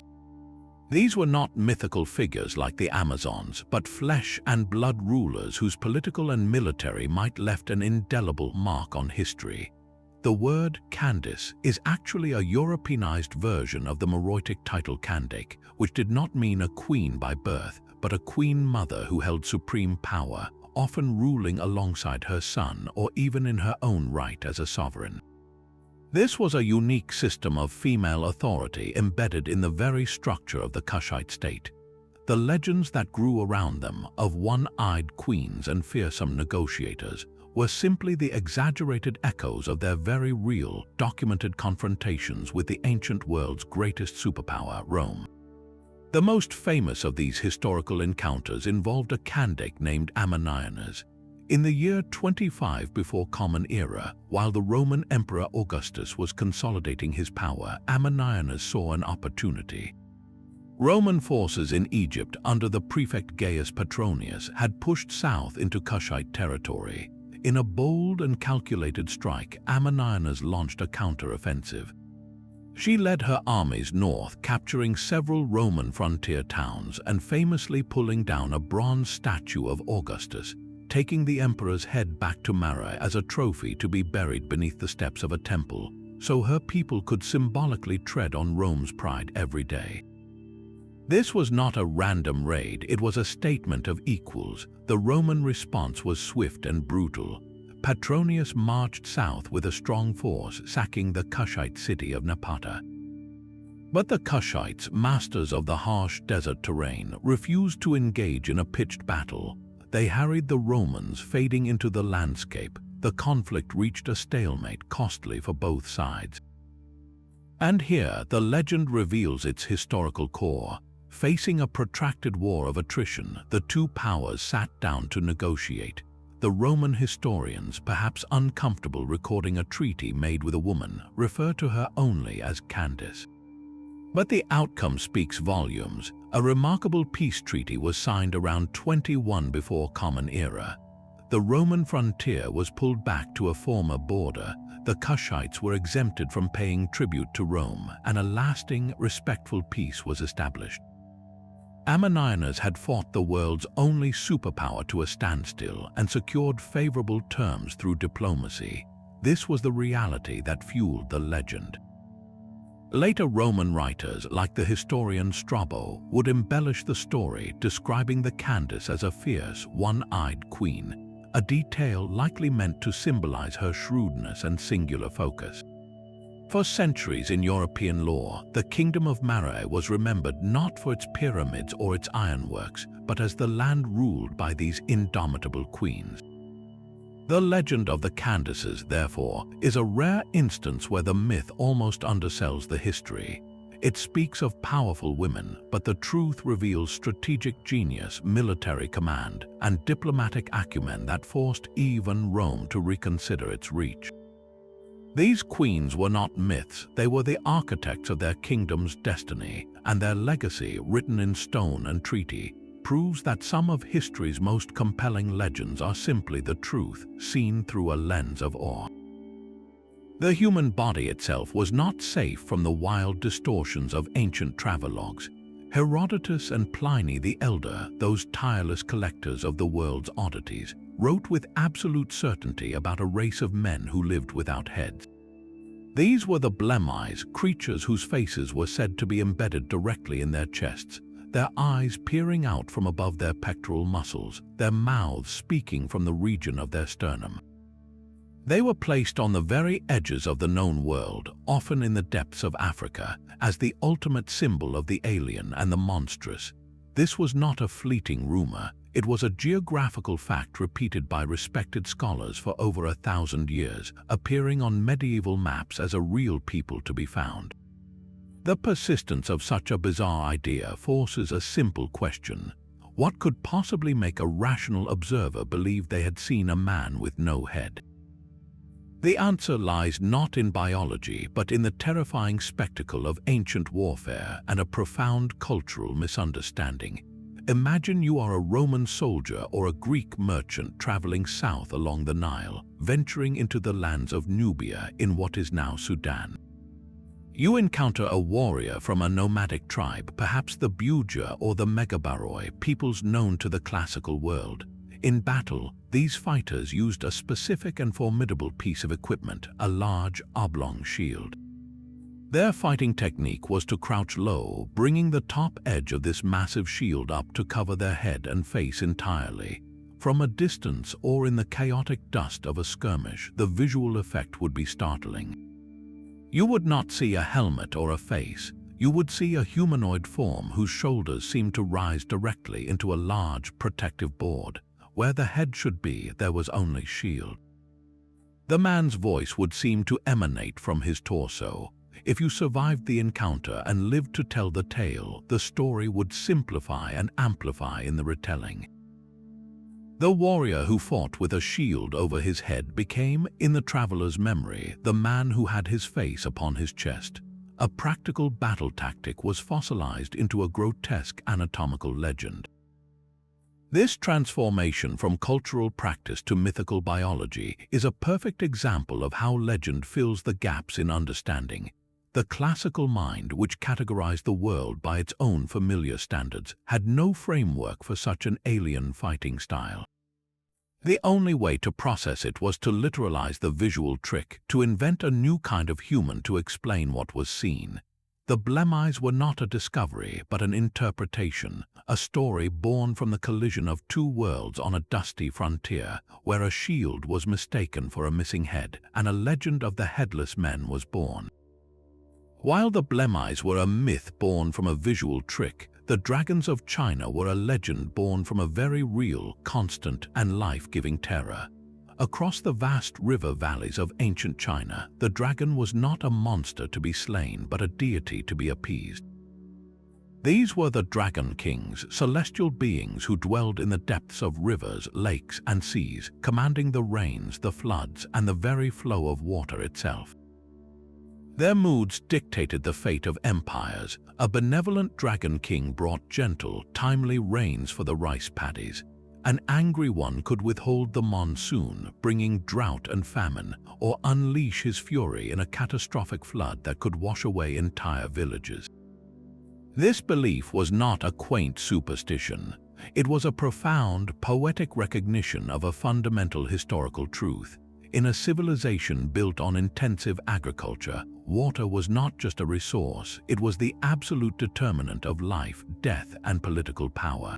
These were not mythical figures like the Amazons, but flesh and blood rulers whose political and military might left an indelible mark on history. The word Candace is actually a Europeanized version of the Meroitic title Candake, which did not mean a queen by birth, but a queen mother who held supreme power, often ruling alongside her son or even in her own right as a sovereign. This was a unique system of female authority embedded in the very structure of the Kushite state. The legends that grew around them of one-eyed queens and fearsome negotiators were simply the exaggerated echoes of their very real, documented confrontations with the ancient world's greatest superpower, Rome. The most famous of these historical encounters involved a Candake named Ammonionas. In the year 25 before Common Era, while the Roman Emperor Augustus was consolidating his power, Ammonionas saw an opportunity. Roman forces in Egypt under the prefect Gaius Petronius had pushed south into Kushite territory. In a bold and calculated strike, Ammonionas launched a counter-offensive. She led her armies north, capturing several Roman frontier towns and famously pulling down a bronze statue of Augustus, taking the emperor's head back to Mara as a trophy to be buried beneath the steps of a temple, so her people could symbolically tread on Rome's pride every day. This was not a random raid, it was a statement of equals. The Roman response was swift and brutal. Petronius marched south with a strong force, sacking the Kushite city of Napata. But the Kushites, masters of the harsh desert terrain, refused to engage in a pitched battle. They harried the Romans, fading into the landscape. The conflict reached a stalemate, costly for both sides. And here, the legend reveals its historical core. Facing a protracted war of attrition, the two powers sat down to negotiate. The Roman historians, perhaps uncomfortable recording a treaty made with a woman, refer to her only as Candace. But the outcome speaks volumes. A remarkable peace treaty was signed around 21 before Common Era. The Roman frontier was pulled back to a former border. The Kushites were exempted from paying tribute to Rome, and a lasting, respectful peace was established. Ammonians had fought the world's only superpower to a standstill and secured favorable terms through diplomacy. This was the reality that fueled the legend. Later Roman writers, like the historian Strabo, would embellish the story, describing the Candace as a fierce, one-eyed queen, a detail likely meant to symbolize her shrewdness and singular focus. For centuries in European lore, the kingdom of Mara was remembered not for its pyramids or its ironworks, but as the land ruled by these indomitable queens. The legend of the Candaces, therefore, is a rare instance where the myth almost undersells the history. It speaks of powerful women, but the truth reveals strategic genius, military command, and diplomatic acumen that forced even Rome to reconsider its reach. These queens were not myths, they were the architects of their kingdom's destiny, and their legacy, written in stone and treaty, proves that some of history's most compelling legends are simply the truth, seen through a lens of awe. The human body itself was not safe from the wild distortions of ancient travelogues. Herodotus and Pliny the Elder, those tireless collectors of the world's oddities, wrote with absolute certainty about a race of men who lived without heads. These were the Blemmyes, creatures whose faces were said to be embedded directly in their chests, their eyes peering out from above their pectoral muscles, their mouths speaking from the region of their sternum. They were placed on the very edges of the known world, often in the depths of Africa, as the ultimate symbol of the alien and the monstrous. This was not a fleeting rumor. It was a geographical fact repeated by respected scholars for over 1,000 years, appearing on medieval maps as a real people to be found. The persistence of such a bizarre idea forces a simple question. What could possibly make a rational observer believe they had seen a man with no head? The answer lies not in biology, but in the terrifying spectacle of ancient warfare and a profound cultural misunderstanding. Imagine you are a Roman soldier or a Greek merchant traveling south along the Nile, venturing into the lands of Nubia in what is now Sudan. You encounter a warrior from a nomadic tribe, perhaps the Buja or the Megabaroi, peoples known to the classical world. In battle, these fighters used a specific and formidable piece of equipment, a large, oblong shield. Their fighting technique was to crouch low, bringing the top edge of this massive shield up to cover their head and face entirely. From a distance or in the chaotic dust of a skirmish, the visual effect would be startling. You would not see a helmet or a face. You would see a humanoid form whose shoulders seemed to rise directly into a large protective board. Where the head should be, there was only shield. The man's voice would seem to emanate from his torso. If you survived the encounter and lived to tell the tale, the story would simplify and amplify in the retelling. The warrior who fought with a shield over his head became, in the traveler's memory, the man who had his face upon his chest. A practical battle tactic was fossilized into a grotesque anatomical legend. This transformation from cultural practice to mythical biology is a perfect example of how legend fills the gaps in understanding. The classical mind, which categorized the world by its own familiar standards, had no framework for such an alien fighting style. The only way to process it was to literalize the visual trick, to invent a new kind of human to explain what was seen. The blemis were not a discovery, but an interpretation, a story born from the collision of two worlds on a dusty frontier, where a shield was mistaken for a missing head, and a legend of the headless men was born. While the blemis were a myth born from a visual trick, the dragons of China were a legend born from a very real, constant, and life-giving terror. Across the vast river valleys of ancient China, the dragon was not a monster to be slain, but a deity to be appeased. These were the dragon kings, celestial beings who dwelled in the depths of rivers, lakes, and seas, commanding the rains, the floods, and the very flow of water itself. Their moods dictated the fate of empires. A benevolent dragon king brought gentle, timely rains for the rice paddies. An angry one could withhold the monsoon, bringing drought and famine, or unleash his fury in a catastrophic flood that could wash away entire villages. This belief was not a quaint superstition. It was a profound, poetic recognition of a fundamental historical truth. In a civilization built on intensive agriculture, water was not just a resource, it was the absolute determinant of life, death, and political power.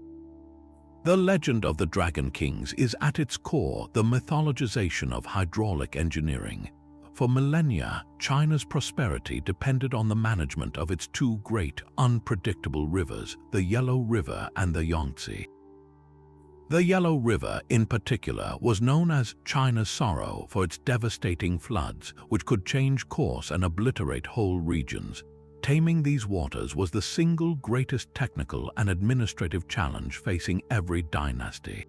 The legend of the Dragon Kings is at its core the mythologization of hydraulic engineering. For millennia, China's prosperity depended on the management of its two great, unpredictable rivers, the Yellow River and the Yangtze. The Yellow River, in particular, was known as China's Sorrow for its devastating floods, which could change course and obliterate whole regions. Taming these waters was the single greatest technical and administrative challenge facing every dynasty.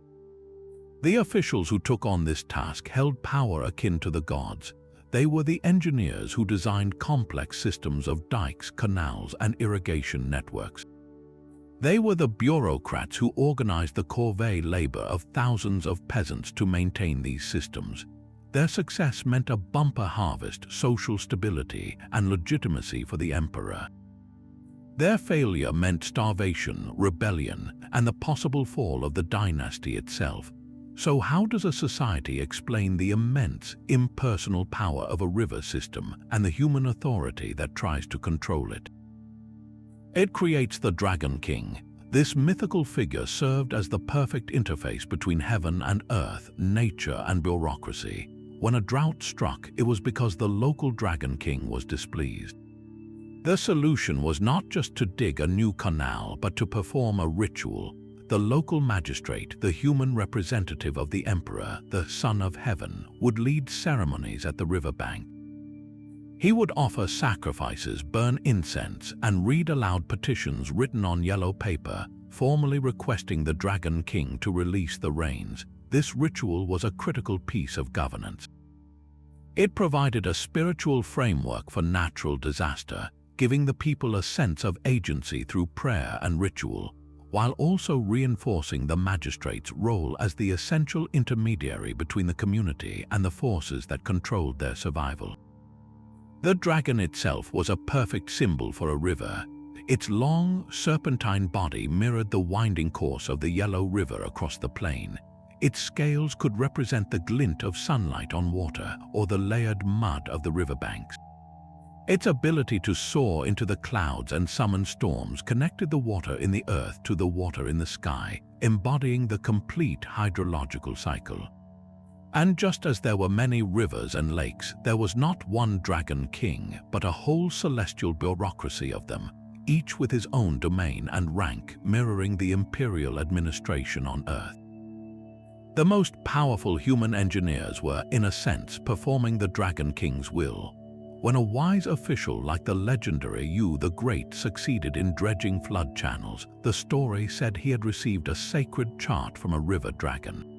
The officials who took on this task held power akin to the gods. They were the engineers who designed complex systems of dikes, canals, and irrigation networks. They were the bureaucrats who organized the corvée labor of thousands of peasants to maintain these systems. Their success meant a bumper harvest, social stability, and legitimacy for the emperor. Their failure meant starvation, rebellion, and the possible fall of the dynasty itself. So how does a society explain the immense, impersonal power of a river system and the human authority that tries to control it? It creates the Dragon King. This mythical figure served as the perfect interface between heaven and earth, nature and bureaucracy. When a drought struck, it was because the local Dragon King was displeased. The solution was not just to dig a new canal, but to perform a ritual. The local magistrate, the human representative of the emperor, the Son of Heaven, would lead ceremonies at the riverbank. He would offer sacrifices, burn incense, and read aloud petitions written on yellow paper, formally requesting the Dragon King to release the rains. This ritual was a critical piece of governance. It provided a spiritual framework for natural disaster, giving the people a sense of agency through prayer and ritual, while also reinforcing the magistrate's role as the essential intermediary between the community and the forces that controlled their survival. The dragon itself was a perfect symbol for a river. Its long, serpentine body mirrored the winding course of the Yellow River across the plain. Its scales could represent the glint of sunlight on water or the layered mud of the riverbanks. Its ability to soar into the clouds and summon storms connected the water in the earth to the water in the sky, embodying the complete hydrological cycle. And just as there were many rivers and lakes, there was not one Dragon King, but a whole celestial bureaucracy of them, each with his own domain and rank, mirroring the imperial administration on Earth. The most powerful human engineers were, in a sense, performing the Dragon King's will. When a wise official like the legendary Yu the Great succeeded in dredging flood channels, the story said he had received a sacred chart from a river dragon.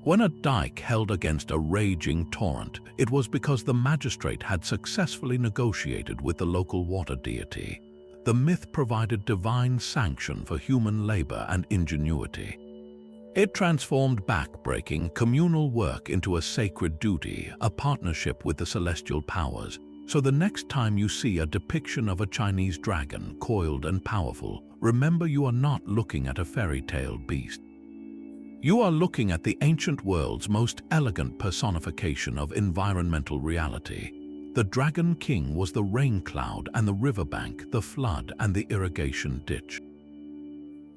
When a dike held against a raging torrent, it was because the magistrate had successfully negotiated with the local water deity. The myth provided divine sanction for human labor and ingenuity. It transformed back-breaking communal work into a sacred duty, a partnership with the celestial powers. So the next time you see a depiction of a Chinese dragon, coiled and powerful, remember you are not looking at a fairy tale beast. You are looking at the ancient world's most elegant personification of environmental reality. The Dragon King was the rain cloud and the riverbank, the flood and the irrigation ditch.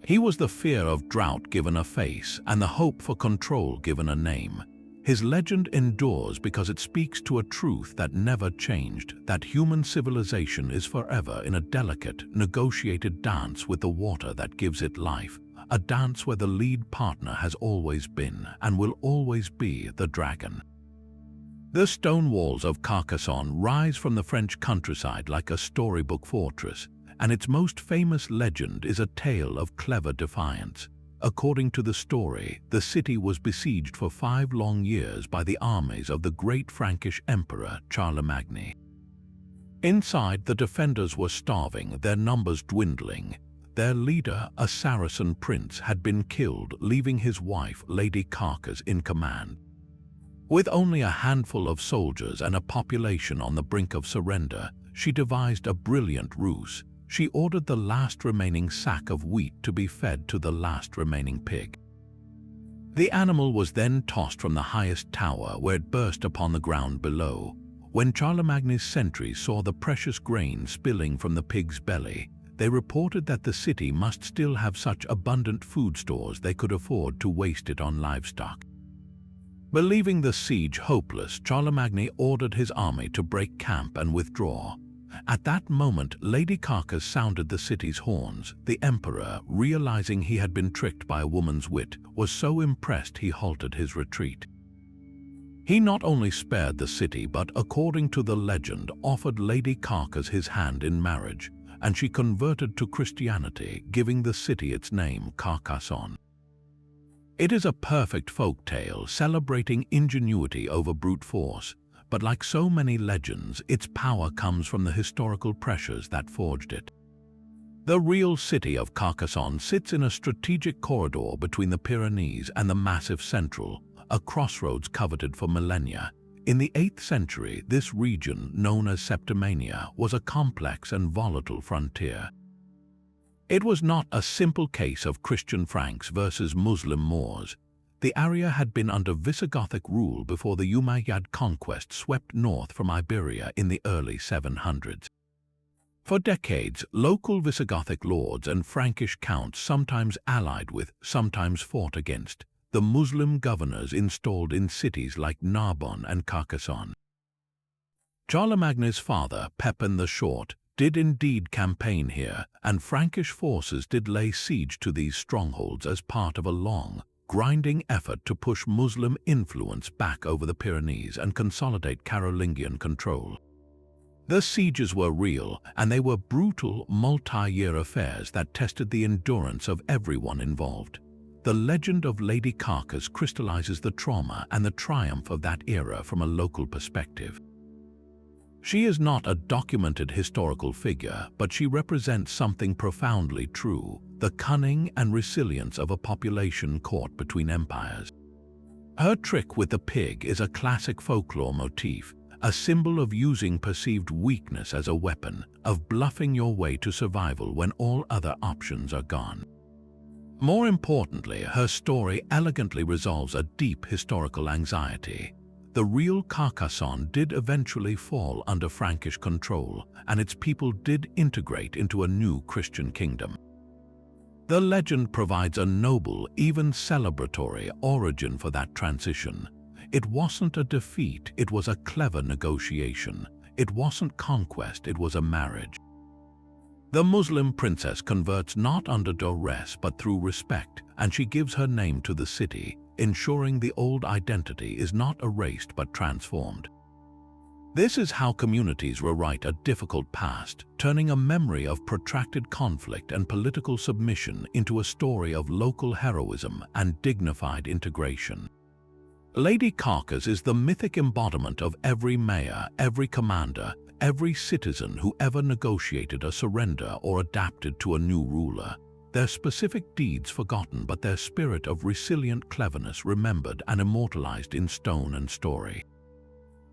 He was the fear of drought given a face and the hope for control given a name. His legend endures because it speaks to a truth that never changed, that human civilization is forever in a delicate, negotiated dance with the water that gives it life, a dance where the lead partner has always been and will always be the dragon. The stone walls of Carcassonne rise from the French countryside like a storybook fortress, and its most famous legend is a tale of clever defiance. According to the story, the city was besieged for 5 long years by the armies of the great Frankish emperor Charlemagne. Inside, the defenders were starving, their numbers dwindling. Their leader, a Saracen prince, had been killed, leaving his wife, Lady Carcass, in command. With only a handful of soldiers and a population on the brink of surrender, she devised a brilliant ruse. She ordered the last remaining sack of wheat to be fed to the last remaining pig. The animal was then tossed from the highest tower, where it burst upon the ground below. When Charlemagne's sentries saw the precious grain spilling from the pig's belly, they reported that the city must still have such abundant food stores they could afford to waste it on livestock. Believing the siege hopeless, Charlemagne ordered his army to break camp and withdraw. At that moment, Lady Carcass sounded the city's horns. The emperor, realizing he had been tricked by a woman's wit, was so impressed he halted his retreat. He not only spared the city, but, according to the legend, offered Lady Carcass his hand in marriage, and she converted to Christianity, giving the city its name, Carcassonne. It is a perfect folk tale celebrating ingenuity over brute force. But like so many legends, its power comes from the historical pressures that forged it. The real city of Carcassonne sits in a strategic corridor between the Pyrenees and the massive Central, a crossroads coveted for millennia. In the 8th century, this region, known as Septimania, was a complex and volatile frontier. It was not a simple case of Christian Franks versus Muslim Moors. The area had been under Visigothic rule before the Umayyad conquest swept north from Iberia in the early 700s. For decades, local Visigothic lords and Frankish counts sometimes allied with, sometimes fought against, the Muslim governors installed in cities like Narbonne and Carcassonne. Charlemagne's father, Pepin the Short, did indeed campaign here, and Frankish forces did lay siege to these strongholds as part of a long, grinding effort to push Muslim influence back over the Pyrenees and consolidate Carolingian control. The sieges were real, and they were brutal, multi-year affairs that tested the endurance of everyone involved. The legend of Lady Carcass crystallizes the trauma and the triumph of that era from a local perspective. She is not a documented historical figure, but she represents something profoundly true: the cunning and resilience of a population caught between empires. Her trick with the pig is a classic folklore motif, a symbol of using perceived weakness as a weapon, of bluffing your way to survival when all other options are gone. More importantly, her story elegantly resolves a deep historical anxiety. The real Carcassonne did eventually fall under Frankish control, and its people did integrate into a new Christian kingdom. The legend provides a noble, even celebratory, origin for that transition. It wasn't a defeat, it was a clever negotiation. It wasn't conquest, it was a marriage. The Muslim princess converts not under duress but through respect, and she gives her name to the city, ensuring the old identity is not erased but transformed. This is how communities rewrite a difficult past, turning a memory of protracted conflict and political submission into a story of local heroism and dignified integration. Lady Carcass is the mythic embodiment of every mayor, every commander, every citizen who ever negotiated a surrender or adapted to a new ruler. Their specific deeds forgotten, but their spirit of resilient cleverness remembered and immortalized in stone and story.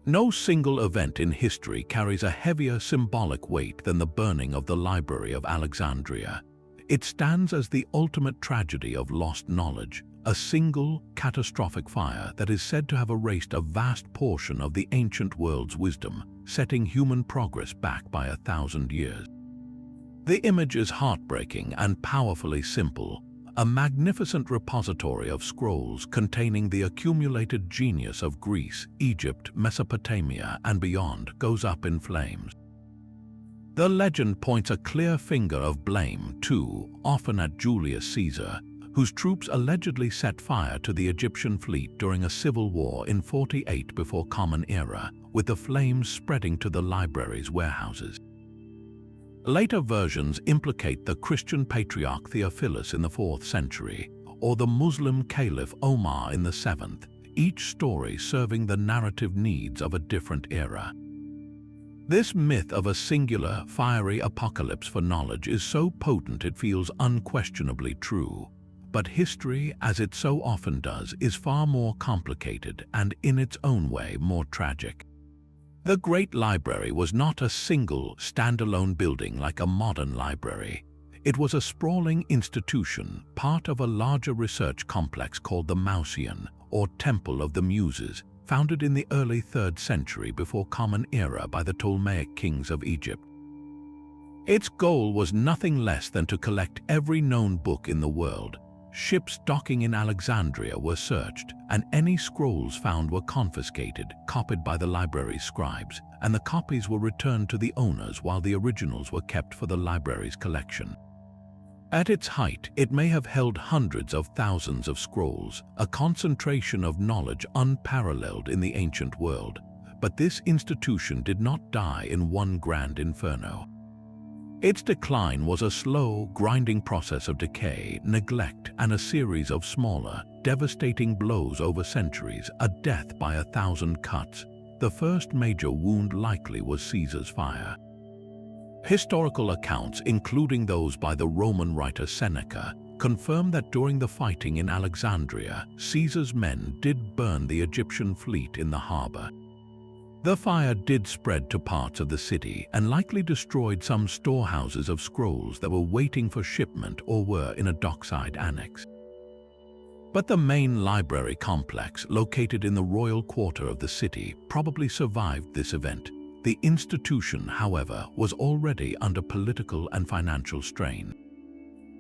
No single event in history carries a heavier symbolic weight than the burning of the Library of Alexandria. It stands as the ultimate tragedy of lost knowledge, a single, catastrophic fire that is said to have erased a vast portion of the ancient world's wisdom, setting human progress back by 1,000 years. The image is heartbreaking and powerfully simple, a magnificent repository of scrolls containing the accumulated genius of Greece, Egypt, Mesopotamia, and beyond goes up in flames. The legend points a clear finger of blame, too, often at Julius Caesar, whose troops allegedly set fire to the Egyptian fleet during a civil war in 48 before Common Era, with the flames spreading to the library's warehouses. Later versions implicate the Christian patriarch Theophilus in the 4th century, or the Muslim caliph Omar in the 7th, each story serving the narrative needs of a different era. This myth of a singular, fiery apocalypse for knowledge is so potent it feels unquestionably true. But history, as it so often does, is far more complicated and, in its own way, more tragic. The Great Library was not a single, standalone building like a modern library. It was a sprawling institution, part of a larger research complex called the Mausoleum, or Temple of the Muses, founded in the early 3rd century before Common Era by the Ptolemaic kings of Egypt. Its goal was nothing less than to collect every known book in the world. Ships docking in Alexandria were searched, and any scrolls found were confiscated, copied by the library's scribes, and the copies were returned to the owners while the originals were kept for the library's collection. At its height, it may have held hundreds of thousands of scrolls, a concentration of knowledge unparalleled in the ancient world. But this institution did not die in one grand inferno. Its decline was a slow, grinding process of decay, neglect, and a series of smaller, devastating blows over centuries, a death by 1,000 cuts. The first major wound likely was Caesar's fire. Historical accounts, including those by the Roman writer Seneca, confirm that during the fighting in Alexandria, Caesar's men did burn the Egyptian fleet in the harbor. The fire did spread to parts of the city and likely destroyed some storehouses of scrolls that were waiting for shipment or were in a dockside annex. But the main library complex, located in the royal quarter of the city, probably survived this event. The institution, however, was already under political and financial strain.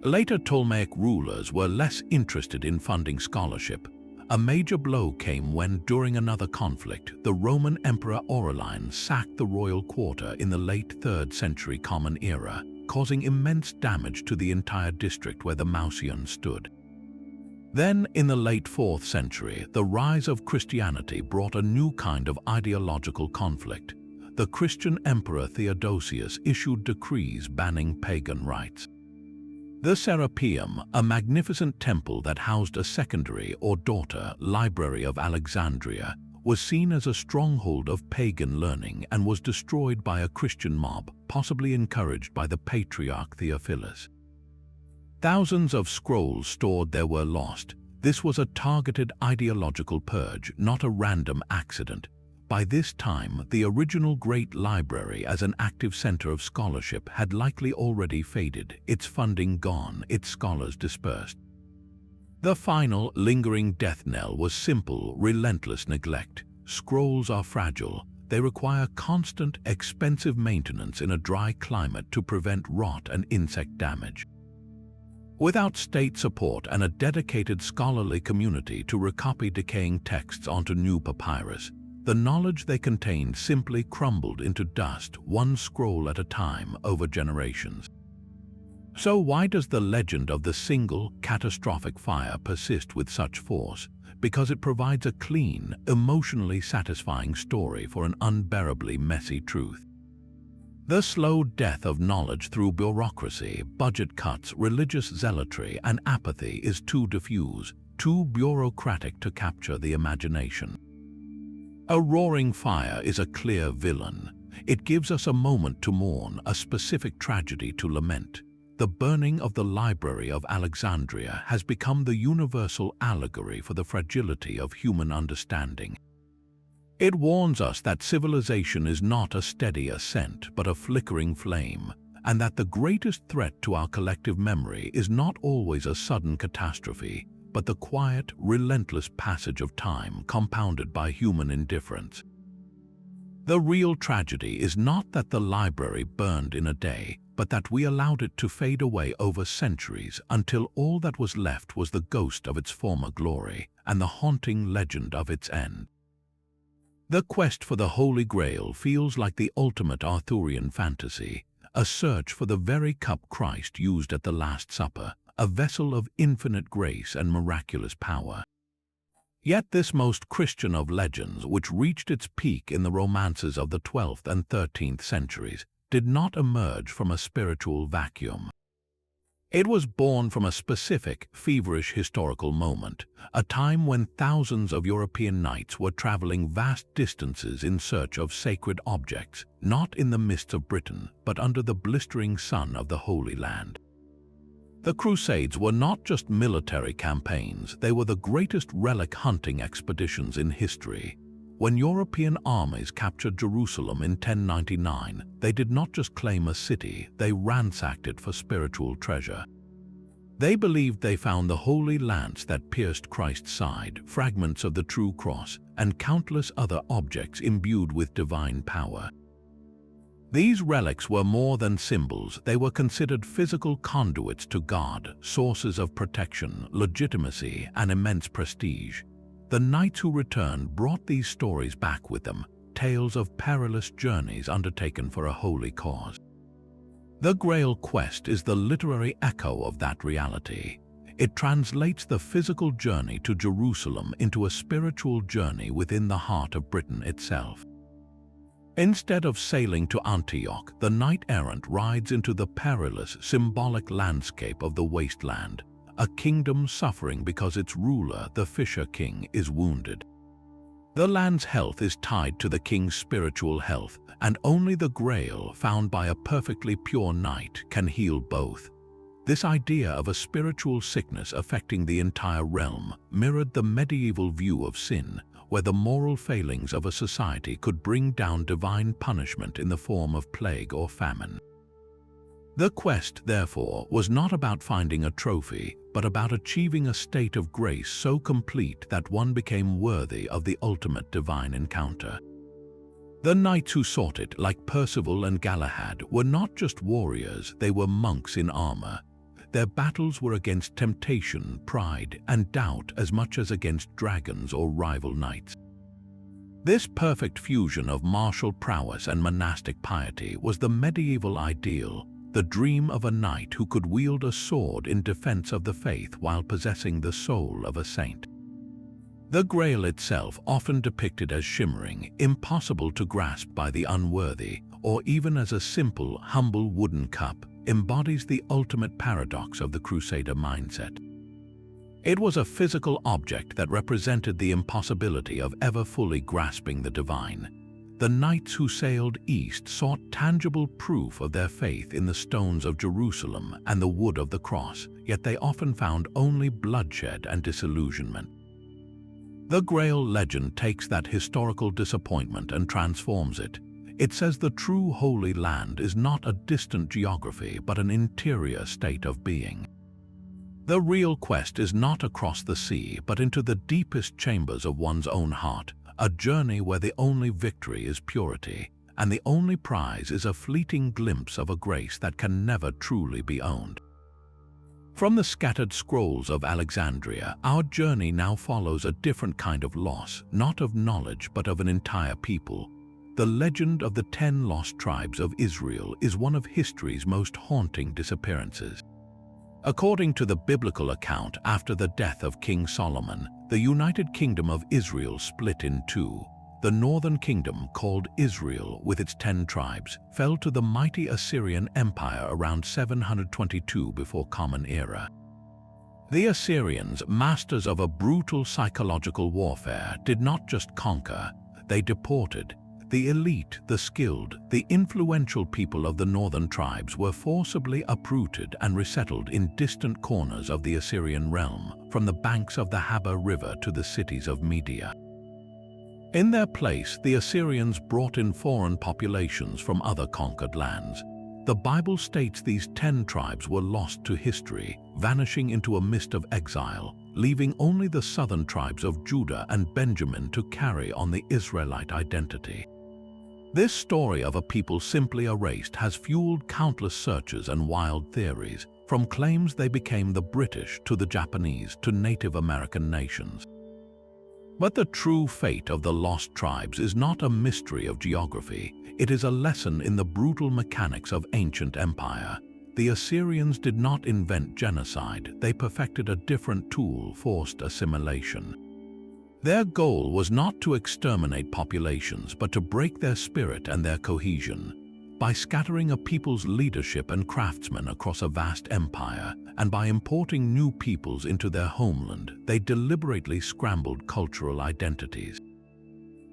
Later Ptolemaic rulers were less interested in funding scholarship. A major blow came when, during another conflict, the Roman Emperor Aurelian sacked the royal quarter in the late 3rd century Common Era, causing immense damage to the entire district where the Mausoleum stood. Then, in the late 4th century, the rise of Christianity brought a new kind of ideological conflict. The Christian Emperor Theodosius issued decrees banning pagan rites. The Serapeum, a magnificent temple that housed a secondary or daughter library of Alexandria, was seen as a stronghold of pagan learning and was destroyed by a Christian mob, possibly encouraged by the patriarch Theophilus. Thousands of scrolls stored there were lost. This was a targeted ideological purge, not a random accident. By this time, the original Great Library as an active center of scholarship had likely already faded, its funding gone, its scholars dispersed. The final, lingering death knell was simple, relentless neglect. Scrolls are fragile. They require constant, expensive maintenance in a dry climate to prevent rot and insect damage. Without state support and a dedicated scholarly community to recopy decaying texts onto new papyrus, the knowledge they contained simply crumbled into dust, one scroll at a time, over generations. So why does the legend of the single, catastrophic fire persist with such force? Because it provides a clean, emotionally satisfying story for an unbearably messy truth. The slow death of knowledge through bureaucracy, budget cuts, religious zealotry, and apathy is too diffuse, too bureaucratic to capture the imagination. A roaring fire is a clear villain. It gives us a moment to mourn, a specific tragedy to lament. The burning of the Library of Alexandria has become the universal allegory for the fragility of human understanding. It warns us that civilization is not a steady ascent but a flickering flame, and that the greatest threat to our collective memory is not always a sudden catastrophe, but the quiet, relentless passage of time compounded by human indifference. The real tragedy is not that the library burned in a day, but that we allowed it to fade away over centuries until all that was left was the ghost of its former glory and the haunting legend of its end. The quest for the Holy Grail feels like the ultimate Arthurian fantasy, a search for the very cup Christ used at the Last Supper, a vessel of infinite grace and miraculous power. Yet this most Christian of legends, which reached its peak in the romances of the 12th and 13th centuries, did not emerge from a spiritual vacuum. It was born from a specific, feverish historical moment, a time when thousands of European knights were traveling vast distances in search of sacred objects, not in the mists of Britain, but under the blistering sun of the Holy Land. The Crusades were not just military campaigns, they were the greatest relic hunting expeditions in history. When European armies captured Jerusalem in 1099, they did not just claim a city, they ransacked it for spiritual treasure. They believed they found the holy lance that pierced Christ's side, fragments of the true cross, and countless other objects imbued with divine power. These relics were more than symbols, they were considered physical conduits to God, sources of protection, legitimacy, and immense prestige. The knights who returned brought these stories back with them, tales of perilous journeys undertaken for a holy cause. The Grail quest is the literary echo of that reality. It translates the physical journey to Jerusalem into a spiritual journey within the heart of Britain itself. Instead of sailing to Antioch, the knight-errant rides into the perilous, symbolic landscape of the wasteland, a kingdom suffering because its ruler, the Fisher King, is wounded. The land's health is tied to the king's spiritual health, and only the Grail, found by a perfectly pure knight, can heal both. This idea of a spiritual sickness affecting the entire realm mirrored the medieval view of sin, where the moral failings of a society could bring down divine punishment in the form of plague or famine. The quest, therefore, was not about finding a trophy, but about achieving a state of grace so complete that one became worthy of the ultimate divine encounter. The knights who sought it, like Percival and Galahad, were not just warriors, they were monks in armor. Their battles were against temptation, pride, and doubt as much as against dragons or rival knights. This perfect fusion of martial prowess and monastic piety was the medieval ideal, the dream of a knight who could wield a sword in defense of the faith while possessing the soul of a saint. The Grail itself, often depicted as shimmering, impossible to grasp by the unworthy, or even as a simple, humble wooden cup, embodies the ultimate paradox of the Crusader mindset. It was a physical object that represented the impossibility of ever fully grasping the divine. The knights who sailed east sought tangible proof of their faith in the stones of Jerusalem and the wood of the cross, yet they often found only bloodshed and disillusionment. The Grail legend takes that historical disappointment and transforms it. It says the true Holy Land is not a distant geography but an interior state of being. The real quest is not across the sea but into the deepest chambers of one's own heart, a journey where the only victory is purity, and the only prize is a fleeting glimpse of a grace that can never truly be owned. From the scattered scrolls of Alexandria, our journey now follows a different kind of loss, not of knowledge but of an entire people. The legend of the 10 lost tribes of Israel is one of history's most haunting disappearances. According to the biblical account, after the death of King Solomon, the United Kingdom of Israel split in two. The northern kingdom, called Israel with its 10 tribes, fell to the mighty Assyrian Empire around 722 before Common Era. The Assyrians, masters of a brutal psychological warfare, did not just conquer, they deported. The elite, the skilled, the influential people of the northern tribes were forcibly uprooted and resettled in distant corners of the Assyrian realm, from the banks of the Habur River to the cities of Media. In their place, the Assyrians brought in foreign populations from other conquered lands. The Bible states these 10 tribes were lost to history, vanishing into a mist of exile, leaving only the southern tribes of Judah and Benjamin to carry on the Israelite identity. This story of a people simply erased has fueled countless searches and wild theories, from claims they became the British to the Japanese to Native American nations. But the true fate of the lost tribes is not a mystery of geography. It is a lesson in the brutal mechanics of ancient empire. The Assyrians did not invent genocide. They perfected a different tool: forced assimilation. Their goal was not to exterminate populations, but to break their spirit and their cohesion. By scattering a people's leadership and craftsmen across a vast empire, and by importing new peoples into their homeland, they deliberately scrambled cultural identities.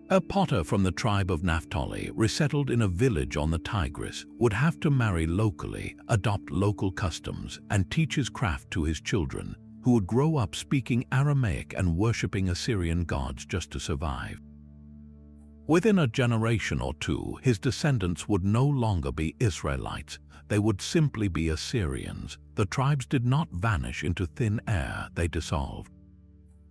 A potter from the tribe of Naphtali, resettled in a village on the Tigris, would have to marry locally, adopt local customs, and teach his craft to his children, who would grow up speaking Aramaic and worshipping Assyrian gods just to survive. Within a generation or two, his descendants would no longer be Israelites. They would simply be Assyrians. The tribes did not vanish into thin air, they dissolved.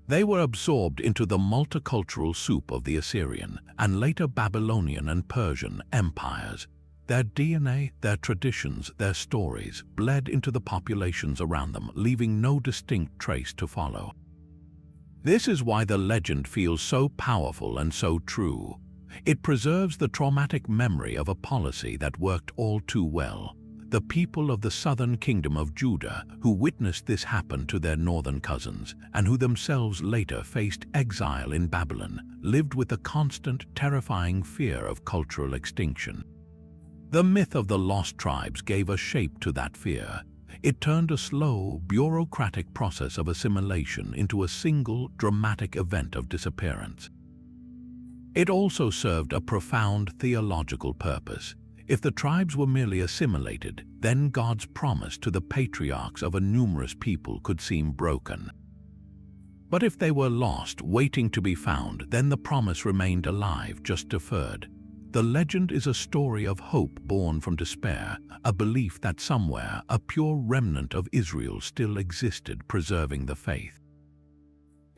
They were absorbed into the multicultural soup of the Assyrian and later Babylonian and Persian empires. Their DNA, their traditions, their stories bled into the populations around them, leaving no distinct trace to follow. This is why the legend feels so powerful and so true. It preserves the traumatic memory of a policy that worked all too well. The people of the southern kingdom of Judah, who witnessed this happen to their northern cousins, and who themselves later faced exile in Babylon, lived with a constant, terrifying fear of cultural extinction. The myth of the lost tribes gave a shape to that fear. It turned a slow, bureaucratic process of assimilation into a single, dramatic event of disappearance. It also served a profound theological purpose. If the tribes were merely assimilated, then God's promise to the patriarchs of a numerous people could seem broken. But if they were lost, waiting to be found, then the promise remained alive, just deferred. The legend is a story of hope born from despair, a belief that somewhere a pure remnant of Israel still existed, preserving the faith.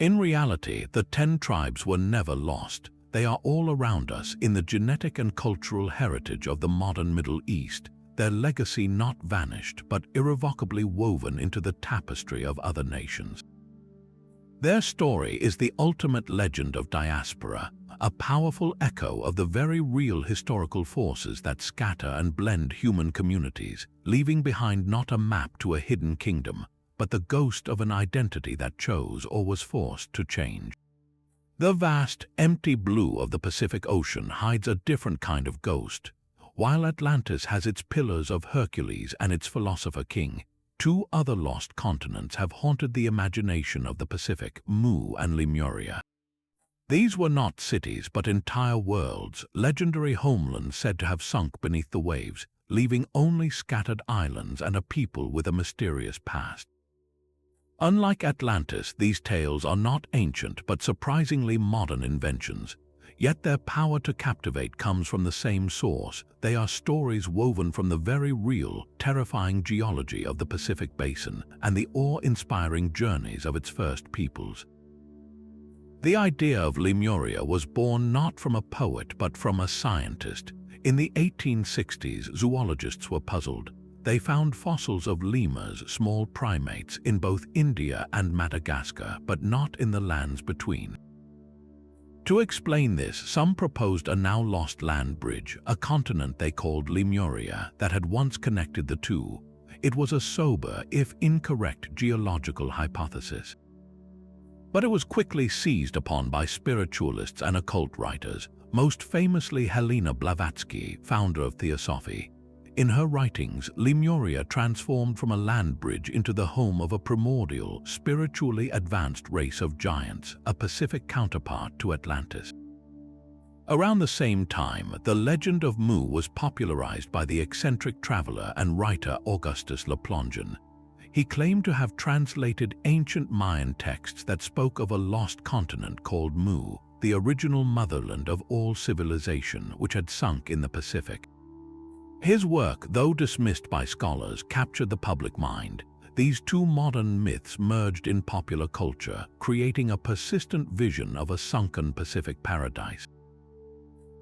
In reality, the 10 tribes were never lost. They are all around us in the genetic and cultural heritage of the modern Middle East, their legacy not vanished but irrevocably woven into the tapestry of other nations. Their story is the ultimate legend of diaspora, a powerful echo of the very real historical forces that scatter and blend human communities, leaving behind not a map to a hidden kingdom, but the ghost of an identity that chose or was forced to change. The vast, empty blue of the Pacific Ocean hides a different kind of ghost. While Atlantis has its pillars of Hercules and its philosopher king, 2 other lost continents have haunted the imagination of the Pacific: Mu and Lemuria. These were not cities but entire worlds, legendary homelands said to have sunk beneath the waves, leaving only scattered islands and a people with a mysterious past. Unlike Atlantis, these tales are not ancient but surprisingly modern inventions, yet their power to captivate comes from the same source. They are stories woven from the very real, terrifying geology of the Pacific Basin and the awe-inspiring journeys of its first peoples. The idea of Lemuria was born not from a poet but from a scientist. In the 1860s, zoologists were puzzled. They found fossils of lemurs, small primates, in both India and Madagascar, but not in the lands between. To explain this, some proposed a now-lost land bridge, a continent they called Lemuria, that had once connected the two. It was a sober, if incorrect, geological hypothesis. But it was quickly seized upon by spiritualists and occult writers, most famously Helena Blavatsky, founder of Theosophy. In her writings, Lemuria transformed from a land bridge into the home of a primordial, spiritually advanced race of giants, a Pacific counterpart to Atlantis. Around the same time, the legend of Mu was popularized by the eccentric traveler and writer Augustus Le Plongeon. He claimed to have translated ancient Mayan texts that spoke of a lost continent called Mu, the original motherland of all civilization which had sunk in the Pacific. His work, though dismissed by scholars, captured the public mind. These two modern myths merged in popular culture, creating a persistent vision of a sunken Pacific paradise.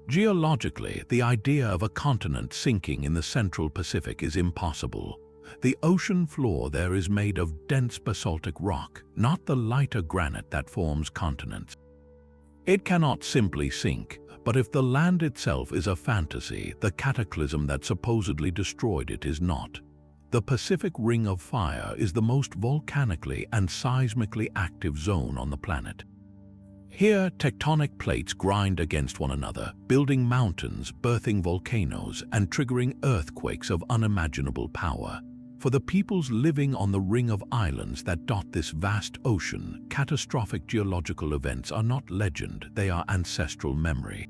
Geologically, the idea of a continent sinking in the central Pacific is impossible. The ocean floor there is made of dense basaltic rock, not the lighter granite that forms continents. It cannot simply sink, but if the land itself is a fantasy, the cataclysm that supposedly destroyed it is not. The Pacific Ring of Fire is the most volcanically and seismically active zone on the planet. Here, tectonic plates grind against one another, building mountains, birthing volcanoes, and triggering earthquakes of unimaginable power. For the peoples living on the ring of islands that dot this vast ocean, catastrophic geological events are not legend, they are ancestral memory.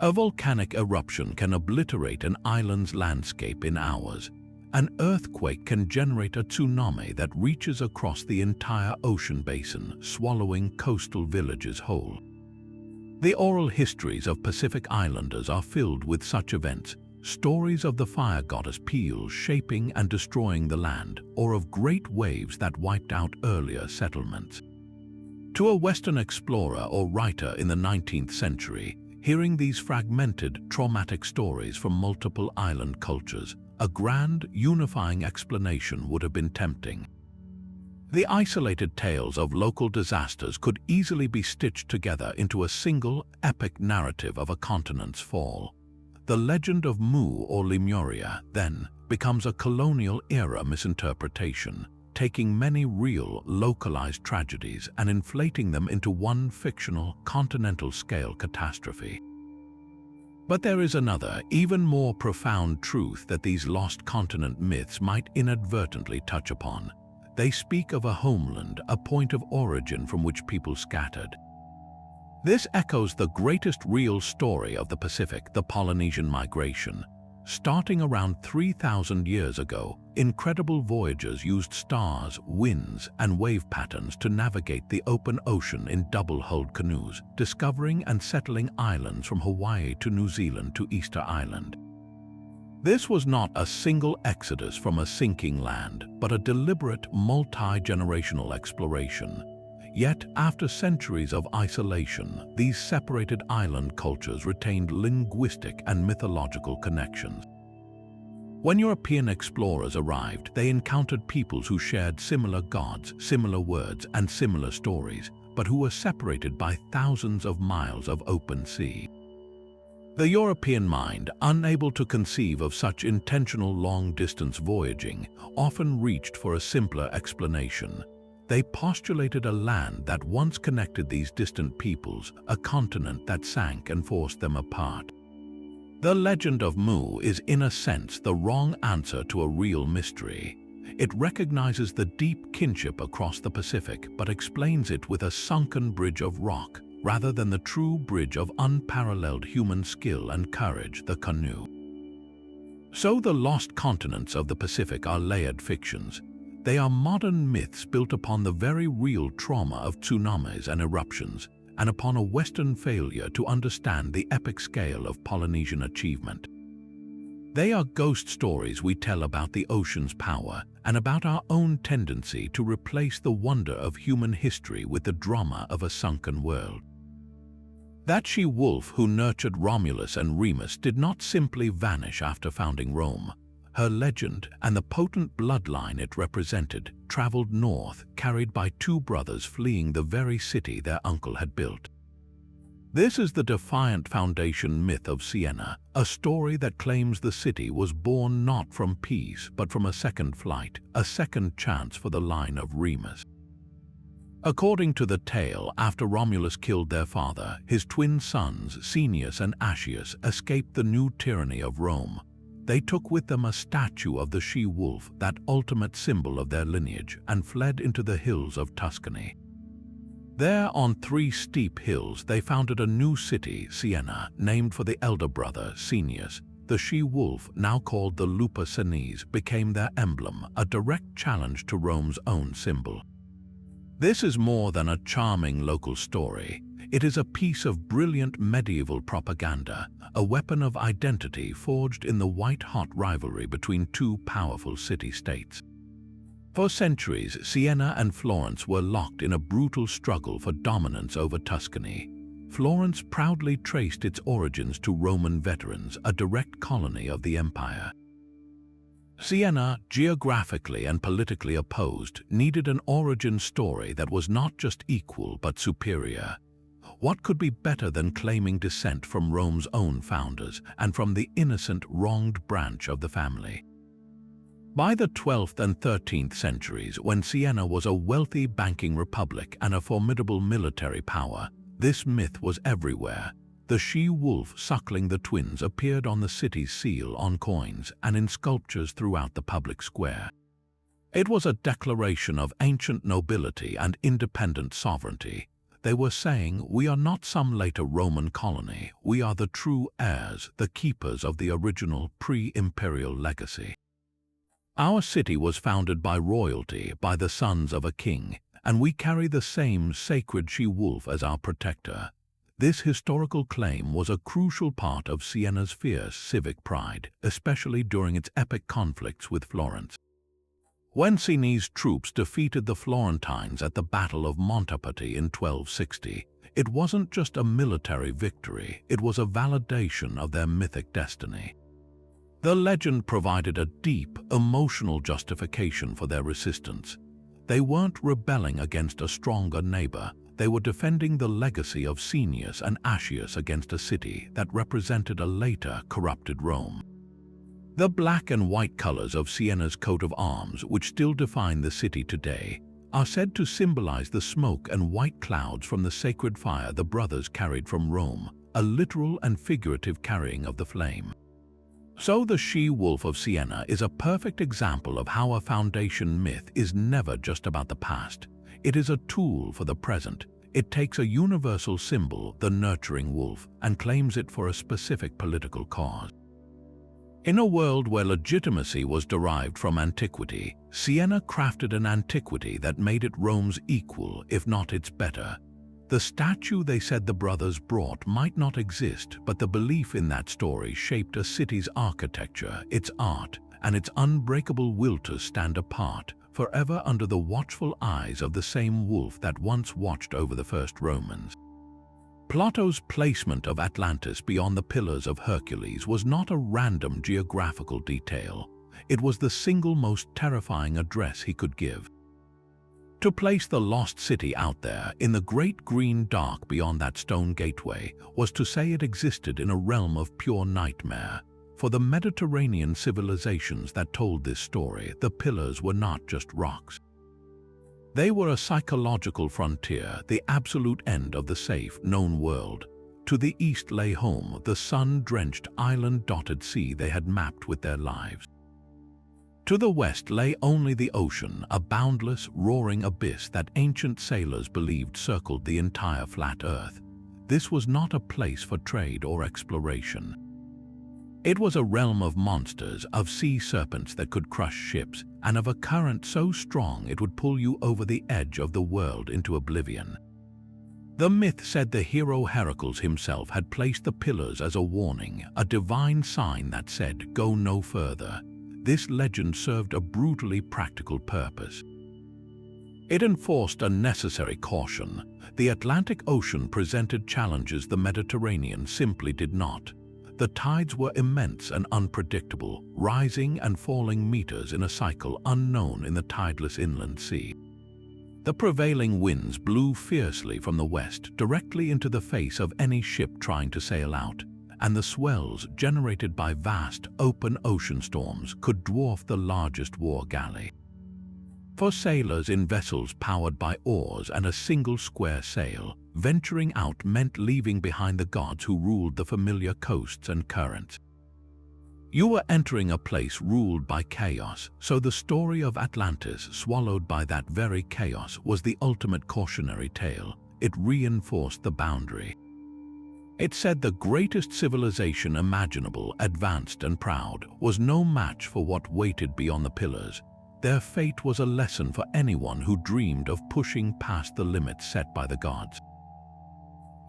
A volcanic eruption can obliterate an island's landscape in hours. An earthquake can generate a tsunami that reaches across the entire ocean basin, swallowing coastal villages whole. The oral histories of Pacific Islanders are filled with such events, stories of the fire goddess Peel shaping and destroying the land, or of great waves that wiped out earlier settlements. To a Western explorer or writer in the 19th century, hearing these fragmented, traumatic stories from multiple island cultures, a grand, unifying explanation would have been tempting. The isolated tales of local disasters could easily be stitched together into a single, epic narrative of a continent's fall. The legend of Mu or Lemuria, then, becomes a colonial-era misinterpretation, taking many real, localized tragedies and inflating them into one fictional, continental-scale catastrophe. But there is another, even more profound truth that these lost continent myths might inadvertently touch upon. They speak of a homeland, a point of origin from which people scattered. This echoes the greatest real story of the Pacific, the Polynesian migration. Starting around 3,000 years ago, incredible voyagers used stars, winds, and wave patterns to navigate the open ocean in double-hulled canoes, discovering and settling islands from Hawaii to New Zealand to Easter Island. This was not a single exodus from a sinking land, but a deliberate, multi-generational exploration. Yet, after centuries of isolation, these separated island cultures retained linguistic and mythological connections. When European explorers arrived, they encountered peoples who shared similar gods, similar words, and similar stories, but who were separated by thousands of miles of open sea. The European mind, unable to conceive of such intentional long-distance voyaging, often reached for a simpler explanation. They postulated a land that once connected these distant peoples, a continent that sank and forced them apart. The legend of Mu is, in a sense, the wrong answer to a real mystery. It recognizes the deep kinship across the Pacific, but explains it with a sunken bridge of rock, rather than the true bridge of unparalleled human skill and courage, the canoe. So the lost continents of the Pacific are layered fictions. They are modern myths built upon the very real trauma of tsunamis and eruptions, and upon a Western failure to understand the epic scale of Polynesian achievement. They are ghost stories we tell about the ocean's power and about our own tendency to replace the wonder of human history with the drama of a sunken world. That she-wolf who nurtured Romulus and Remus did not simply vanish after founding Rome. Her legend and the potent bloodline it represented traveled north, carried by two brothers fleeing the very city their uncle had built. This is the defiant foundation myth of Siena, a story that claims the city was born not from peace but from a second flight, a second chance for the line of Remus. According to the tale, after Romulus killed their father, his twin sons, Caeneus and Accius, escaped the new tyranny of Rome. They took with them a statue of the she-wolf, that ultimate symbol of their lineage, and fled into the hills of Tuscany. There, on 3 steep hills, they founded a new city, Siena, named for the elder brother, Caeneus. The she-wolf, now called the Lupa Senese, became their emblem, a direct challenge to Rome's own symbol. This is more than a charming local story. It is a piece of brilliant medieval propaganda, a weapon of identity forged in the white-hot rivalry between two powerful city-states. For centuries, Siena and Florence were locked in a brutal struggle for dominance over Tuscany. Florence proudly traced its origins to Roman veterans, a direct colony of the empire. Siena, geographically and politically opposed, needed an origin story that was not just equal but superior. What could be better than claiming descent from Rome's own founders and from the innocent, wronged branch of the family? By the 12th and 13th centuries, when Siena was a wealthy banking republic and a formidable military power, this myth was everywhere. The she-wolf suckling the twins appeared on the city's seal, on coins, and in sculptures throughout the public square. It was a declaration of ancient nobility and independent sovereignty. They were saying, "We are not some later Roman colony. We are the true heirs, the keepers of the original pre-imperial legacy. Our city was founded by royalty, by the sons of a king, and we carry the same sacred she-wolf as our protector." This historical claim was a crucial part of Siena's fierce civic pride, especially during its epic conflicts with Florence. When Sienese troops defeated the Florentines at the Battle of Montepati in 1260, it wasn't just a military victory, it was a validation of their mythic destiny. The legend provided a deep, emotional justification for their resistance. They weren't rebelling against a stronger neighbor. They were defending the legacy of Cineas and Accius against a city that represented a later corrupted Rome. The black and white colors of Siena's coat of arms, which still define the city today, are said to symbolize the smoke and white clouds from the sacred fire the brothers carried from Rome, a literal and figurative carrying of the flame. So the she-wolf of Siena is a perfect example of how a foundation myth is never just about the past. It is a tool for the present. It takes a universal symbol, the nurturing wolf, and claims it for a specific political cause. In a world where legitimacy was derived from antiquity, Siena crafted an antiquity that made it Rome's equal, if not its better. The statue they said the brothers brought might not exist, but the belief in that story shaped a city's architecture, its art, and its unbreakable will to stand apart, forever under the watchful eyes of the same wolf that once watched over the first Romans. Plato's placement of Atlantis beyond the Pillars of Hercules was not a random geographical detail. It was the single most terrifying address he could give. To place the lost city out there, in the great green dark beyond that stone gateway, was to say it existed in a realm of pure nightmare. For the Mediterranean civilizations that told this story, the pillars were not just rocks. They were a psychological frontier, the absolute end of the safe, known world. To the east lay home, the sun-drenched, island-dotted sea they had mapped with their lives. To the west lay only the ocean, a boundless, roaring abyss that ancient sailors believed circled the entire flat earth. This was not a place for trade or exploration. It was a realm of monsters, of sea serpents that could crush ships, and of a current so strong it would pull you over the edge of the world into oblivion. The myth said the hero Heracles himself had placed the pillars as a warning, a divine sign that said, "Go no further." This legend served a brutally practical purpose. It enforced a necessary caution. The Atlantic Ocean presented challenges the Mediterranean simply did not. The tides were immense and unpredictable, rising and falling meters in a cycle unknown in the tideless inland sea. The prevailing winds blew fiercely from the west, directly into the face of any ship trying to sail out, and the swells generated by vast, open ocean storms could dwarf the largest war galley. For sailors in vessels powered by oars and a single square sail, venturing out meant leaving behind the gods who ruled the familiar coasts and currents. You were entering a place ruled by chaos, so the story of Atlantis, swallowed by that very chaos, was the ultimate cautionary tale. It reinforced the boundary. It said the greatest civilization imaginable, advanced and proud, was no match for what waited beyond the pillars. Their fate was a lesson for anyone who dreamed of pushing past the limits set by the gods.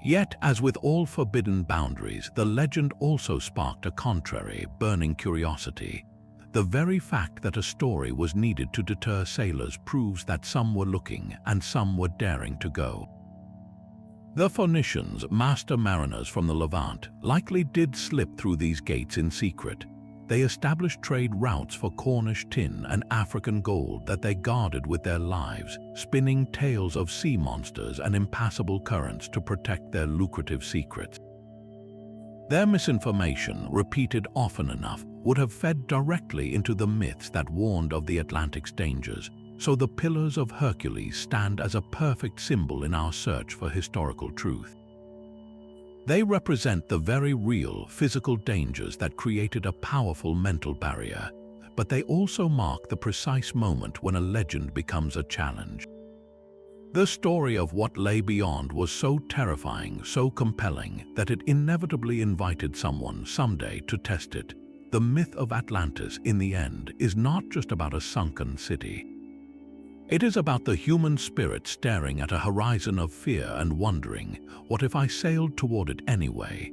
Yet, as with all forbidden boundaries, the legend also sparked a contrary, burning curiosity. The very fact that a story was needed to deter sailors proves that some were looking and some were daring to go. The Phoenicians, master mariners from the Levant, likely did slip through these gates in secret. They established trade routes for Cornish tin and African gold that they guarded with their lives, spinning tales of sea monsters and impassable currents to protect their lucrative secrets. Their misinformation, repeated often enough, would have fed directly into the myths that warned of the Atlantic's dangers, so the Pillars of Hercules stand as a perfect symbol in our search for historical truth. They represent the very real physical dangers that created a powerful mental barrier, but they also mark the precise moment when a legend becomes a challenge. The story of what lay beyond was so terrifying, so compelling, that it inevitably invited someone someday to test it. The myth of Atlantis, in the end, is not just about a sunken city. It is about the human spirit staring at a horizon of fear and wondering, what if I sailed toward it anyway?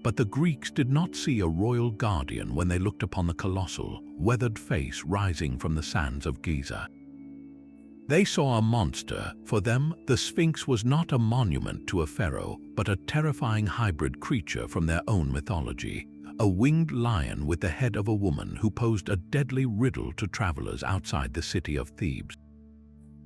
But the Greeks did not see a royal guardian when they looked upon the colossal, weathered face rising from the sands of Giza. They saw a monster. For them, the Sphinx was not a monument to a pharaoh, but a terrifying hybrid creature from their own mythology, a winged lion with the head of a woman who posed a deadly riddle to travelers outside the city of Thebes.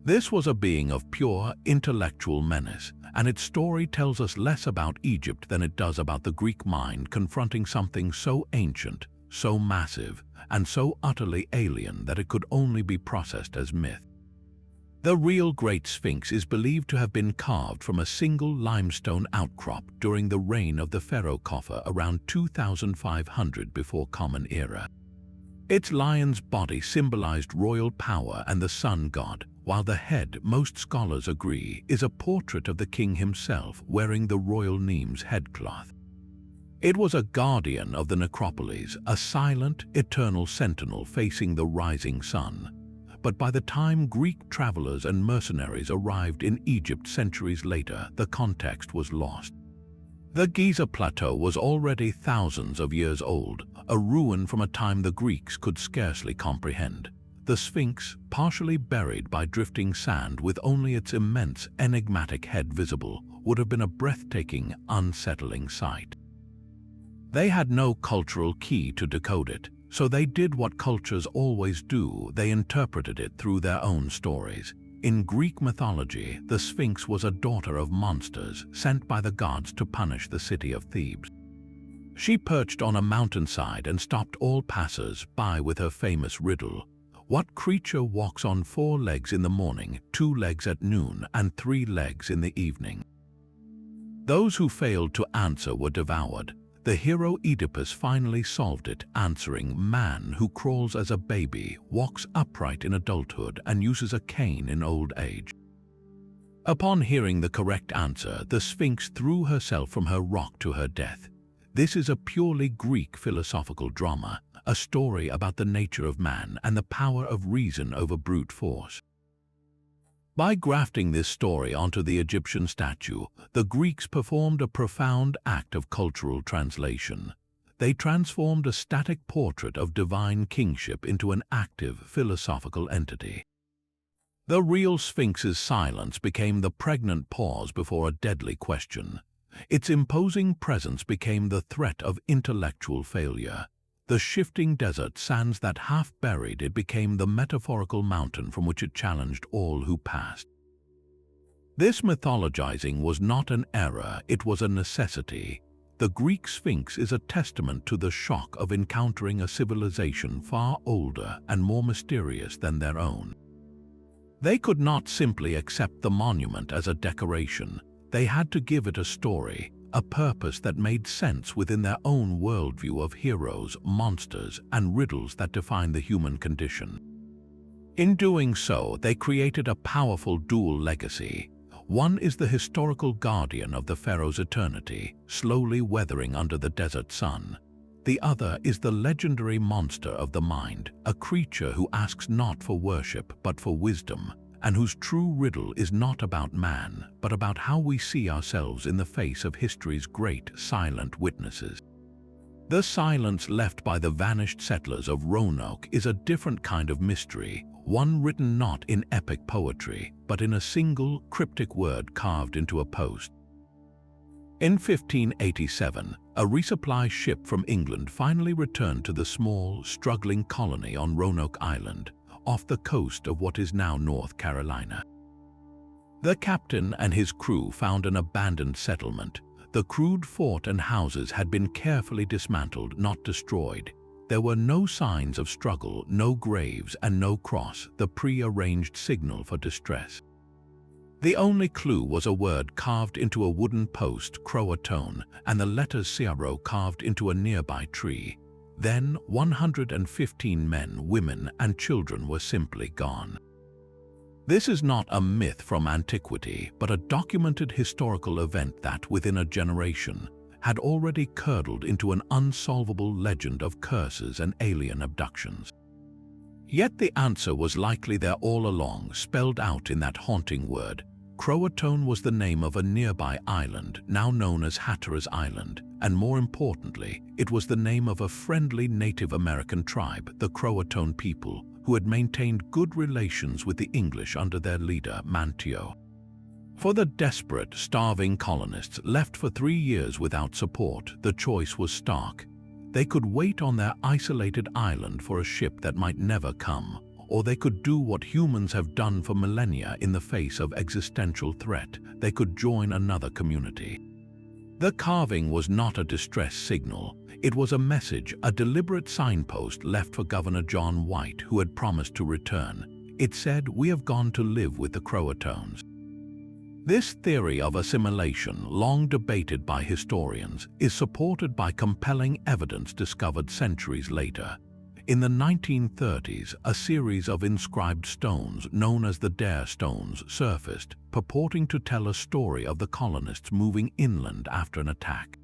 This was a being of pure, intellectual menace, and its story tells us less about Egypt than it does about the Greek mind confronting something so ancient, so massive, and so utterly alien that it could only be processed as myth. The real Great Sphinx is believed to have been carved from a single limestone outcrop during the reign of the Pharaoh Khafre around 2500 before Common Era. Its lion's body symbolized royal power and the sun god, while the head, most scholars agree, is a portrait of the king himself wearing the royal Nemes headcloth. It was a guardian of the necropolis, a silent, eternal sentinel facing the rising sun. But by the time Greek travelers and mercenaries arrived in Egypt centuries later, the context was lost. The Giza Plateau was already thousands of years old, a ruin from a time the Greeks could scarcely comprehend. The Sphinx, partially buried by drifting sand with only its immense, enigmatic head visible, would have been a breathtaking, unsettling sight. They had no cultural key to decode it, so they did what cultures always do: they interpreted it through their own stories. In Greek mythology, the Sphinx was a daughter of monsters sent by the gods to punish the city of Thebes. She perched on a mountainside and stopped all passers-by with her famous riddle: what creature walks on 4 legs in the morning, 2 legs at noon, and 3 legs in the evening? Those who failed to answer were devoured. The hero Oedipus finally solved it, answering: man who crawls as a baby, walks upright in adulthood, and uses a cane in old age. Upon hearing the correct answer, the Sphinx threw herself from her rock to her death. This is a purely Greek philosophical drama, a story about the nature of man and the power of reason over brute force. By grafting this story onto the Egyptian statue, the Greeks performed a profound act of cultural translation. They transformed a static portrait of divine kingship into an active philosophical entity. The real Sphinx's silence became the pregnant pause before a deadly question. Its imposing presence became the threat of intellectual failure. The shifting desert sands that half buried it became the metaphorical mountain from which it challenged all who passed. This mythologizing was not an error, it was a necessity. The Greek Sphinx is a testament to the shock of encountering a civilization far older and more mysterious than their own. They could not simply accept the monument as a decoration. They had to give it a story, a purpose that made sense within their own worldview of heroes, monsters, and riddles that define the human condition. In doing so, they created a powerful dual legacy. One is the historical guardian of the pharaoh's eternity, slowly weathering under the desert sun. The other is the legendary monster of the mind, a creature who asks not for worship but for wisdom, and whose true riddle is not about man, but about how we see ourselves in the face of history's great silent witnesses. The silence left by the vanished settlers of Roanoke is a different kind of mystery, one written not in epic poetry, but in a single cryptic word carved into a post. In 1587, a resupply ship from England finally returned to the small, struggling colony on Roanoke Island, off the coast of what is now North Carolina. The captain and his crew found an abandoned settlement. The crude fort and houses had been carefully dismantled, not destroyed. There were no signs of struggle, no graves, and no cross, the pre-arranged signal for distress. The only clue was a word carved into a wooden post, Croatoan, and the letters Ciaro carved into a nearby tree. Then 115 men, women, and children were simply gone. This is not a myth from antiquity, but a documented historical event that, within a generation, had already curdled into an unsolvable legend of curses and alien abductions. Yet the answer was likely there all along, spelled out in that haunting word. Croatoan was the name of a nearby island, now known as Hatteras Island, and more importantly, it was the name of a friendly Native American tribe, the Croatoan people, who had maintained good relations with the English under their leader, Manteo. For the desperate, starving colonists left for 3 years without support, the choice was stark. They could wait on their isolated island for a ship that might never come, or they could do what humans have done for millennia in the face of existential threat. They could join another community. The carving was not a distress signal. It was a message, a deliberate signpost left for Governor John White, who had promised to return. It said, "We have gone to live with the Croatoans." This theory of assimilation, long debated by historians, is supported by compelling evidence discovered centuries later. In the 1930s, a series of inscribed stones, known as the Dare Stones, surfaced, purporting to tell a story of the colonists moving inland after an attack.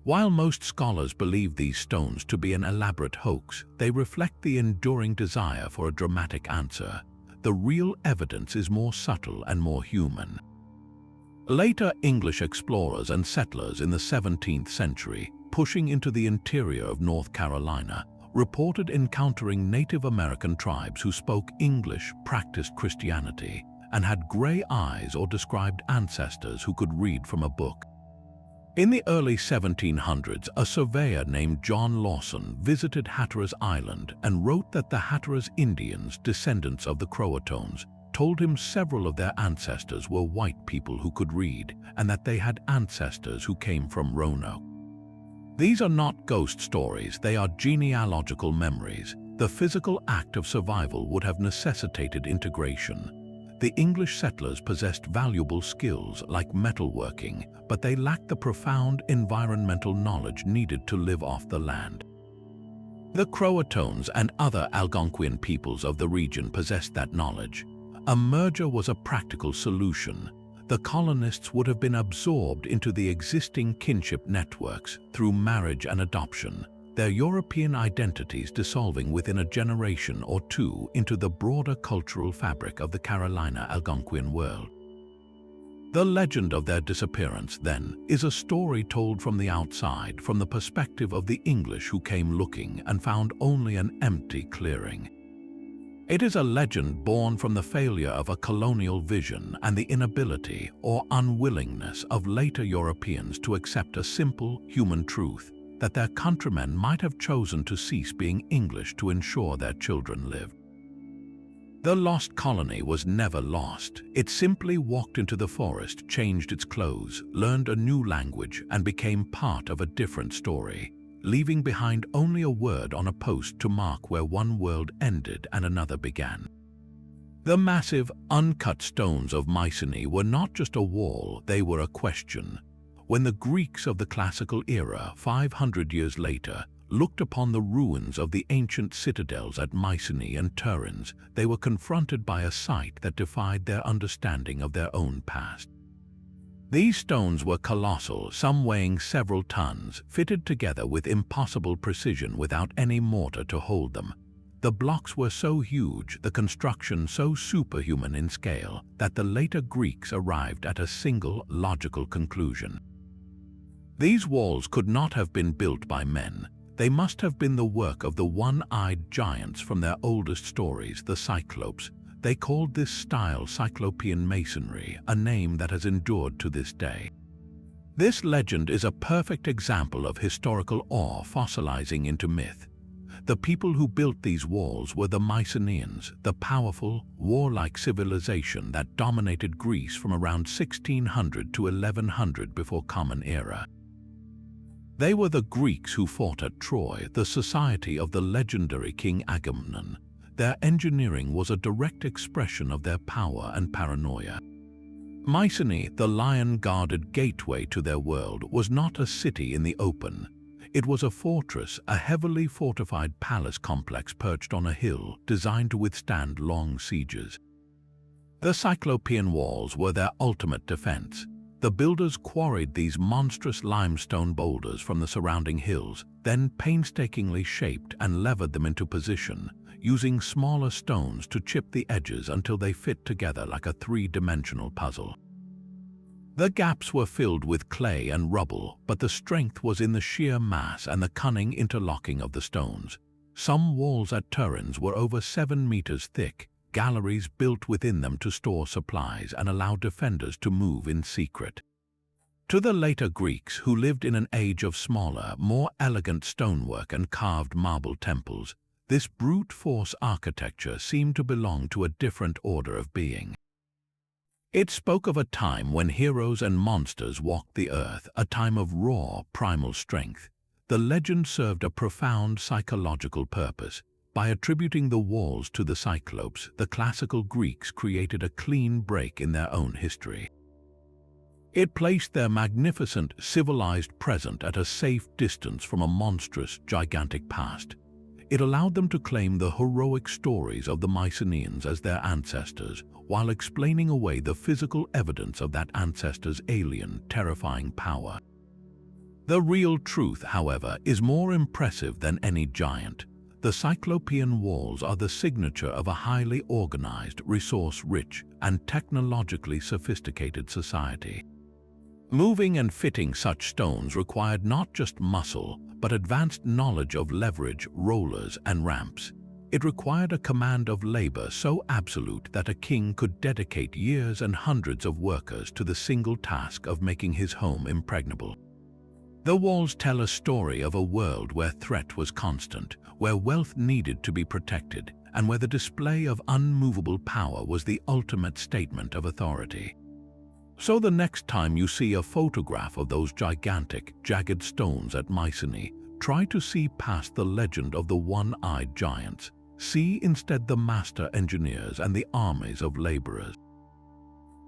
While most scholars believe these stones to be an elaborate hoax, they reflect the enduring desire for a dramatic answer. The real evidence is more subtle and more human. Later English explorers and settlers in the 17th century, pushing into the interior of North Carolina, reported encountering Native American tribes who spoke English, practiced Christianity, and had gray eyes or described ancestors who could read from a book. In the early 1700s, a surveyor named John Lawson visited Hatteras Island and wrote that the Hatteras Indians, descendants of the Croatoans, told him several of their ancestors were white people who could read, and that they had ancestors who came from Roanoke. These are not ghost stories, they are genealogical memories. The physical act of survival would have necessitated integration. The English settlers possessed valuable skills like metalworking, but they lacked the profound environmental knowledge needed to live off the land. The Croatoans and other Algonquian peoples of the region possessed that knowledge. A merger was a practical solution. The colonists would have been absorbed into the existing kinship networks through marriage and adoption, their European identities dissolving within a generation or two into the broader cultural fabric of the Carolina Algonquian world. The legend of their disappearance, then, is a story told from the outside, from the perspective of the English who came looking and found only an empty clearing. It is a legend born from the failure of a colonial vision and the inability or unwillingness of later Europeans to accept a simple human truth, that their countrymen might have chosen to cease being English to ensure their children lived. The lost colony was never lost. It simply walked into the forest, changed its clothes, learned a new language, and became part of a different story, leaving behind only a word on a post to mark where one world ended and another began. The massive, uncut stones of Mycenae were not just a wall, they were a question. When the Greeks of the classical era, 500 years later, looked upon the ruins of the ancient citadels at Mycenae and Turin, they were confronted by a sight that defied their understanding of their own past. These stones were colossal, some weighing several tons, fitted together with impossible precision without any mortar to hold them. The blocks were so huge, the construction so superhuman in scale, that the later Greeks arrived at a single logical conclusion. These walls could not have been built by men. They must have been the work of the one-eyed giants from their oldest stories, the Cyclopes. They called this style Cyclopean masonry, a name that has endured to this day. This legend is a perfect example of historical awe fossilizing into myth. The people who built these walls were the Mycenaeans, the powerful, warlike civilization that dominated Greece from around 1600 to 1100 before Common Era. They were the Greeks who fought at Troy, the society of the legendary King Agamemnon. Their engineering was a direct expression of their power and paranoia. Mycenae, the lion-guarded gateway to their world, was not a city in the open. It was a fortress, a heavily fortified palace complex perched on a hill, designed to withstand long sieges. The Cyclopean walls were their ultimate defense. The builders quarried these monstrous limestone boulders from the surrounding hills, then painstakingly shaped and levered them into position, using smaller stones to chip the edges until they fit together like a three-dimensional puzzle. The gaps were filled with clay and rubble, but the strength was in the sheer mass and the cunning interlocking of the stones. Some walls at Turin were over 7 meters thick, galleries built within them to store supplies and allow defenders to move in secret. To the later Greeks, who lived in an age of smaller, more elegant stonework and carved marble temples, this brute force architecture seemed to belong to a different order of being. It spoke of a time when heroes and monsters walked the earth, a time of raw, primal strength. The legend served a profound psychological purpose. By attributing the walls to the Cyclopes, the classical Greeks created a clean break in their own history. It placed their magnificent, civilized present at a safe distance from a monstrous, gigantic past. It allowed them to claim the heroic stories of the Mycenaeans as their ancestors, while explaining away the physical evidence of that ancestors' alien, terrifying power. The real truth, however, is more impressive than any giant. The Cyclopean walls are the signature of a highly organized, resource-rich, and technologically sophisticated society. Moving and fitting such stones required not just muscle, but advanced knowledge of leverage, rollers, and ramps. It required a command of labor so absolute that a king could dedicate years and hundreds of workers to the single task of making his home impregnable. The walls tell a story of a world where threat was constant, where wealth needed to be protected, and where the display of unmovable power was the ultimate statement of authority. So the next time you see a photograph of those gigantic, jagged stones at Mycenae, try to see past the legend of the one-eyed giants. See instead the master engineers and the armies of laborers.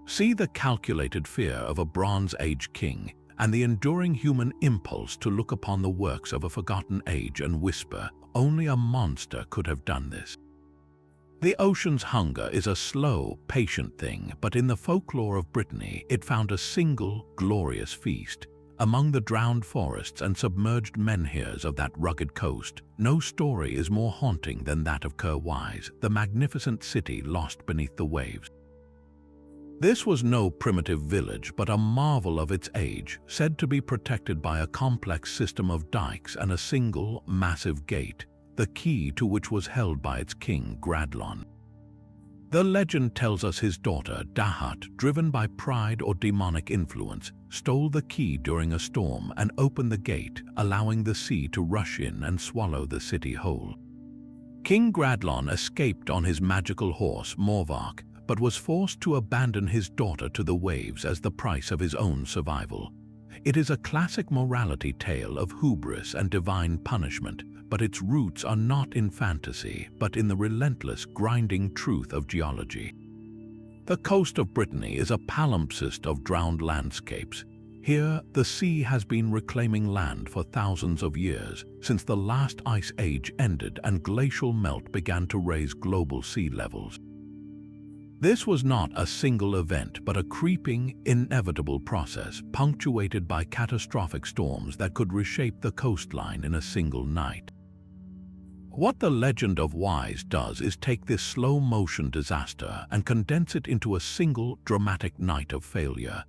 See the calculated fear of a Bronze Age king, and the enduring human impulse to look upon the works of a forgotten age and whisper, only a monster could have done this. The ocean's hunger is a slow, patient thing, but in the folklore of Brittany, it found a single, glorious feast. Among the drowned forests and submerged menhirs of that rugged coast, no story is more haunting than that of Kerwise, the magnificent city lost beneath the waves. This was no primitive village, but a marvel of its age, said to be protected by a complex system of dikes and a single, massive gate, the key to which was held by its king, Gradlon. The legend tells us his daughter, Dahat, driven by pride or demonic influence, stole the key during a storm and opened the gate, allowing the sea to rush in and swallow the city whole. King Gradlon escaped on his magical horse, Morvark, but was forced to abandon his daughter to the waves as the price of his own survival. It is a classic morality tale of hubris and divine punishment, but its roots are not in fantasy, but in the relentless, grinding truth of geology. The coast of Brittany is a palimpsest of drowned landscapes. Here, the sea has been reclaiming land for thousands of years, since the last ice age ended and glacial melt began to raise global sea levels. This was not a single event, but a creeping, inevitable process, punctuated by catastrophic storms that could reshape the coastline in a single night. What the legend of Wise does is take this slow-motion disaster and condense it into a single dramatic night of failure.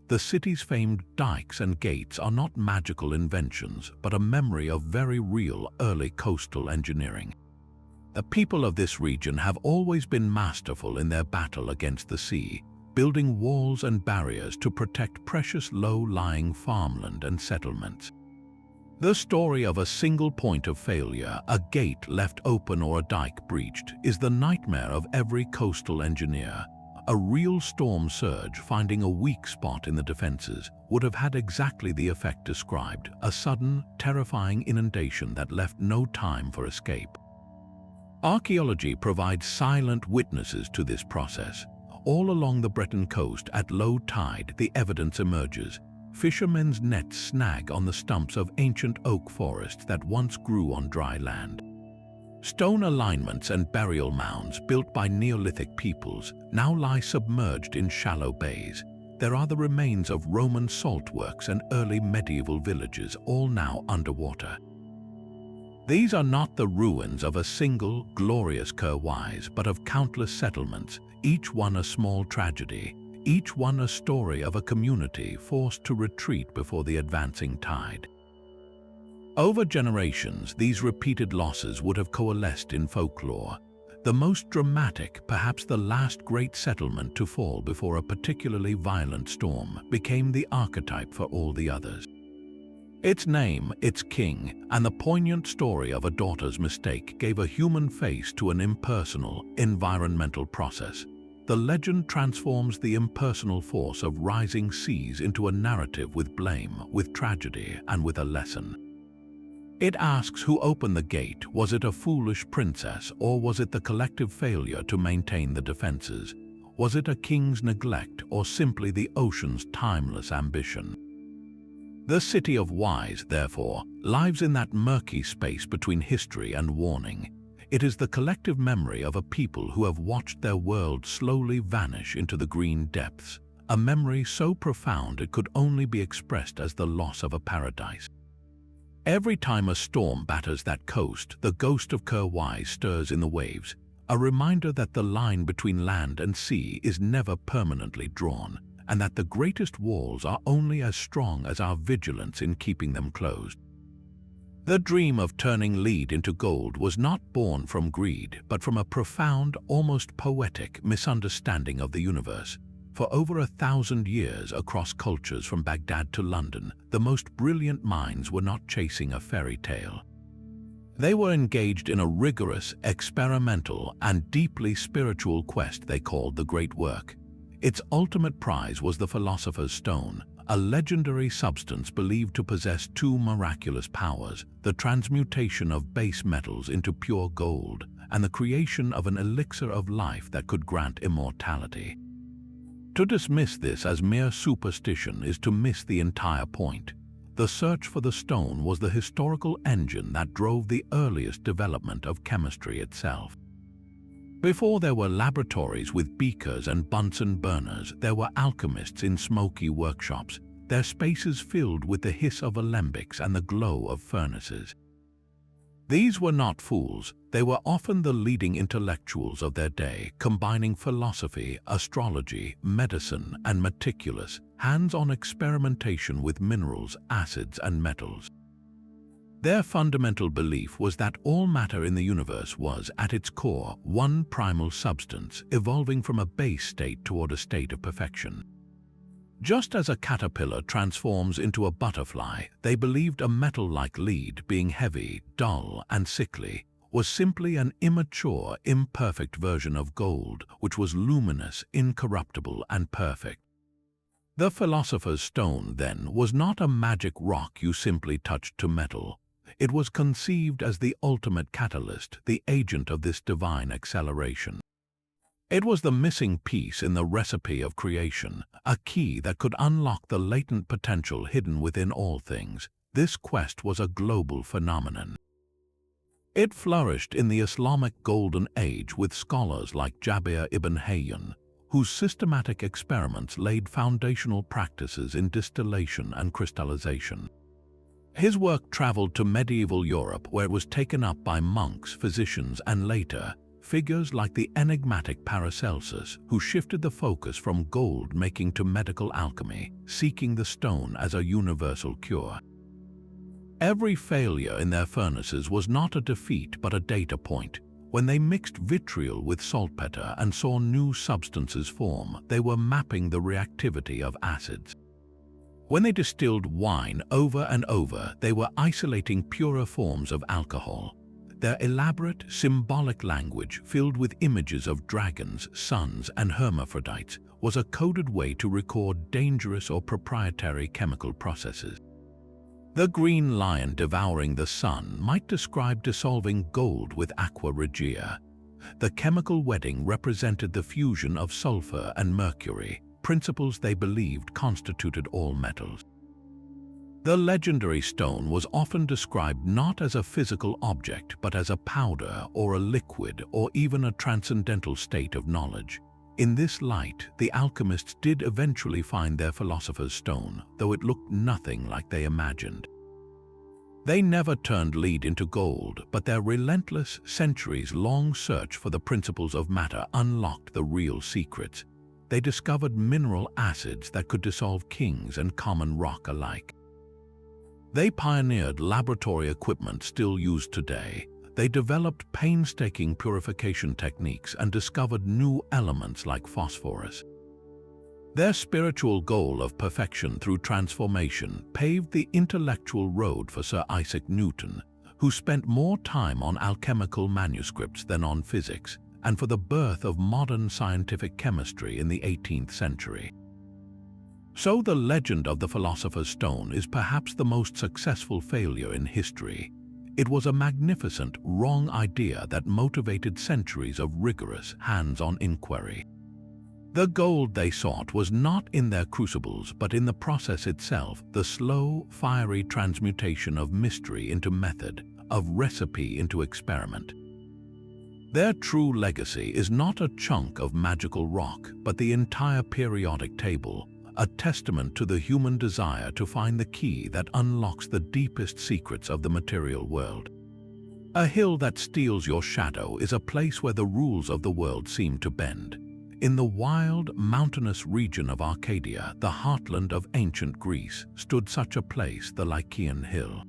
The city's famed dikes and gates are not magical inventions, but a memory of very real early coastal engineering. The people of this region have always been masterful in their battle against the sea, building walls and barriers to protect precious low-lying farmland and settlements. The story of a single point of failure, a gate left open or a dike breached, is the nightmare of every coastal engineer. A real storm surge finding a weak spot in the defenses would have had exactly the effect described, a sudden, terrifying inundation that left no time for escape. Archaeology provides silent witnesses to this process. All along the Breton coast at low tide, the evidence emerges. Fishermen's nets snag on the stumps of ancient oak forests that once grew on dry land. Stone alignments and burial mounds built by Neolithic peoples now lie submerged in shallow bays. There are the remains of Roman saltworks and early medieval villages, all now underwater. These are not the ruins of a single glorious Wise, but of countless settlements, each one a small tragedy, each one a story of a community forced to retreat before the advancing tide. Over generations, these repeated losses would have coalesced in folklore. The most dramatic, perhaps the last great settlement to fall before a particularly violent storm, became the archetype for all the others. Its name, its king, and the poignant story of a daughter's mistake gave a human face to an impersonal, environmental process. The legend transforms the impersonal force of rising seas into a narrative with blame, with tragedy, and with a lesson. It asks who opened the gate. Was it a foolish princess, or was it the collective failure to maintain the defenses? Was it a king's neglect, or simply the ocean's timeless ambition? The city of Wise, therefore, lives in that murky space between history and warning. It is the collective memory of a people who have watched their world slowly vanish into the green depths, a memory so profound it could only be expressed as the loss of a paradise. Every time a storm batters that coast, the ghost of Wise stirs in the waves, a reminder that the line between land and sea is never permanently drawn, and that the greatest walls are only as strong as our vigilance in keeping them closed. The dream of turning lead into gold was not born from greed, but from a profound, almost poetic misunderstanding of the universe. For over 1,000 years across cultures from Baghdad to London, the most brilliant minds were not chasing a fairy tale. They were engaged in a rigorous, experimental, and deeply spiritual quest they called the Great Work. Its ultimate prize was the Philosopher's Stone, a legendary substance believed to possess two miraculous powers: the transmutation of base metals into pure gold, and the creation of an elixir of life that could grant immortality. To dismiss this as mere superstition is to miss the entire point. The search for the stone was the historical engine that drove the earliest development of chemistry itself. Before there were laboratories with beakers and Bunsen burners, there were alchemists in smoky workshops, their spaces filled with the hiss of alembics and the glow of furnaces. These were not fools. They were often the leading intellectuals of their day, combining philosophy, astrology, medicine, and meticulous, hands-on experimentation with minerals, acids, and metals. Their fundamental belief was that all matter in the universe was, at its core, one primal substance, evolving from a base state toward a state of perfection. Just as a caterpillar transforms into a butterfly, they believed a metal like lead, being heavy, dull, and sickly, was simply an immature, imperfect version of gold, which was luminous, incorruptible, and perfect. The Philosopher's Stone, then, was not a magic rock you simply touched to metal. It was conceived as the ultimate catalyst, the agent of this divine acceleration. It was the missing piece in the recipe of creation, a key that could unlock the latent potential hidden within all things. This quest was a global phenomenon. It flourished in the Islamic Golden Age with scholars like Jabir ibn Hayyan, whose systematic experiments laid foundational practices in distillation and crystallization. His work traveled to medieval Europe, where it was taken up by monks, physicians, and later, figures like the enigmatic Paracelsus, who shifted the focus from gold-making to medical alchemy, seeking the stone as a universal cure. Every failure in their furnaces was not a defeat but a data point. When they mixed vitriol with saltpeter and saw new substances form, they were mapping the reactivity of acids. When they distilled wine over and over, they were isolating purer forms of alcohol. Their elaborate, symbolic language, filled with images of dragons, suns, and hermaphrodites, was a coded way to record dangerous or proprietary chemical processes. The green lion devouring the sun might describe dissolving gold with aqua regia. The chemical wedding represented the fusion of sulfur and mercury, principles they believed constituted all metals. The legendary stone was often described not as a physical object, but as a powder or a liquid or even a transcendental state of knowledge. In this light, the alchemists did eventually find their philosopher's stone, though it looked nothing like they imagined. They never turned lead into gold, but their relentless, centuries-long search for the principles of matter unlocked the real secrets. They discovered mineral acids that could dissolve kings and common rock alike. They pioneered laboratory equipment still used today. They developed painstaking purification techniques and discovered new elements like phosphorus. Their spiritual goal of perfection through transformation paved the intellectual road for Sir Isaac Newton, who spent more time on alchemical manuscripts than on physics, and for the birth of modern scientific chemistry in the 18th century. So the legend of the Philosopher's Stone is perhaps the most successful failure in history. It was a magnificent, wrong idea that motivated centuries of rigorous, hands-on inquiry. The gold they sought was not in their crucibles, but in the process itself, the slow, fiery transmutation of mystery into method, of recipe into experiment. Their true legacy is not a chunk of magical rock, but the entire periodic table, a testament to the human desire to find the key that unlocks the deepest secrets of the material world. A hill that steals your shadow is a place where the rules of the world seem to bend. In the wild, mountainous region of Arcadia, the heartland of ancient Greece, stood such a place, the Lycaean Hill.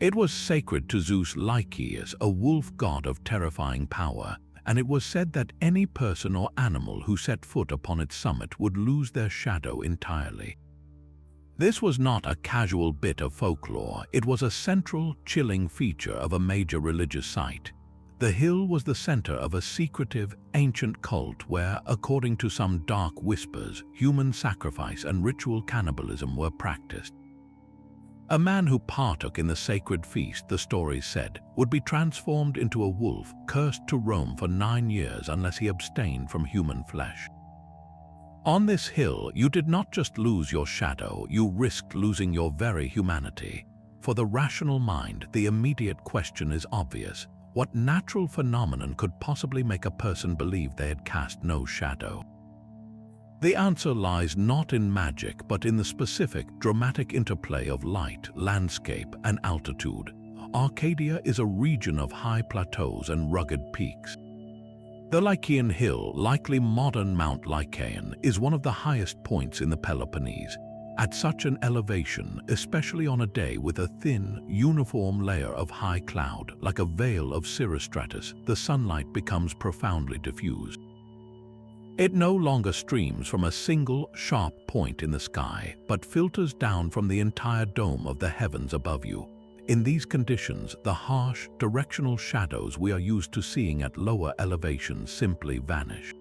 It was sacred to Zeus Lycaeus, a wolf god of terrifying power, and it was said that any person or animal who set foot upon its summit would lose their shadow entirely. This was not a casual bit of folklore, it was a central, chilling feature of a major religious site. The hill was the center of a secretive, ancient cult where, according to some dark whispers, human sacrifice and ritual cannibalism were practiced. A man who partook in the sacred feast, the stories said, would be transformed into a wolf, cursed to roam for 9 years unless he abstained from human flesh. On this hill, you did not just lose your shadow, you risked losing your very humanity. For the rational mind, the immediate question is obvious. What natural phenomenon could possibly make a person believe they had cast no shadow? The answer lies not in magic, but in the specific, dramatic interplay of light, landscape, and altitude. Arcadia is a region of high plateaus and rugged peaks. The Lycaean Hill, likely modern Mount Lycaon, is one of the highest points in the Peloponnese. At such an elevation, especially on a day with a thin, uniform layer of high cloud, like a veil of cirrostratus, the sunlight becomes profoundly diffused. It no longer streams from a single, sharp point in the sky, but filters down from the entire dome of the heavens above you. In these conditions, the harsh, directional shadows we are used to seeing at lower elevations simply vanish.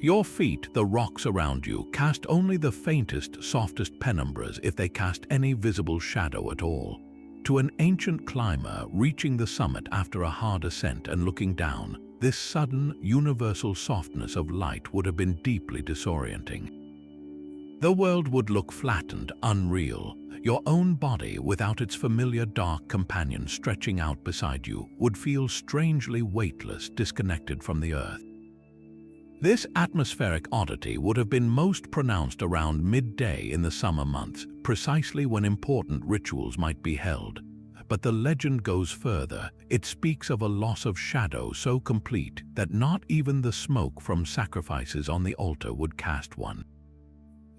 Your feet, the rocks around you, cast only the faintest, softest penumbras if they cast any visible shadow at all. To an ancient climber reaching the summit after a hard ascent and looking down, this sudden, universal softness of light would have been deeply disorienting. The world would look flattened, unreal. Your own body, without its familiar dark companion stretching out beside you, would feel strangely weightless, disconnected from the earth. This atmospheric oddity would have been most pronounced around midday in the summer months, precisely when important rituals might be held. But the legend goes further. It speaks of a loss of shadow so complete that not even the smoke from sacrifices on the altar would cast one.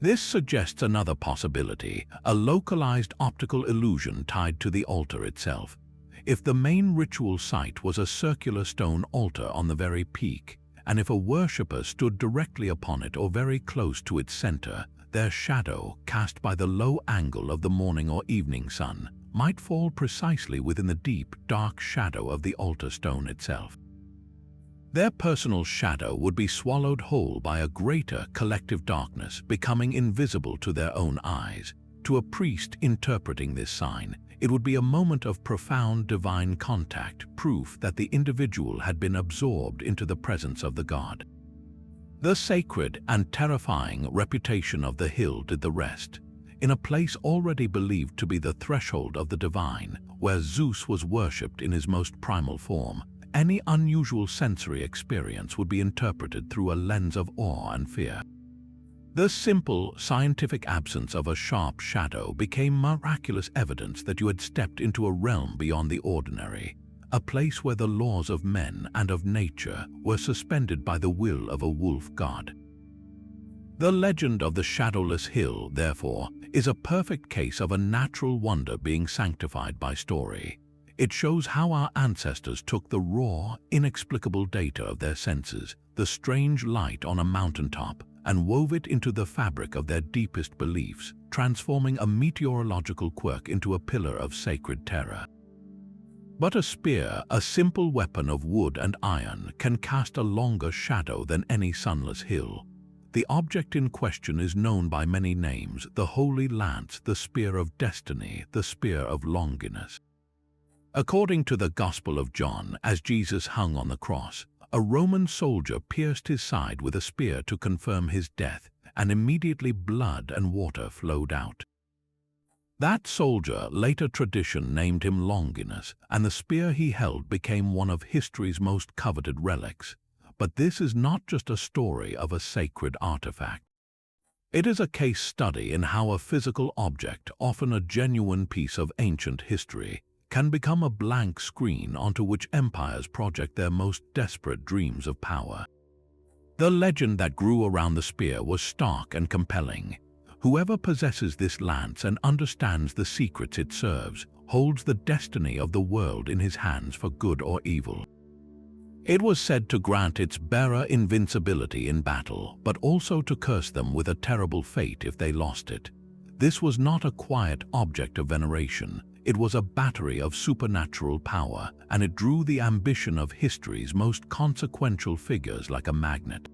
This suggests another possibility, a localized optical illusion tied to the altar itself. If the main ritual site was a circular stone altar on the very peak, and if a worshipper stood directly upon it or very close to its center, their shadow, cast by the low angle of the morning or evening sun, might fall precisely within the deep, dark shadow of the altar stone itself. Their personal shadow would be swallowed whole by a greater collective darkness, becoming invisible to their own eyes. To a priest interpreting this sign, it would be a moment of profound divine contact, proof that the individual had been absorbed into the presence of the god. The sacred and terrifying reputation of the hill did the rest. In a place already believed to be the threshold of the divine, where Zeus was worshipped in his most primal form, any unusual sensory experience would be interpreted through a lens of awe and fear. The simple, scientific absence of a sharp shadow became miraculous evidence that you had stepped into a realm beyond the ordinary, a place where the laws of men and of nature were suspended by the will of a wolf god. The legend of the shadowless hill, therefore, is a perfect case of a natural wonder being sanctified by story. It shows how our ancestors took the raw, inexplicable data of their senses, the strange light on a mountaintop, and wove it into the fabric of their deepest beliefs, transforming a meteorological quirk into a pillar of sacred terror. But a spear, a simple weapon of wood and iron, can cast a longer shadow than any sunless hill. The object in question is known by many names: the holy lance, the spear of destiny, the spear of Longinus. According to the Gospel of John, as Jesus hung on the cross, a Roman soldier pierced his side with a spear to confirm his death, and immediately blood and water flowed out. That soldier, later tradition named him Longinus, and the spear he held became one of history's most coveted relics. But this is not just a story of a sacred artifact. It is a case study in how a physical object, often a genuine piece of ancient history, can become a blank screen onto which empires project their most desperate dreams of power. The legend that grew around the spear was stark and compelling. Whoever possesses this lance and understands the secrets it serves holds the destiny of the world in his hands for good or evil. It was said to grant its bearer invincibility in battle, but also to curse them with a terrible fate if they lost it. This was not a quiet object of veneration. It was a battery of supernatural power, and it drew the ambition of history's most consequential figures like a magnet.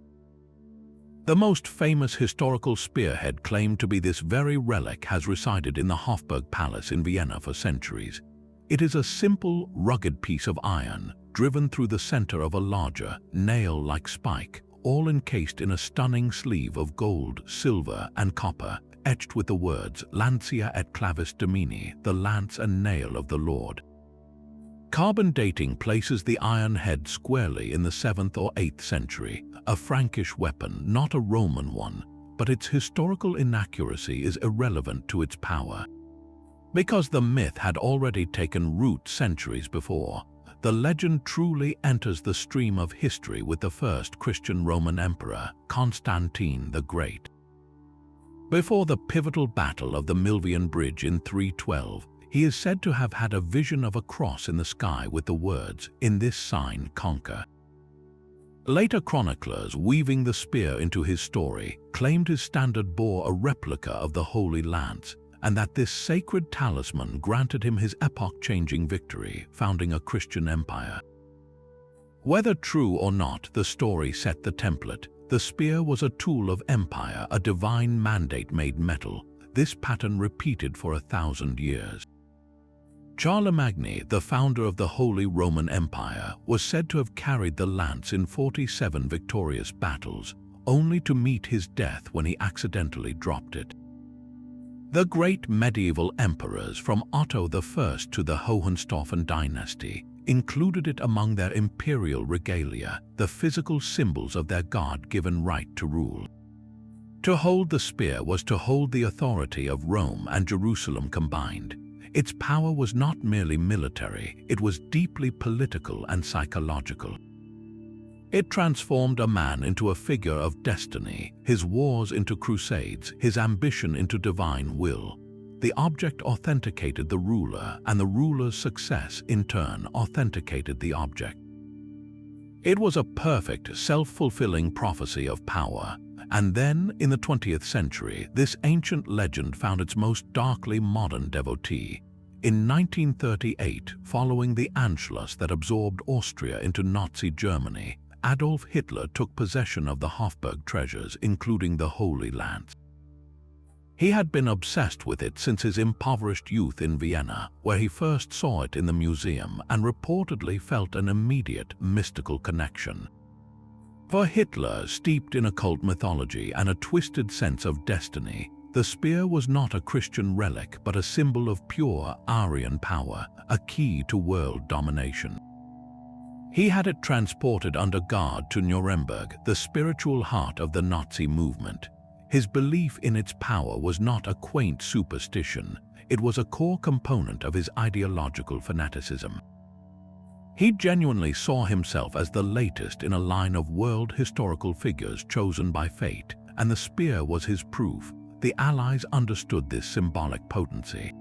The most famous historical spearhead claimed to be this very relic has resided in the Hofburg Palace in Vienna for centuries. It is a simple, rugged piece of iron, driven through the center of a larger, nail-like spike, all encased in a stunning sleeve of gold, silver, and copper, etched with the words Lancia et clavis Domini, the lance and nail of the Lord. Carbon dating places the iron head squarely in the 7th or 8th century, a Frankish weapon, not a Roman one, but its historical inaccuracy is irrelevant to its power. Because the myth had already taken root centuries before, the legend truly enters the stream of history with the first Christian Roman emperor, Constantine the Great. Before the pivotal battle of the Milvian Bridge in 312, he is said to have had a vision of a cross in the sky with the words, "In this sign conquer." Later chroniclers, weaving the spear into his story, claimed his standard bore a replica of the Holy Lance, and that this sacred talisman granted him his epoch-changing victory, founding a Christian empire. Whether true or not, the story set the template. The spear was a tool of empire, a divine mandate made metal. This pattern repeated for 1,000 years. Charlemagne, the founder of the Holy Roman Empire, was said to have carried the lance in 47 victorious battles, only to meet his death when he accidentally dropped it. The great medieval emperors, from Otto I to the Hohenstaufen dynasty, included it among their imperial regalia, the physical symbols of their God-given right to rule. To hold the spear was to hold the authority of Rome and Jerusalem combined. Its power was not merely military, it was deeply political and psychological. It transformed a man into a figure of destiny, his wars into crusades, his ambition into divine will. The object authenticated the ruler, and the ruler's success, in turn, authenticated the object. It was a perfect, self-fulfilling prophecy of power. And then, in the 20th century, this ancient legend found its most darkly modern devotee. In 1938, following the Anschluss that absorbed Austria into Nazi Germany, Adolf Hitler took possession of the Hofburg treasures, including the Holy Lance. He had been obsessed with it since his impoverished youth in Vienna, where he first saw it in the museum and reportedly felt an immediate mystical connection. For Hitler, steeped in occult mythology and a twisted sense of destiny, the spear was not a Christian relic but a symbol of pure Aryan power, a key to world domination. He had it transported under guard to Nuremberg, the spiritual heart of the Nazi movement. His belief in its power was not a quaint superstition, it was a core component of his ideological fanaticism. He genuinely saw himself as the latest in a line of world historical figures chosen by fate, and the spear was his proof. The Allies understood this symbolic potency.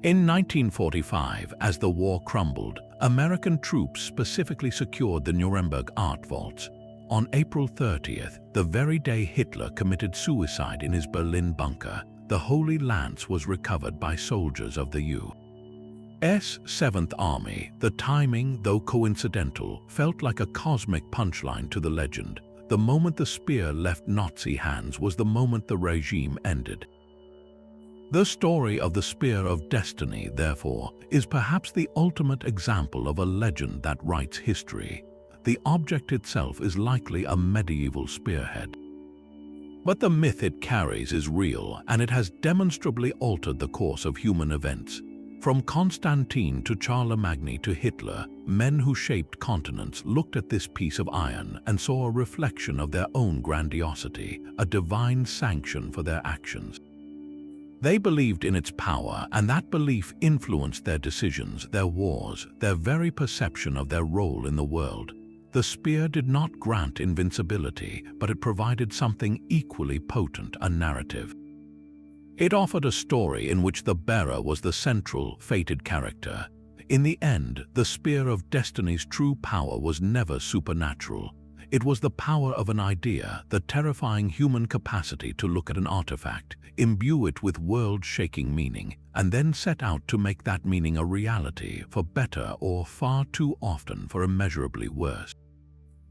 In 1945, as the war crumbled, American troops specifically secured the Nuremberg art vaults. On April 30th, the very day Hitler committed suicide in his Berlin bunker, the Holy Lance was recovered by soldiers of the U.S. 7th Army. The timing, though coincidental, felt like a cosmic punchline to the legend. The moment the spear left Nazi hands was the moment the regime ended. The story of the Spear of Destiny, therefore, is perhaps the ultimate example of a legend that writes history. The object itself is likely a medieval spearhead. But the myth it carries is real, and it has demonstrably altered the course of human events. From Constantine to Charlemagne to Hitler, men who shaped continents looked at this piece of iron and saw a reflection of their own grandiosity, a divine sanction for their actions. They believed in its power, and that belief influenced their decisions, their wars, their very perception of their role in the world. The spear did not grant invincibility, but it provided something equally potent, a narrative. It offered a story in which the bearer was the central, fated character. In the end, the Spear of Destiny's true power was never supernatural. It was the power of an idea, the terrifying human capacity to look at an artifact, imbue it with world-shaking meaning, and then set out to make that meaning a reality, for better or far too often for immeasurably worse.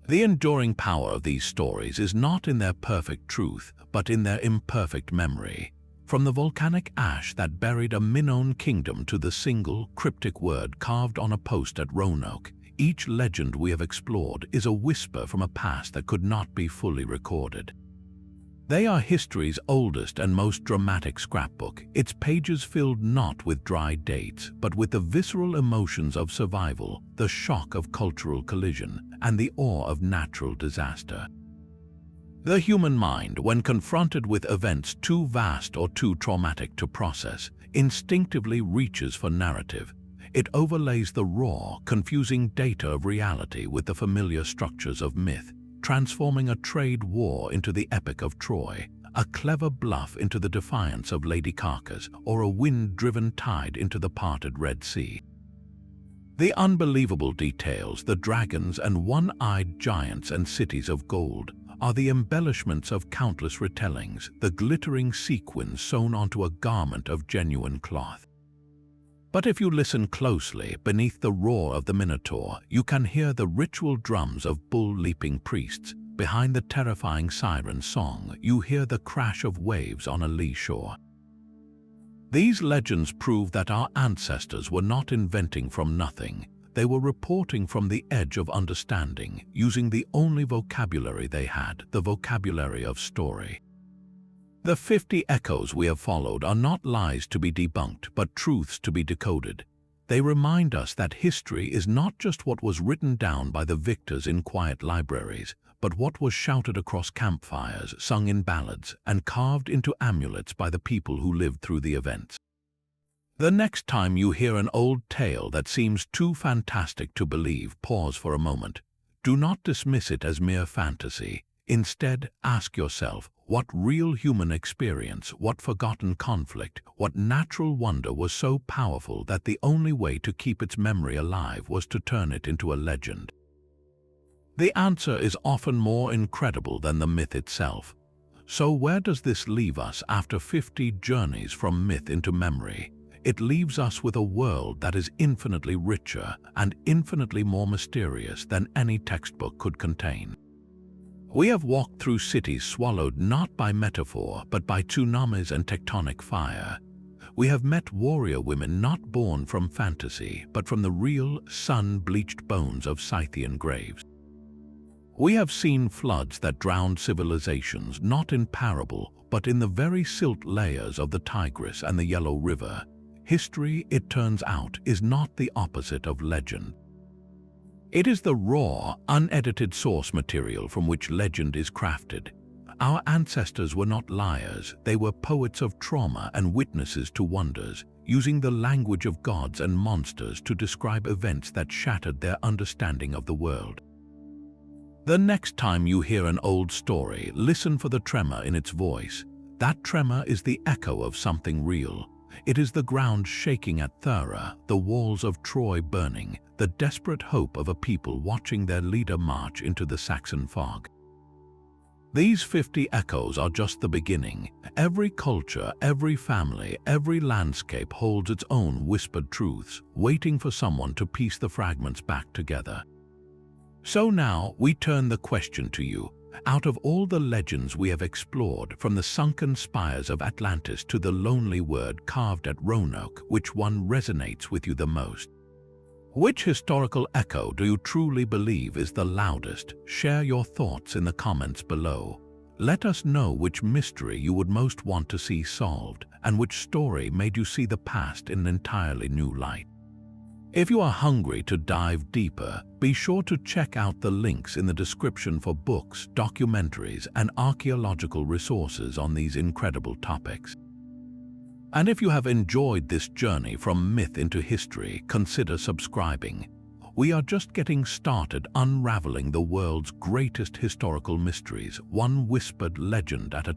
The enduring power of these stories is not in their perfect truth, but in their imperfect memory. From the volcanic ash that buried a Minoan kingdom to the single, cryptic word carved on a post at Roanoke, each legend we have explored is a whisper from a past that could not be fully recorded. They are history's oldest and most dramatic scrapbook, its pages filled not with dry dates, but with the visceral emotions of survival, the shock of cultural collision, and the awe of natural disaster. The human mind, when confronted with events too vast or too traumatic to process, instinctively reaches for narrative. It overlays the raw, confusing data of reality with the familiar structures of myth, transforming a trade war into the epic of Troy, a clever bluff into the defiance of Lady Carcass, or a wind-driven tide into the parted Red Sea. The unbelievable details, the dragons and one-eyed giants and cities of gold, are the embellishments of countless retellings, the glittering sequins sewn onto a garment of genuine cloth. But if you listen closely, beneath the roar of the Minotaur, you can hear the ritual drums of bull-leaping priests. Behind the terrifying siren song, you hear the crash of waves on a lee shore. These legends prove that our ancestors were not inventing from nothing. They were reporting from the edge of understanding, using the only vocabulary they had, the vocabulary of story. The 50 echoes we have followed are not lies to be debunked, but truths to be decoded. They remind us that history is not just what was written down by the victors in quiet libraries, but what was shouted across campfires, sung in ballads, and carved into amulets by the people who lived through the events. The next time you hear an old tale that seems too fantastic to believe, pause for a moment. Do not dismiss it as mere fantasy. Instead, ask yourself, what real human experience, what forgotten conflict, what natural wonder was so powerful that the only way to keep its memory alive was to turn it into a legend? The answer is often more incredible than the myth itself. So where does this leave us after 50 journeys from myth into memory? It leaves us with a world that is infinitely richer and infinitely more mysterious than any textbook could contain. We have walked through cities swallowed not by metaphor but by tsunamis and tectonic fire. We have met warrior women not born from fantasy but from the real, sun-bleached bones of Scythian graves. We have seen floods that drowned civilizations not in parable but in the very silt layers of the Tigris and the Yellow River. History, it turns out, is not the opposite of legend. It is the raw, unedited source material from which legend is crafted. Our ancestors were not liars, they were poets of trauma and witnesses to wonders, using the language of gods and monsters to describe events that shattered their understanding of the world. The next time you hear an old story, listen for the tremor in its voice. That tremor is the echo of something real. It is the ground shaking at Thera, the walls of Troy burning, the desperate hope of a people watching their leader march into the Saxon fog. These 50 echoes are just the beginning. Every culture, every family, every landscape holds its own whispered truths, waiting for someone to piece the fragments back together. So now we turn the question to you. Out of all the legends we have explored, from the sunken spires of Atlantis to the lonely word carved at Roanoke, which one resonates with you the most? Which historical echo do you truly believe is the loudest? Share your thoughts in the comments below. Let us know which mystery you would most want to see solved, and which story made you see the past in an entirely new light. If you are hungry to dive deeper, be sure to check out the links in the description for books, documentaries, and archaeological resources on these incredible topics. And if you have enjoyed this journey from myth into history, consider subscribing. We are just getting started unraveling the world's greatest historical mysteries, one whispered legend at a